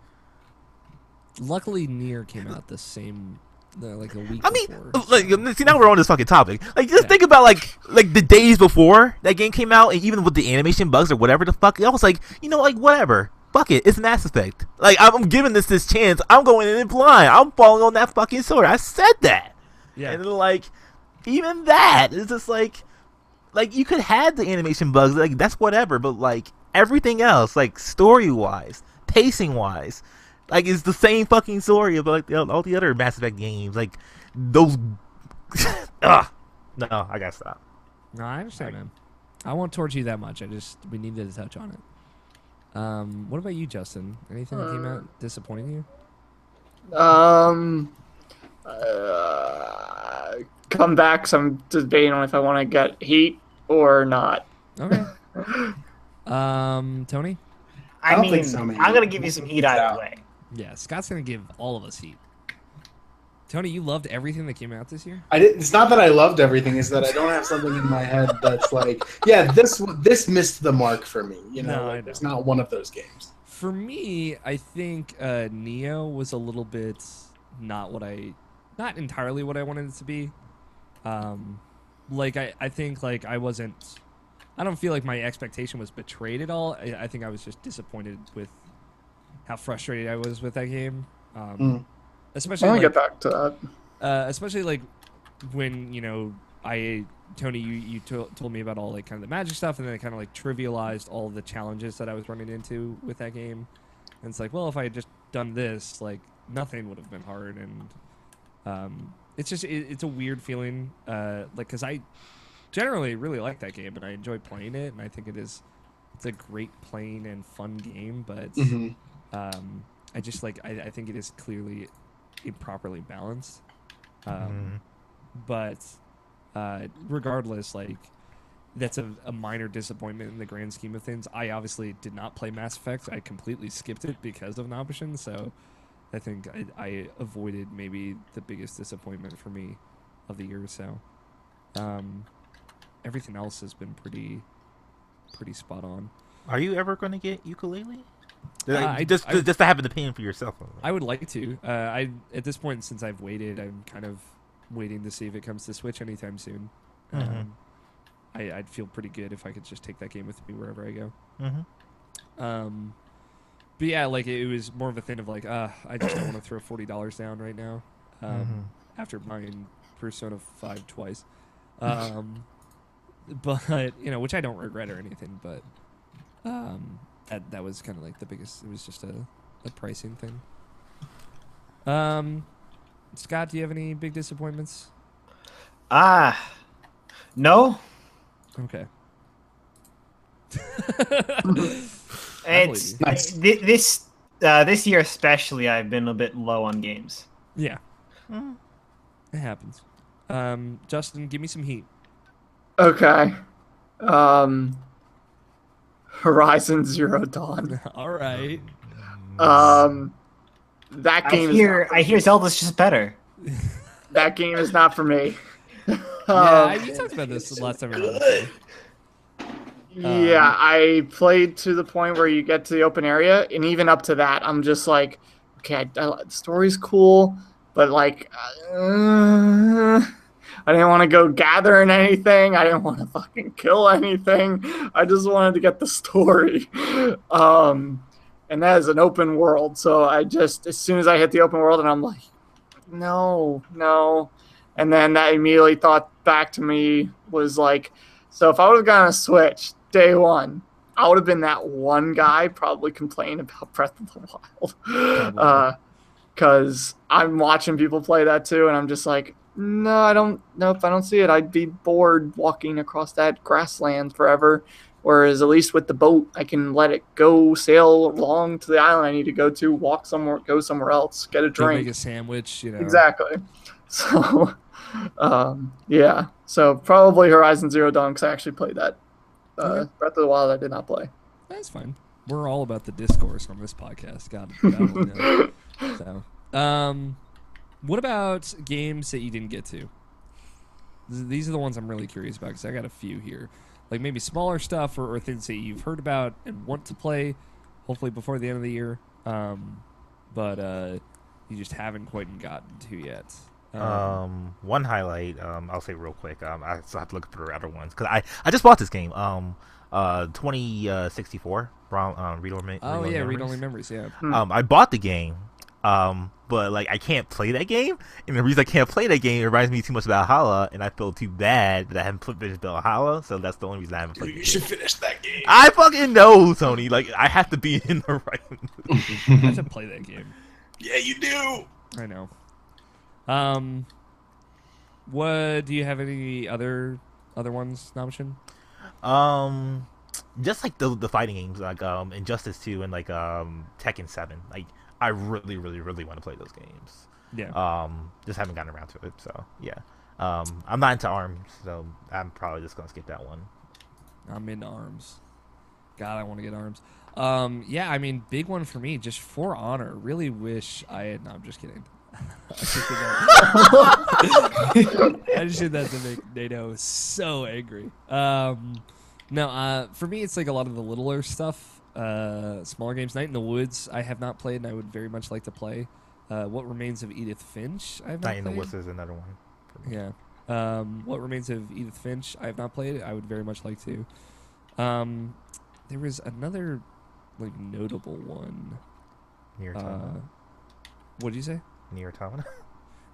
Luckily, Nier came out the same, like a week.
I mean,
before,
like, see, now we're on this fucking topic. Like, just think about like the days before that game came out, and even with the animation bugs or whatever the fuck, I was like, you know, like whatever, fuck it, it's Mass Effect. Like, I'm giving this chance. I'm going in blind. I'm falling on that fucking sword. I said that.
Yeah.
And like, even that is just like you could have the animation bugs, like that's whatever, but like everything else, like story wise, pacing wise. Like, it's the same fucking story about like, all the other Mass Effect games. Like, those... No, I gotta stop.
No, I understand, man. I won't torture you that much. We needed to touch on it. What about you, Justin? Anything that came out disappointing you?
Come back, so I'm debating on if I want to get heat or not.
Okay. Tony?
I
don't
mean,
think so, man.
I'm gonna give you some heat either way.
Yeah, Scott's gonna give all of us heat. Tony, you loved everything that came out this year?
It's not that I loved everything; it's that I don't have something in my head that's like, yeah, this missed the mark for me. You know,
No, I
like,
know.
it's not one of those games.
For me, I think Neo was a little bit not entirely what I wanted it to be. Like I think like I don't feel like my expectation was betrayed at all. I think I was just disappointed with how frustrated I was with that game. Especially
I
like,
want to get back to that.
especially like when, you know, Tony, you told me about all like kind of the magic stuff, and then it kind of like trivialized all the challenges that I was running into with that game. And it's like, well, if I had just done this, like nothing would have been hard. And it's just it's a weird feeling, like because I generally really like that game and I enjoy playing it, and I think it's a great playing and fun game, but I just like I think it is clearly improperly balanced. But regardless, like that's a minor disappointment in the grand scheme of things. I obviously did not play Mass Effect. I completely skipped it because of Nobishin, so I think I avoided maybe the biggest disappointment for me of the year or so. Everything else has been pretty spot on.
Are you ever going to get Ukulele?
I
just to have an opinion for yourself.
I would like to. At this point, since I've waited, I'm kind of waiting to see if it comes to Switch anytime soon. I'd feel pretty good if I could just take that game with me wherever I go. But yeah, like it was more of a thing of like, I just don't want to throw $40 down right now. After buying Persona 5 twice. But you know, which I don't regret or anything, but that was kind of like the biggest. It was just a pricing thing. Scott, do you have any big disappointments?
No.
Okay.
It's
Nice.
this year especially, I've been a bit low on games.
Yeah. It happens. Justin, give me some heat.
Okay. Horizon Zero Dawn.
All right.
That
I
game
hear Zelda's just better.
that game is not for me.
Yeah, you talked about this the last time we were on the show.
Yeah, I played to the point where you get to the open area, and even up to that, I'm just like, okay, the story's cool, but like, I didn't want to go gathering anything. I didn't want to fucking kill anything. I just wanted to get the story. And that is an open world, so I just, as soon as I hit the open world, and I'm like, no. And then that immediately thought back to me was like, So if I would have gotten a Switch day one, I would have been that one guy probably complaining about Breath of the Wild. Because I'm watching people play that too, and I'm just like, no, I don't know if I don't see it. I'd be bored walking across that grassland forever. Whereas at least with the boat, I can let it go sail along to the island I need to go to, walk somewhere, go somewhere else, get a drink.
Make a sandwich,
Exactly. So, yeah. So probably Horizon Zero Dawn, because I actually played that. Breath of the Wild I did not play.
That's fine. We're all about the discourse on this podcast. God know. So, what about games that you didn't get to? These are the ones I'm really curious about because I got a few here. Like maybe smaller stuff or things that you've heard about and want to play, hopefully before the end of the year, but you just haven't quite gotten to yet.
One highlight, I'll say real quick. I still have to look for the other ones because I just bought this game. 2064 Read Only.
Oh yeah, Read Only Memories. Yeah.
I bought the game. But like I can't play that game, and the reason I can't play that game, it reminds me too much about Valhalla, and I feel too bad that I haven't finished Valhalla, so that's the only reason I haven't played it.
You should finish that game.
I fucking know, Tony. Like I have to be in the right mood.
I have to play that game.
Yeah, you do.
I know. What do you have any other ones, Namishin?
Just like the fighting games, like Injustice 2 and like Tekken 7. Like I really want to play those games.
Yeah.
Just haven't gotten around to it. So yeah. I'm not into ARMS, so I'm probably just gonna skip that one.
I'm into ARMS. God, I want to get ARMS. Yeah, I mean, big one for me, just For Honor. Really wish I had. No, I'm just kidding. I just did that to make NATO so angry. No, for me, it's like a lot of the littler stuff, smaller games. Night in the Woods, I have not played, and I would very much like to play. What Remains of Edith Finch, I have not played.
Night in the Woods is another one.
Yeah. What Remains of Edith Finch, I have not played. I would very much like to. There was another like notable one.
Nier Automata.
What did you say?
Nier Automata.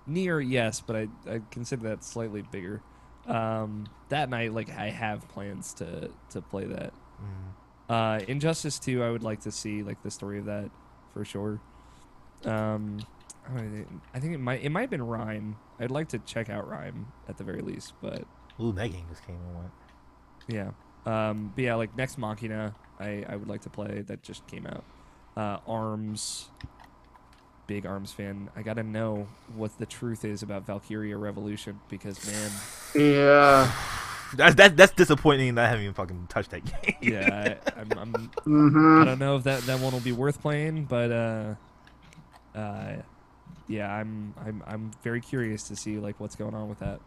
Nier, yes, but I consider that slightly bigger. That night, like I have plans to play that. Injustice 2, I would like to see like the story of that for sure. I think it might have been Rhyme. I'd like to check out Rhyme at the very least, but
Ooh, that game just came and went.
yeah. But yeah, like Next Machina, I would like to play. That just came out. ARMS, big ARMS fan. I gotta know what the truth is about Valkyria Revolution because man,
Yeah.
That's disappointing that I haven't even fucking touched that game.
yeah, I don't know if that one will be worth playing, but yeah, I'm very curious to see like what's going on with that.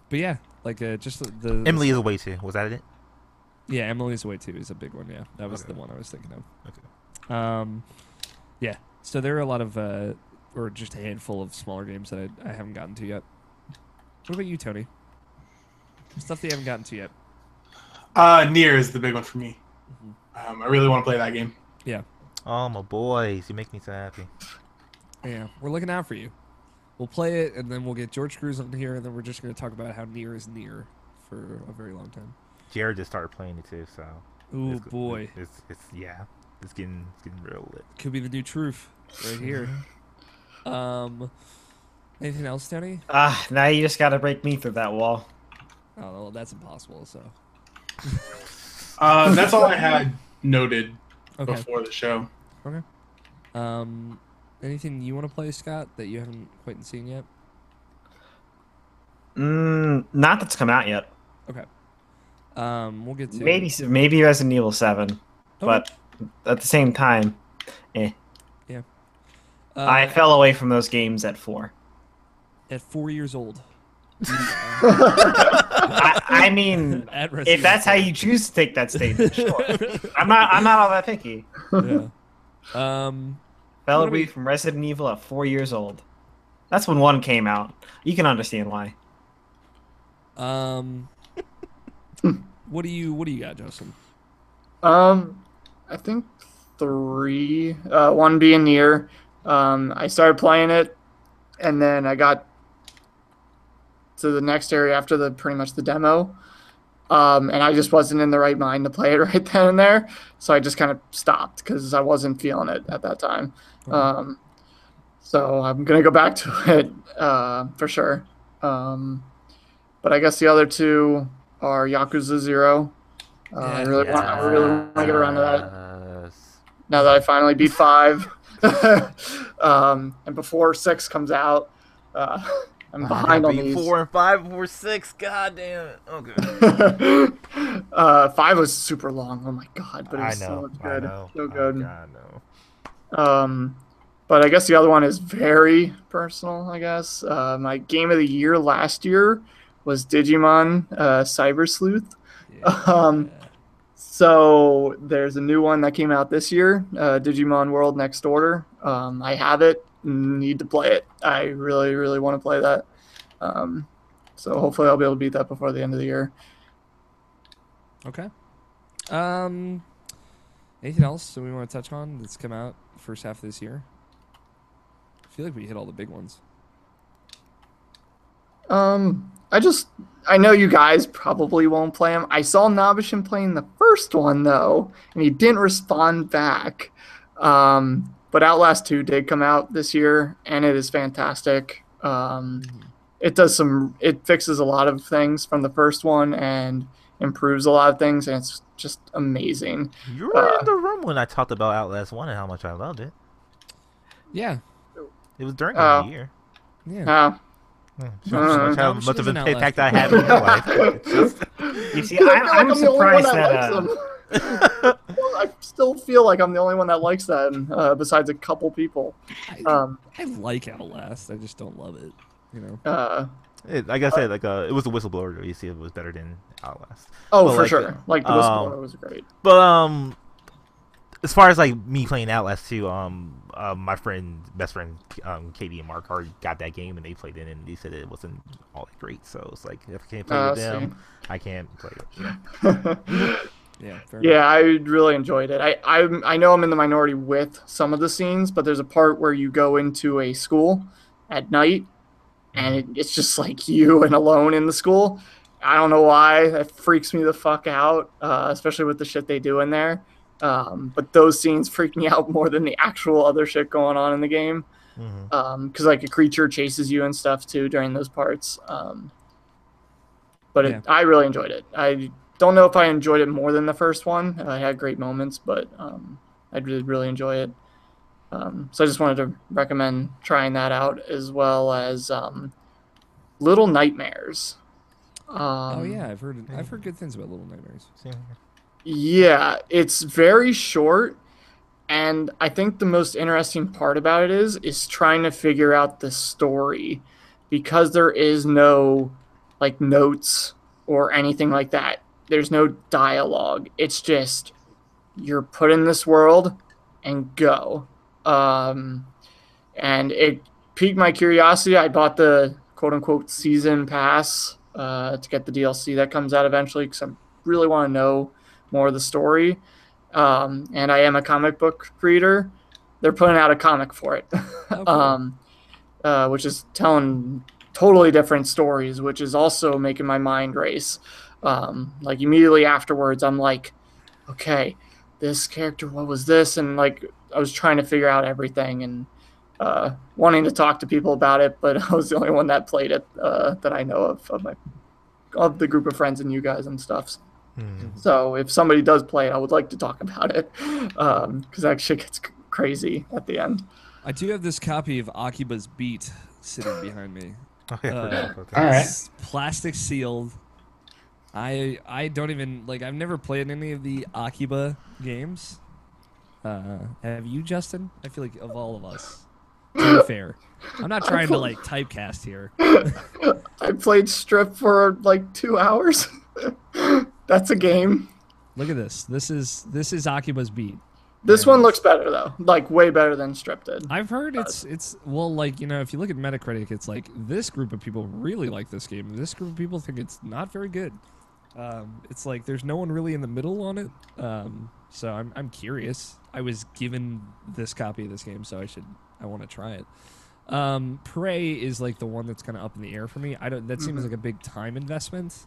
But yeah, like just the
Emily is Away too. Was that it?
Yeah, Emily's Away too is a big one. Yeah, that was
Okay.
the one I was thinking of.
Okay.
Yeah. So there are a lot of, or just a handful of smaller games that I haven't gotten to yet. What about you, Tony? Stuff that you haven't gotten to yet.
Nier is the big one for me. I really want to play that game.
Yeah.
Oh my boys, you make me so happy.
Yeah, we're looking out for you. We'll play it, and then we'll get George Cruz on here, and then we're just going to talk about how Nier is near for a very long time.
Jared just started playing it too, so.
Ooh, boy.
It's yeah, it's getting real lit.
Could be the new truth right here. Anything else, Tony?
Now you just gotta break me through that wall.
Oh, well, that's impossible, so.
That's all I had noted
Okay.
before the show.
Okay. Anything you want to play, Scott, that you haven't quite seen yet?
Not that's come out yet.
Okay. We'll get to
Maybe Resident Evil 7,
Okay.
but at the same time,
Yeah.
I fell away from those games at 4.
At 4 years old.
I mean,
At Resident
if that's how
Evil.
you choose to take that statement, sure. I'm not all that picky.
Yeah.
Fell
What
away
about-
from Resident Evil at 4 years old. That's when 1 came out. You can understand why.
What do you got, Justin?
I think 3. 1 being Nier. I started playing it, and then I got to the next area after pretty much the demo. And I just wasn't in the right mind to play it right then and there. So I just kind of stopped because I wasn't feeling it at that time. So I'm going to go back to it for sure. But I guess the other two are Yakuza 0. I really want to get around to that. Now that I finally beat 5. And before 6 comes out, I'm behind on these.
4 and 5 before 6. God damn it. Okay.
5 was super long. Oh my god, but it was so good. So good.
I know.
But I guess the other one is very personal, I guess. My game of the year last year was Digimon Cyber Sleuth. Yeah. So there's a new one that came out this year, Digimon World Next Order. I have it, need to play it. I really, really want to play that. So hopefully I'll be able to beat that before the end of the year.
Okay. Anything else that we want to touch on that's come out first half of this year? I feel like we hit all the big ones.
I know you guys probably won't play him. I saw Nabishin playing the first one though, and he didn't respond back. But Outlast 2 did come out this year, and it is fantastic. It fixes a lot of things from the first one and improves a lot of things, and it's just amazing.
You were in the room when I talked about Outlast 1 and how much I loved it.
Yeah.
It was during the year.
Yeah.
How much of an impact I had in your life.
You see, I'm surprised that...
I still feel like I'm the only one that likes that, besides a couple people.
I like Outlast. I just don't love it. You know.
Like I said, it was a whistleblower. You see, it was better than Outlast.
Oh, for sure. Like the whistleblower was great.
But as far as like me playing Outlast 2, my best friend, Katie and Mark already got that game and they played it and they said it wasn't all that great. So it's like if I can't play with them, I can't play it.
Yeah, I really enjoyed it. I know I'm in the minority with some of the scenes, but there's a part where you go into a school at night, and it's just like you and alone in the school. I don't know why. That freaks me the fuck out, especially with the shit they do in there. But those scenes freak me out more than the actual other shit going on in the game. Because like a creature chases you and stuff too during those parts. I really enjoyed it. I don't know if I enjoyed it more than the first one. I had great moments, but I did really enjoy it. So I just wanted to recommend trying that out, as well as Little Nightmares.
I've heard good things about Little Nightmares.
Yeah, it's very short, and I think the most interesting part about it is trying to figure out the story, because there is no like notes or anything like that. There's no dialogue. It's just you're put in this world and go. And it piqued my curiosity. I bought the quote-unquote season pass to get the DLC that comes out eventually, because I really want to know more of the story. And I am a comic book reader. They're putting out a comic for it, which is telling totally different stories, which is also making my mind race. Like immediately afterwards, I'm like, okay, this character, what was this? And like, I was trying to figure out everything and wanting to talk to people about it, but I was the only one that played it that I know of the group of friends and you guys and stuff. So if somebody does play it, I would like to talk about it, because that shit gets crazy at the end.
I do have this copy of Akiba's Beat sitting behind me.
Okay,
all right.
Plastic sealed. I don't even I've never played any of the Akiba games. Have you, Justin? I feel like of all of us, to be fair, I'm not trying to typecast here.
I played Strip for 2 hours. That's a game.
Look at this. This is Akiba's Beat.
This one looks better though, way better than Strip did.
I've heard it's if you look at Metacritic, it's this group of people really like this game. This group of people think it's not very good. It's there's no one really in the middle on it. So I'm curious. I was given this copy of this game, so I want to try it. Prey is like the one that's kind of up in the air for me. I don't. That seems like a big time investment,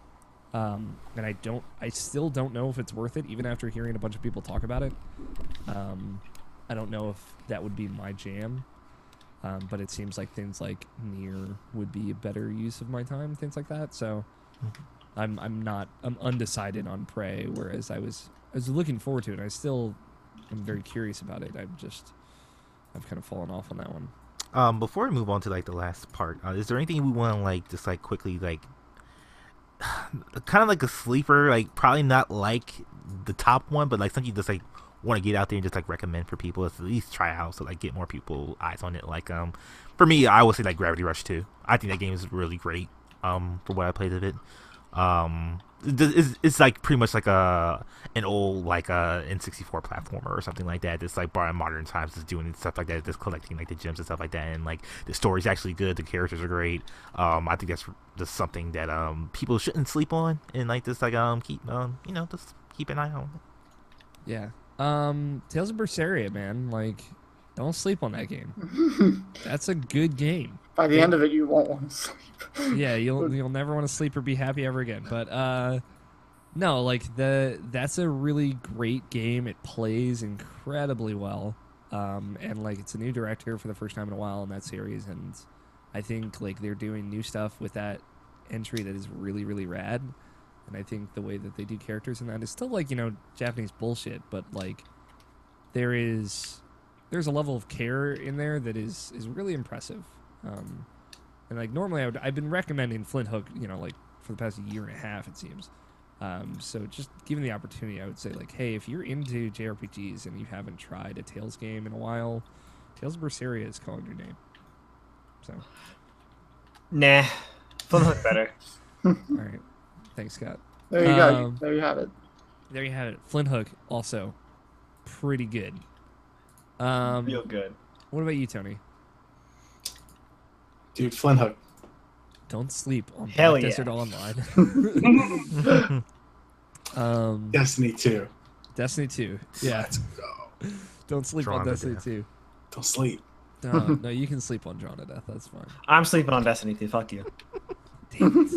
and I still don't know if it's worth it, even after hearing a bunch of people talk about it. I don't know if that would be my jam, but it seems like things like Nier would be a better use of my time, things like that. So, I'm undecided on Prey, whereas I was looking forward to it. I'm very curious about it. I've kind of fallen off on that one.
Before we move on to like the last part, is there anything we want to like just like quickly like kind of like a sleeper, like probably not like the top one, but like something you just like want to get out there and just like recommend for people to at least try out, so like get more people eyes on it. Like for me, I would say like Gravity Rush 2. I think that game is really great. For what I played of it. It's like pretty much like an old like N64 platformer or something like that. It's like brought in modern times, just doing stuff like that, just collecting like the gems and stuff like that. And like the story's actually good, the characters are great. I think that's just something that people shouldn't sleep on, and like just like keep just keep an eye on.
Yeah. Tales of Berseria, man. Like, don't sleep on that game. That's a good game.
By the end of it, you won't want to sleep.
Yeah, you'll never want to sleep or be happy ever again. But no, like that's a really great game. It plays incredibly well. And like it's a new director for the first time in a while in that series, and I think like they're doing new stuff with that entry that is really, really rad. And I think the way that they do characters in that is still like, Japanese bullshit, but like there's a level of care in there that is really impressive. And like normally I've been recommending Flint Hook, like for the past year and a half, it seems. So just given the opportunity, I would say like, hey, if you're into JRPGs and you haven't tried a Tales game in a while, Tales of Berseria is calling your name. So.
Nah, Flint Hook better.
All right. Thanks, Scott.
There you go. There you have it.
There you have it. Flint Hook, also pretty good.
Real good.
What about you, Tony?
Dude, Flint Hook.
Don't sleep on
Hell
Black
yeah.
Desert Online.
Destiny 2.
Destiny 2. Yeah.
Let's go.
Don't sleep
Drawn
on
to
Destiny
death.
2.
Don't sleep.
No, you can sleep on Drawn to Death. That's fine.
I'm sleeping on Destiny 2. Fuck you.
Damn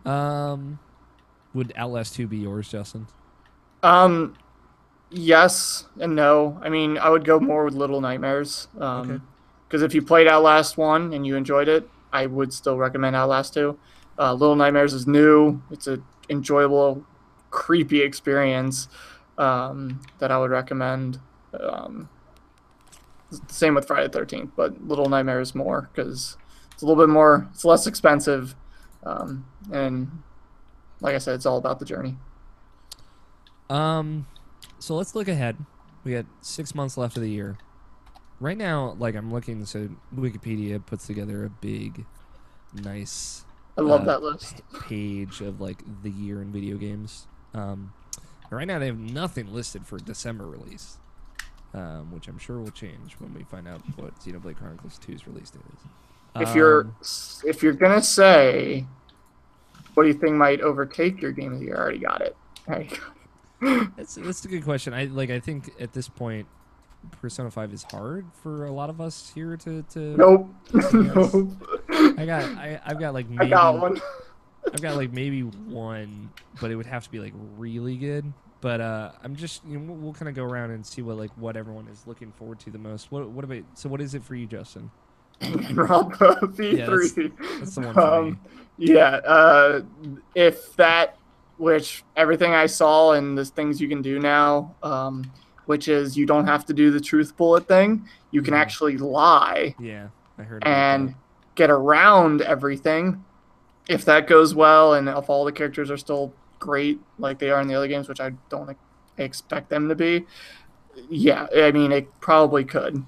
it. Would Outlast 2 be yours, Justin?
Yes and no. I mean, I would go more with Little Nightmares.
Okay.
Because if you played Outlast 1 and you enjoyed it, I would still recommend Outlast 2. Little Nightmares is new. It's an enjoyable, creepy experience that I would recommend. Same with Friday the 13th, but Little Nightmares more because it's a little bit more, it's less expensive. And like I said, it's all about the journey.
So let's look ahead. We got 6 months left of the year. Right now, like I'm looking, so Wikipedia puts together a big, nice.
I love that list.
Page of like the year in video games. Right now they have nothing listed for December release, which I'm sure will change when we find out what Xenoblade Chronicles 2's release date is.
If you're gonna say, what do you think might overtake your game of the year? I already got it.
That's a good question. I think at this point, Persona 5 is hard for a lot of us here to
Nope.
Nope. I've got like maybe
I got one.
I've got like maybe one, but it would have to be like really good. But I'm just we'll kind of go around and see what everyone is looking forward to the most. What is it for you, Justin?
Rampa V3.
Yeah, that's the one for me.
Yeah, if that, which everything I saw and the things you can do now, which is you don't have to do the truth bullet thing. You can actually lie.
Yeah, I heard about
and
that.
get around everything. If that goes well, and if all the characters are still great like they are in the other games, which I don't expect them to be, yeah, I mean it probably could,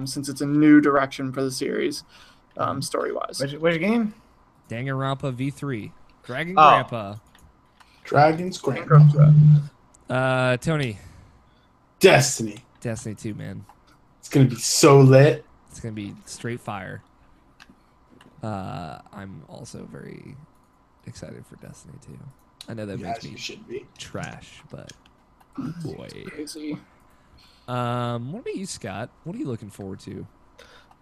since it's a new direction for the series, story-wise.
Which game?
Danganronpa V3, Dragon
Oh.
Grandpa.
Dragon's Grandpa.
Tony.
Destiny.
Destiny 2, man.
It's going to be so lit.
It's gonna be straight fire. I'm also very excited for Destiny 2. I know that makes
As
me
you should be.
trash, but boy.
Crazy.
What about you, Scott? What are you looking forward to?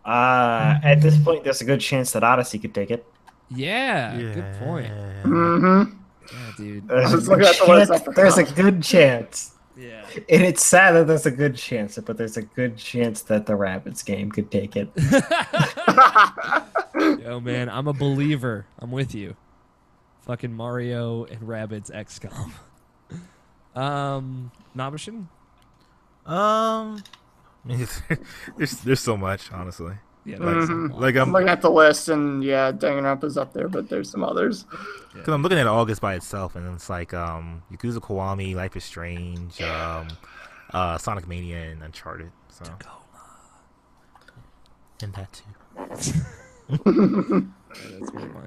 At this point, there's a good chance that Odyssey could take it.
Yeah, good point.
Mm-hmm.
Yeah, dude.
There's
I was
a good
looking at the list, I
chance. There's a
forgot.
good chance.
Yeah.
And it's sad that there's a good chance, but there's a good chance that the Rabbids game could take it.
Yo, man, I'm a believer. I'm with you. Fucking Mario and Rabbids XCOM. Nabishin?
There's so much, honestly.
Yeah,
Like
I'm looking at the list, and yeah, Danganronpa's up there, but there's some others.
Because I'm looking at August by itself, and it's like Yakuza Kiwami, Life is Strange, Sonic Mania, and Uncharted. So. And that too.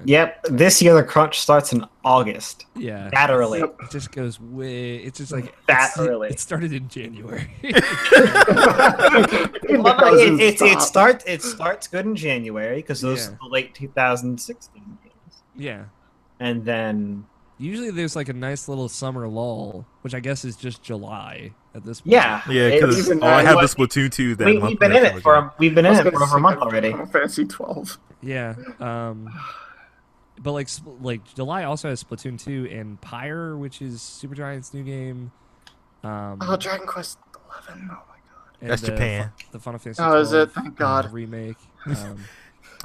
Yep, this year the crunch starts in August.
Yeah.
That early.
It just goes way. It's just like
that early.
It started in January.
It starts good in January because those are the late 2016 games.
Yeah.
And then
usually there's like a nice little summer lull, which I guess is just July at this point.
Yeah,
because I have the Splatoon 2 that month.
We've been in it for over a month already.
Fantasy 12.
Yeah. But like July also has Splatoon 2 and Pyre, which is Supergiant's new game.
Dragon Quest 11. Oh my god.
That's Japan.
The Final Fantasy.
Oh, is it? Thank God.
Remake.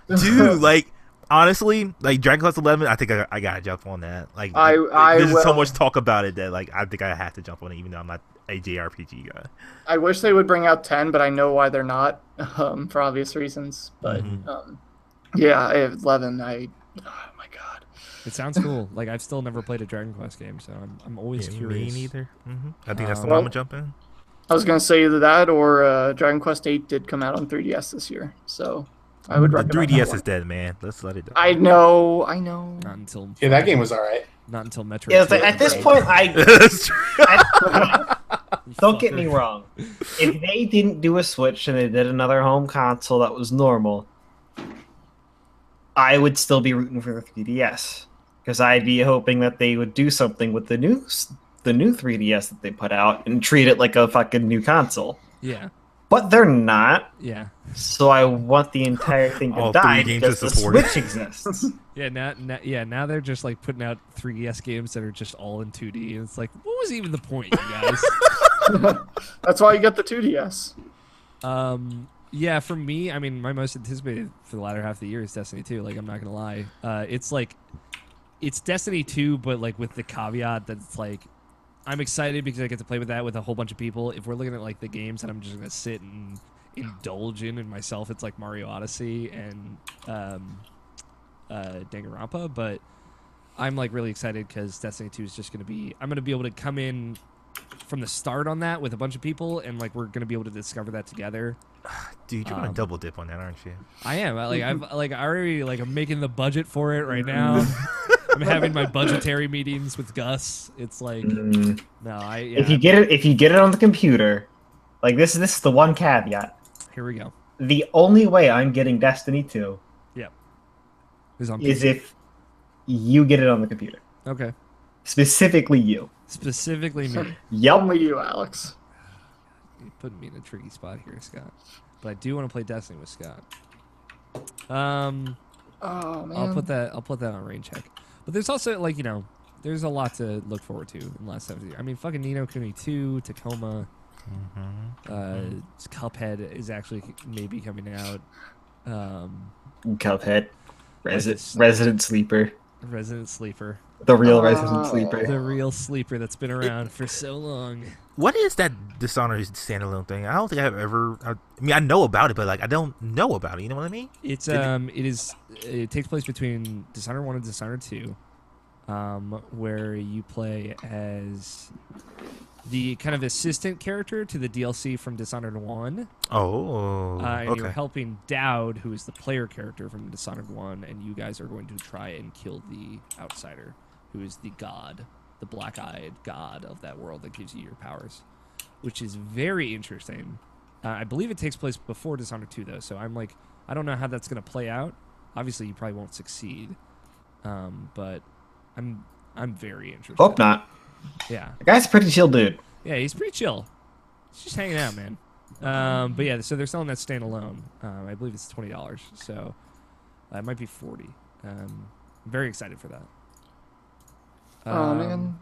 Dude, like honestly, like Dragon Quest 11, I think I gotta jump on that. Like, there's so much talk about it that like I think I have to jump on it, even though I'm not a JRPG guy.
I wish they would bring out 10, but I know why they're not, for obvious reasons. But yeah, I have 11. Oh my god,
it sounds cool. Like I've still never played a Dragon Quest game, so I'm always curious.
Me neither. I think that's the one I'm gonna jump in.
I was gonna say either that or Dragon Quest 8 did come out on 3DS this year, so I would recommend.
The 3DS is dead, man. Let's let it die.
I know.
Not until
that game was alright.
Not until Metro.
Yeah, at this point, don't get me wrong. If they didn't do a Switch and they did another home console that was normal, I would still be rooting for the 3DS because I'd be hoping that they would do something with the new 3DS that they put out and treat it like a fucking new console.
Yeah.
But they're not.
Yeah.
So I want the entire thing to die because the Switch exists.
Yeah, now they're just like putting out 3DS games that are just all in 2D, and it's like, what was even the point, you guys?
That's why you got the 2DS.
Yeah, for me, I mean, my most anticipated for the latter half of the year is Destiny 2. Like, I'm not gonna lie, it's Destiny 2, but like with the caveat that it's like, I'm excited because I get to play with that with a whole bunch of people. If we're looking at like the games that I'm just gonna sit and indulge in myself, it's like Mario Odyssey and Danganronpa. But I'm like really excited because Destiny 2 is just gonna be. I'm gonna be able to come in from the start on that with a bunch of people, and like we're gonna be able to discover that together.
Dude, you're gonna double dip on that, aren't you?
I am. I'm making the budget for it right now. I'm having my budgetary meetings with Gus. It's like
If you get it on the computer, like this is the one caveat.
Here we go.
The only way I'm getting Destiny 2
is
if you get it on the computer.
Okay.
Specifically you.
Specifically me.
Yep.
Only you, Alex.
You're putting me in a tricky spot here, Scott. But I do want to play Destiny with Scott.
Oh man.
I'll put that on rain check. But there's also like, there's a lot to look forward to in the last 7 years. I mean, fucking Ni no Kuni 2, Tacoma, Cuphead is actually maybe coming out.
Cuphead, Resident Sleeper.
Resident Sleeper.
The real Resident Sleeper.
The real sleeper that's been around for so long.
What is that Dishonored standalone thing? I don't think I've ever. I mean, I know about it, but like I don't know about it. You know what I mean?
It takes place between Dishonored 1 and Dishonored 2, where you play as the kind of assistant character to the DLC from Dishonored 1.
Oh,
and
okay.
you're helping Dowd, who is the player character from Dishonored 1, and you guys are going to try and kill the outsider, who is the god, the black-eyed god of that world that gives you your powers, which is very interesting. I believe it takes place before Dishonored 2, though, so I'm like, I don't know how that's going to play out. Obviously, you probably won't succeed, but I'm very interested.
Hope not.
Yeah.
The guy's a pretty chill dude.
Yeah, he's pretty chill. He's just hanging out, man. But yeah, so they're selling that standalone. I believe it's $20, so it might be $40. I'm very excited for that.
Oh man,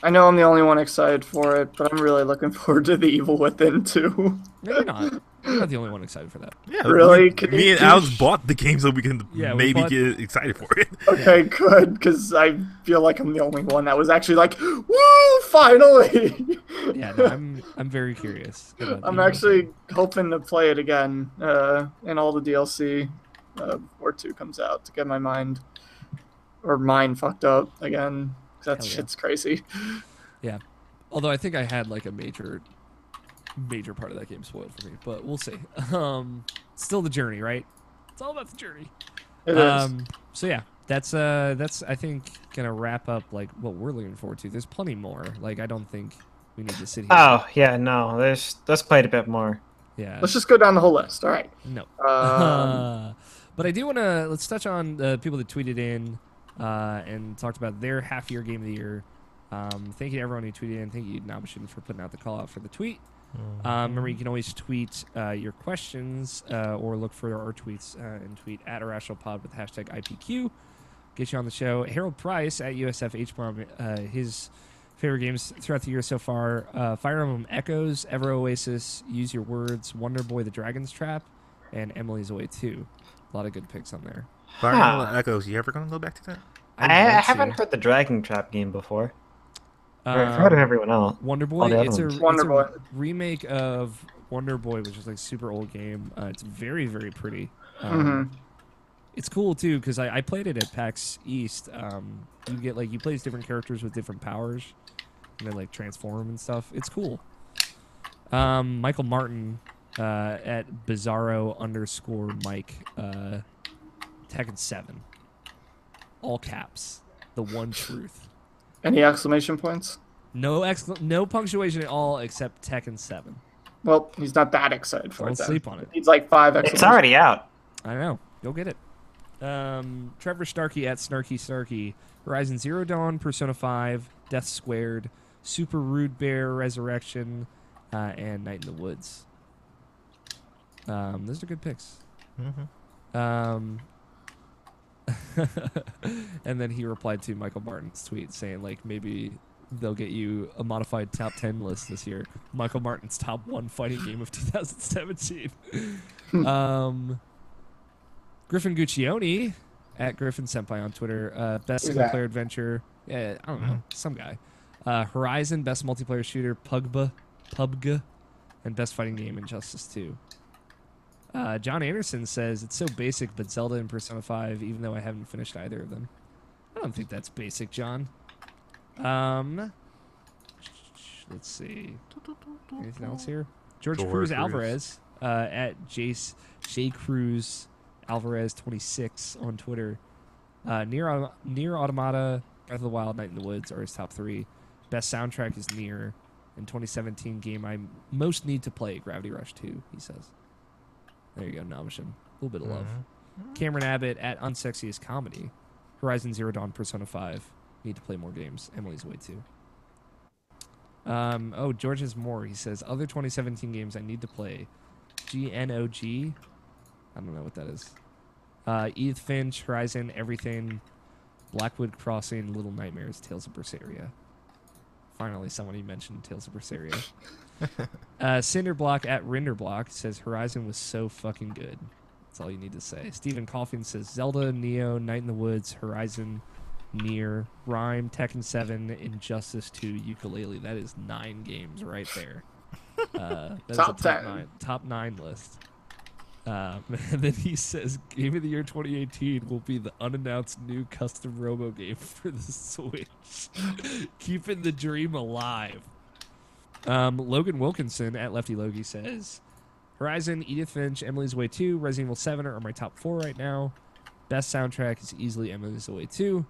I know I'm the only one excited for it, but I'm really looking forward to The Evil Within too.
No, you're not. You're not the only one excited for that.
Yeah,
Really?
Me and Alex bought the game so we can
Yeah,
maybe get excited for it.
Okay, good, because I feel like I'm the only one that was actually like, woo, finally!
Yeah, no, I'm very curious.
I'm actually hoping to play it again, and all the DLC, before 2 comes out to get my mind fucked up again. That shit's crazy.
Yeah. Although I think I had like a major part of that game spoiled for me, but we'll see. Still the journey, right? It's all about the journey.
It is.
So yeah, that's I think gonna wrap up like what we're looking forward to. There's plenty more. Like I don't think we need to sit here.
Oh yeah, no. There's quite a bit more.
Yeah.
Let's just go down the whole list. All right.
No. But I do want to let's touch on the people that tweeted in and talked about their half-year game of the year. Thank you to everyone who tweeted in. Thank you, Namashin, for putting out the call out for the tweet. Remember, you can always tweet your questions or look for our tweets and tweet at IrrationalPod with hashtag IPQ. Get you on the show. Harold Price at USF HBOM, his favorite games throughout the year so far: Fire Emblem Echoes, Ever Oasis, Use Your Words, Wonder Boy: The Dragon's Trap, and Emily's Away 2. A lot of good picks on there.
Fire Emblem Echoes. You ever gonna go back to that?
I haven't heard the Dragon Trap game before. I've heard of everyone else.
Wonder Boy. It's a
Boy.
remake of Wonder Boy, which is like super old game. It's very, very pretty. It's cool too because I played it at PAX East. You get like you play as different characters with different powers, and they like transform and stuff. It's cool. Michael Martin at Bizarro_Mike Tekken 7, all caps. The one truth.
Any exclamation points?
No punctuation at all except Tekken 7.
Well, he's not that excited for
Don't
it. Then.
sleep on it.
He's like 5 exclamation.
It's already out.
I know. Go get it. Trevor Starkey at Snarky. Horizon Zero Dawn, Persona 5, Death Squared, Super Rude Bear Resurrection, and Night in the Woods. Those are good picks. And then he replied to Michael Martin's tweet saying, like, maybe they'll get you a modified top 10 list this year. Michael Martin's top 1 fighting game of 2017. Griffin Guccione at Griffin Senpai on Twitter. Best single player adventure. Yeah, I don't know. Some guy. Horizon, best multiplayer shooter. PUBG, and best fighting game Injustice 2. John Anderson says, it's so basic, but Zelda and Persona 5, even though I haven't finished either of them. I don't think that's basic, John. Let's see. Anything else here? George Cruz Alvarez at J Cruz Alvarez 26 on Twitter. Nier Automata, Breath of the Wild, Night in the Woods are his top 3. Best soundtrack is Nier. In 2017 game I most need to play, Gravity Rush 2, he says. There you go, Namashin. A little bit of love. Cameron Abbott at Unsexiest Comedy. Horizon Zero Dawn, Persona 5. Need to play more games. Emily's Away 2. George has more. He says, other 2017 games I need to play. GNOG. I don't know what that is. Edith Finch, Horizon, Everything, Blackwood Crossing, Little Nightmares, Tales of Berseria. Finally, somebody mentioned Tales of Berseria. Cinderblock at Renderblock says Horizon was so fucking good. That's all you need to say. Stephen Coffin says Zelda, Neo, Night in the Woods, Horizon, Nier, Rhyme, Tekken 7, Injustice 2, Yooka-Laylee. That is 9 games right there. That's top 9 list. And then he says Game of the Year 2018 will be the unannounced new custom Robo game for the Switch. Keeping the dream alive. Logan Wilkinson at Lefty Logie says Horizon, Edith Finch, Emily's Way 2, Resident Evil 7 are my top 4 right now. Best soundtrack is easily Emily's Way 2.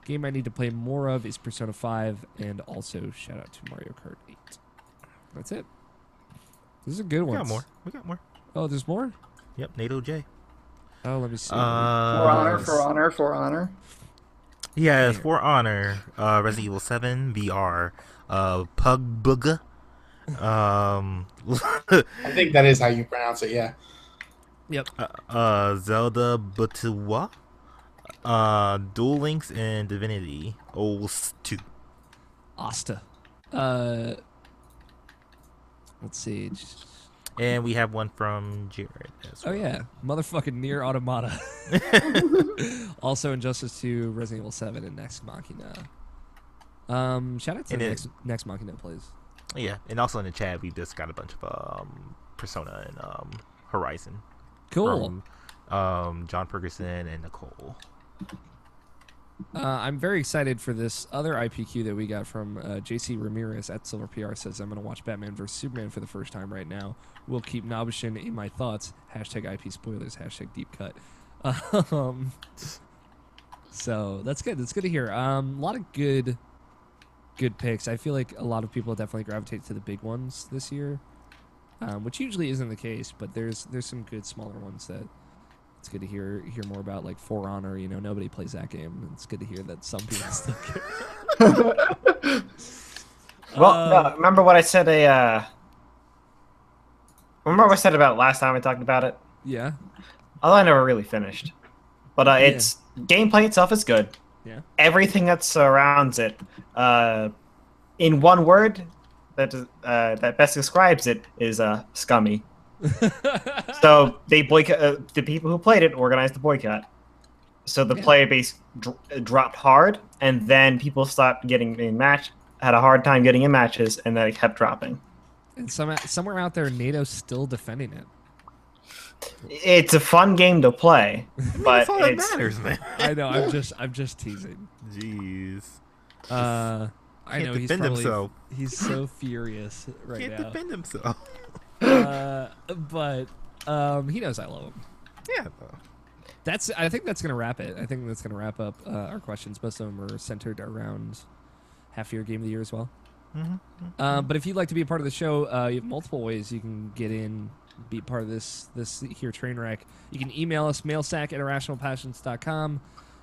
Game I need to play more of is Persona 5, and also shout out to Mario Kart 8. That's it. These are good ones.
We got more.
Oh, there's more?
Yep, NATO J.
Oh, let me see.
For Honor.
Yeah, For Honor, Resident Evil 7, VR, PUBG, I
think that is how you pronounce it. Yeah.
Yep.
Zelda Batuwa, Duel Links, and Divinity Owls 2.
Asta. Let's see.
And we have one from Jared as well.
Oh yeah, motherfucking Nier Automata. Also Injustice 2, Resident Evil 7, and Next Machina. Shout out to Next Machina plays.
Yeah, and also in the chat we just got a bunch of Persona and Horizon.
Cool.
From John Ferguson and Nicole.
I'm very excited for this other IPQ that we got from JC Ramirez at Silver PR. Says, I'm going to watch Batman vs. Superman for the first time right now. We'll keep Nobishin in my thoughts. Hashtag IP spoilers. Hashtag deep cut. So that's good. That's good to hear. A lot of good picks. I feel like a lot of people definitely gravitate to the big ones this year, which usually isn't the case, but there's some good smaller ones that it's good to hear more about, like For Honor. You know, nobody plays that game. It's good to hear that some people still care.
Well, remember what I said? Remember what I said about last time we talked about it?
Yeah.
Although I never really finished, but it's gameplay itself is good.
Yeah.
Everything that surrounds it, in one word, that best describes it is scummy. So they boycott. The people who played it organized the boycott. So the player base dropped hard, and then people stopped getting in match. Had a hard time getting in matches, and then it kept dropping.
And somewhere out there, NATO's still defending it.
It's a fun game to play, but
that's all that matters, man.
I know. I'm just teasing.
Jeez.
I know he's
defend
probably
himself.
He's so furious right
Can't
now.
defend himself.
But he knows I love him.
Yeah.
I think that's gonna wrap it. I think that's gonna wrap up our questions. Most of them are centered around half-year game of the year as well. But if you'd like to be a part of the show, you have multiple ways you can get in, be part of this here train wreck. You can email us, mailsack@irrationalpassions.com.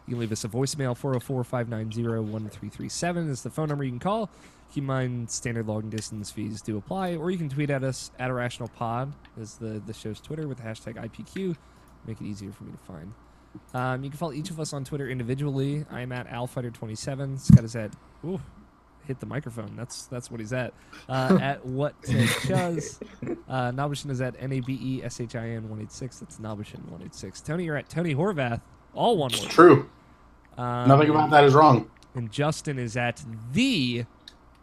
You can leave us a voicemail, 404-590-1337 is the phone number you can call. Keep in mind, standard logging distance fees do apply, or you can tweet at us at IrrationalPod is the show's Twitter with the hashtag IPQ. Make it easier for me to find. You can follow each of us on Twitter individually. I am at AlFighter27. Scott is at hit the microphone. That's what he's at. At what Chuz. Nobishin is at NABESHIN186. That's Nobishin186. Tony, you're at Tony Horvath. All one word.
True. Nothing about that is wrong.
And Justin is at the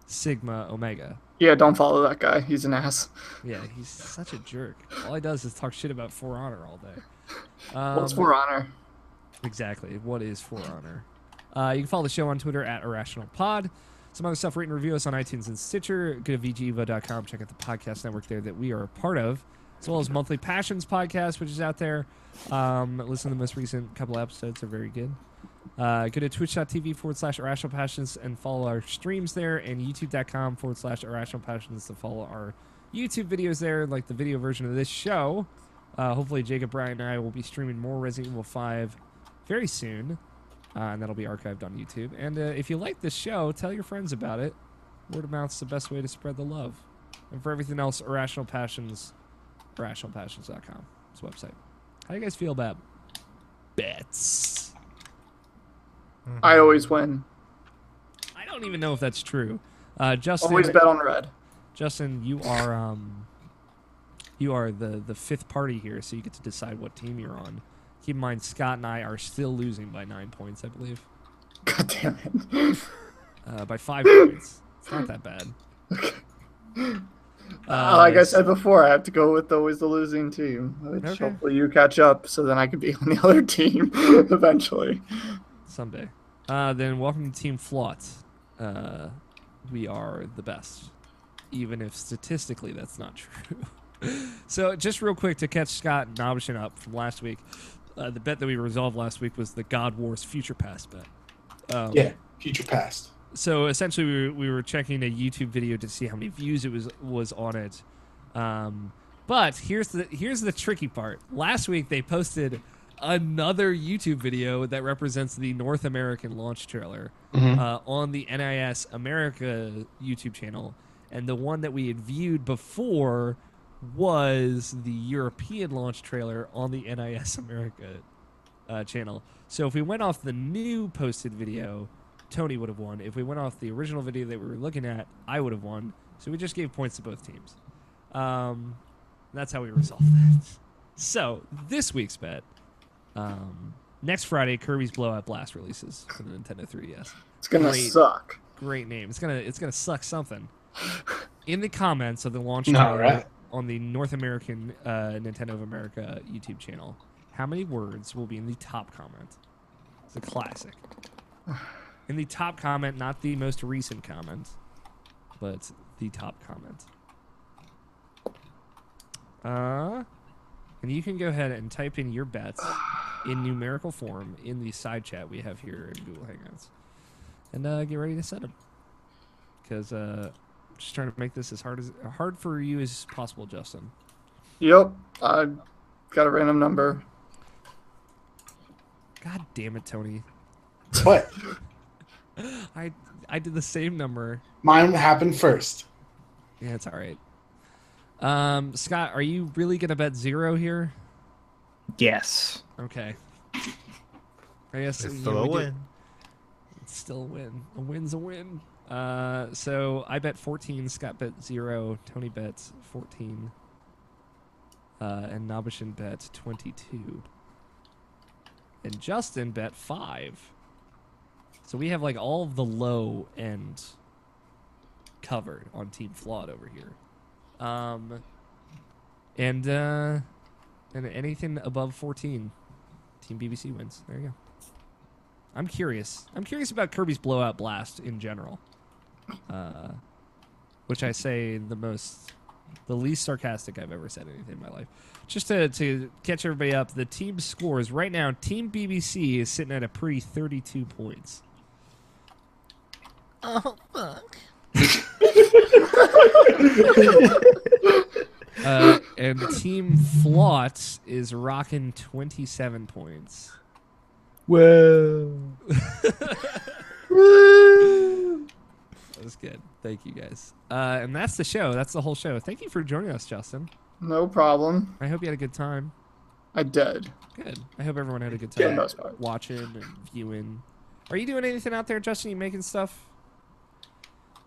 Sigma Omega.
Yeah, don't follow that guy. He's an ass.
Yeah, he's such a jerk. All he does is talk shit about For Honor all day.
What's For Honor?
Exactly. What is For Honor? You can follow the show on Twitter at IrrationalPod. Some other stuff, rate and review us on iTunes and Stitcher. Go to VGEvo.com. Check out the podcast network there that we are a part of, as well as Monthly Passions podcast, which is out there. Listen to the most recent couple episodes. They're very good. Go to twitch.tv/IrrationalPassions and follow our streams there, and youtube.com/IrrationalPassions to follow our YouTube videos there, like the video version of this show. Hopefully Jacob, Brian, and I will be streaming more Resident Evil 5 very soon. And that'll be archived on YouTube. And if you like this show, tell your friends about it. Word of mouth's the best way to spread the love. And for everything else, Irrational Passions, IrrationalPassions.com. It's the website. How do you guys feel about bets?
I always win.
I don't even know if that's true. Justin,
Always bet on red.
Justin, you are the fifth party here, so you get to decide what team you're on. Keep in mind, Scott and I are still losing by 9 points, I believe.
God damn it.
By 5 points. It's not that bad.
Like I said before, I have to go with always the losing team. Which hopefully you catch up, so then I can be on the other team eventually.
Someday. Then welcome to Team Flaught. We are the best, even if statistically that's not true. So just real quick to catch Scott and Nobishin up from last week. The bet that we resolved last week was the God Wars Future Past bet.
Future Past.
So essentially, we were checking a YouTube video to see how many views it was on it. But here's the tricky part. Last week they posted another YouTube video that represents the North American launch trailer on the NIS America YouTube channel, and the one that we had viewed before was the European launch trailer on the NIS America channel. So if we went off the new posted video, Tony would have won. If we went off the original video that we were looking at, I would have won. So we just gave points to both teams. That's how we resolved that. So this week's bet. Next Friday, Kirby's Blowout Blast releases for the Nintendo 3DS.
It's gonna suck.
Great name. It's gonna suck something. In the comments of the launch trailer on the North American Nintendo of America YouTube channel, how many words will be in the top comment? It's a classic. In the top comment, not the most recent comment, but the top comment. And you can go ahead and type in your bets in numerical form in the side chat we have here in Google Hangouts. And get ready to set them. Because just trying to make this as hard for you as possible, Justin.
Yep. I got a random number.
God damn it, Tony.
What?
I did the same number.
Mine happened first.
Yeah, it's all right. Scott, are you really going to bet 0 here?
Yes.
Okay. I guess
It's still a win.
It's still a win. A win's a win. So I bet 14. Scott bet 0. Tony bets 14. And Nabishin bet 22. And Justin bet 5. So we have like all of the low end covered on Team Flawed over here. And anything above 14, Team BBC wins. There you go. I'm curious. I'm curious about Kirby's Blowout Blast in general. Which I say the least sarcastic I've ever said anything in my life. Just to catch everybody up, the team scores right now, Team BBC is sitting at a pretty 32 points.
Oh, fuck.
And Team Flot is rocking 27 points.
Whoa.
That was good. Thank you, guys. And that's the show. That's the whole show. Thank you for joining us, Justin.
No problem.
I hope you had a good time.
I did.
Good. I hope everyone had a good
For the
time
most part.
watching and viewing. Are you doing anything out there, Justin? You making stuff?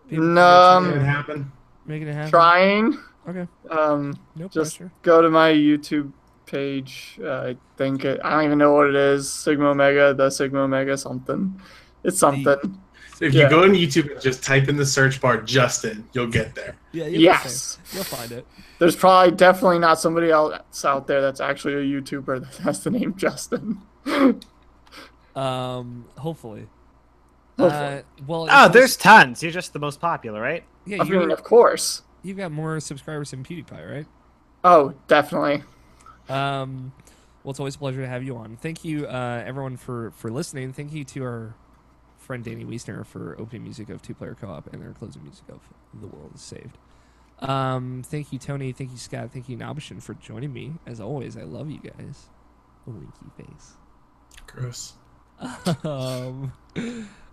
No.
It happened.
Making it happen?
Trying.
Okay. No
Just
pressure.
go to my YouTube page. I think I don't even know what it is. Sigma Omega, the Sigma Omega something. It's something.
If you go on YouTube and just type in the search bar Justin, you'll get there.
Yeah.
Yes.
You'll find it.
There's probably definitely not somebody else out there that's actually a YouTuber that has the name Justin.
Hopefully.
Hopefully.
There's tons. You're just the most popular, right?
Yeah,
I mean, of course.
you've got more subscribers than PewDiePie, right?
Oh, definitely.
Well, it's always a pleasure to have you on. Thank you, everyone, for listening. Thank you to our friend Danny Wiesner for opening music of Two Player Co-op and our closing music of The World is Saved. Thank you, Tony. Thank you, Scott. Thank you, Nabishin, for joining me. As always, I love you guys. A winky face.
Gross.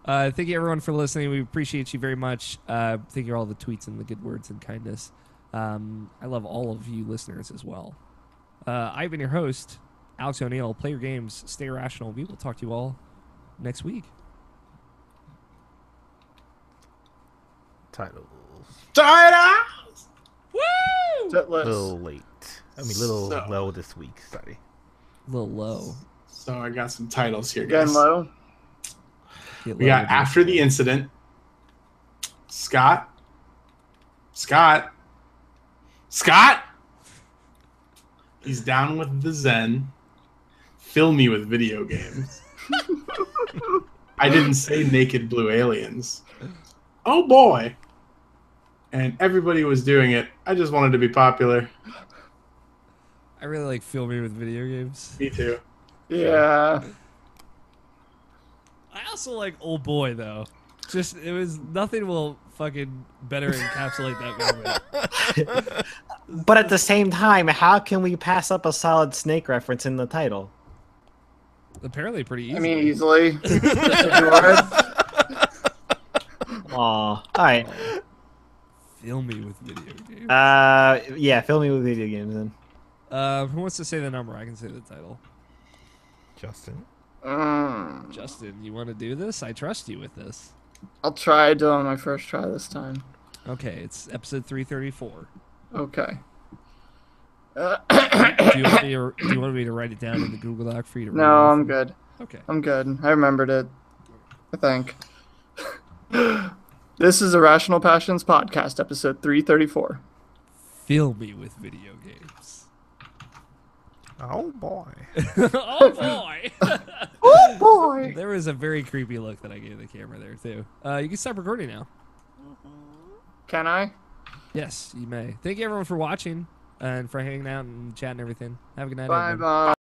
Thank you, everyone, for listening. We appreciate you very much. Thank you for all the tweets and the good words and kindness. I love all of you listeners as well. I've been your host, Alex O'Neill. Play your games, stay irrational. We will talk to you all next week.
Titles.
Woo!
A
Titless.
little late. Little low this week. Sorry.
A little low.
So I got some titles here,
Again,
guys.
low.
We got After the Incident. Scott. He's down with the Zen. Fill me with video games. I didn't say naked blue aliens. Oh boy. And everybody was doing it. I just wanted to be popular.
I really like Fill Me with video games.
Me too.
Yeah.
I also like Old Boy, though. Just, nothing will fucking better encapsulate that moment.
But at the same time, how can we pass up a solid Snake reference in the title?
Apparently pretty easy.
I mean, easily. If you want.
Aw. Alright.
Fill me with video games.
Yeah, fill me with video games then.
Who wants to say the number? I can say the title.
Justin.
Justin, you want to do this? I trust you with this.
I'll try to do it on my first try this time.
Okay, it's episode 334.
Okay.
Do you want me to write it down in the Google Doc for you to read?
No, I'm good.
Okay.
I'm good. I remembered it. I think. This is Irrational Passions Podcast, episode 334.
Fill me with video games.
Oh boy.
Oh boy.
Oh boy.
There was a very creepy look that I gave the camera there too. You can stop recording now.
Can I?
Yes, you may. Thank you everyone for watching and for hanging out and chatting and everything. Have a good night.
Bye
everyone.
bye.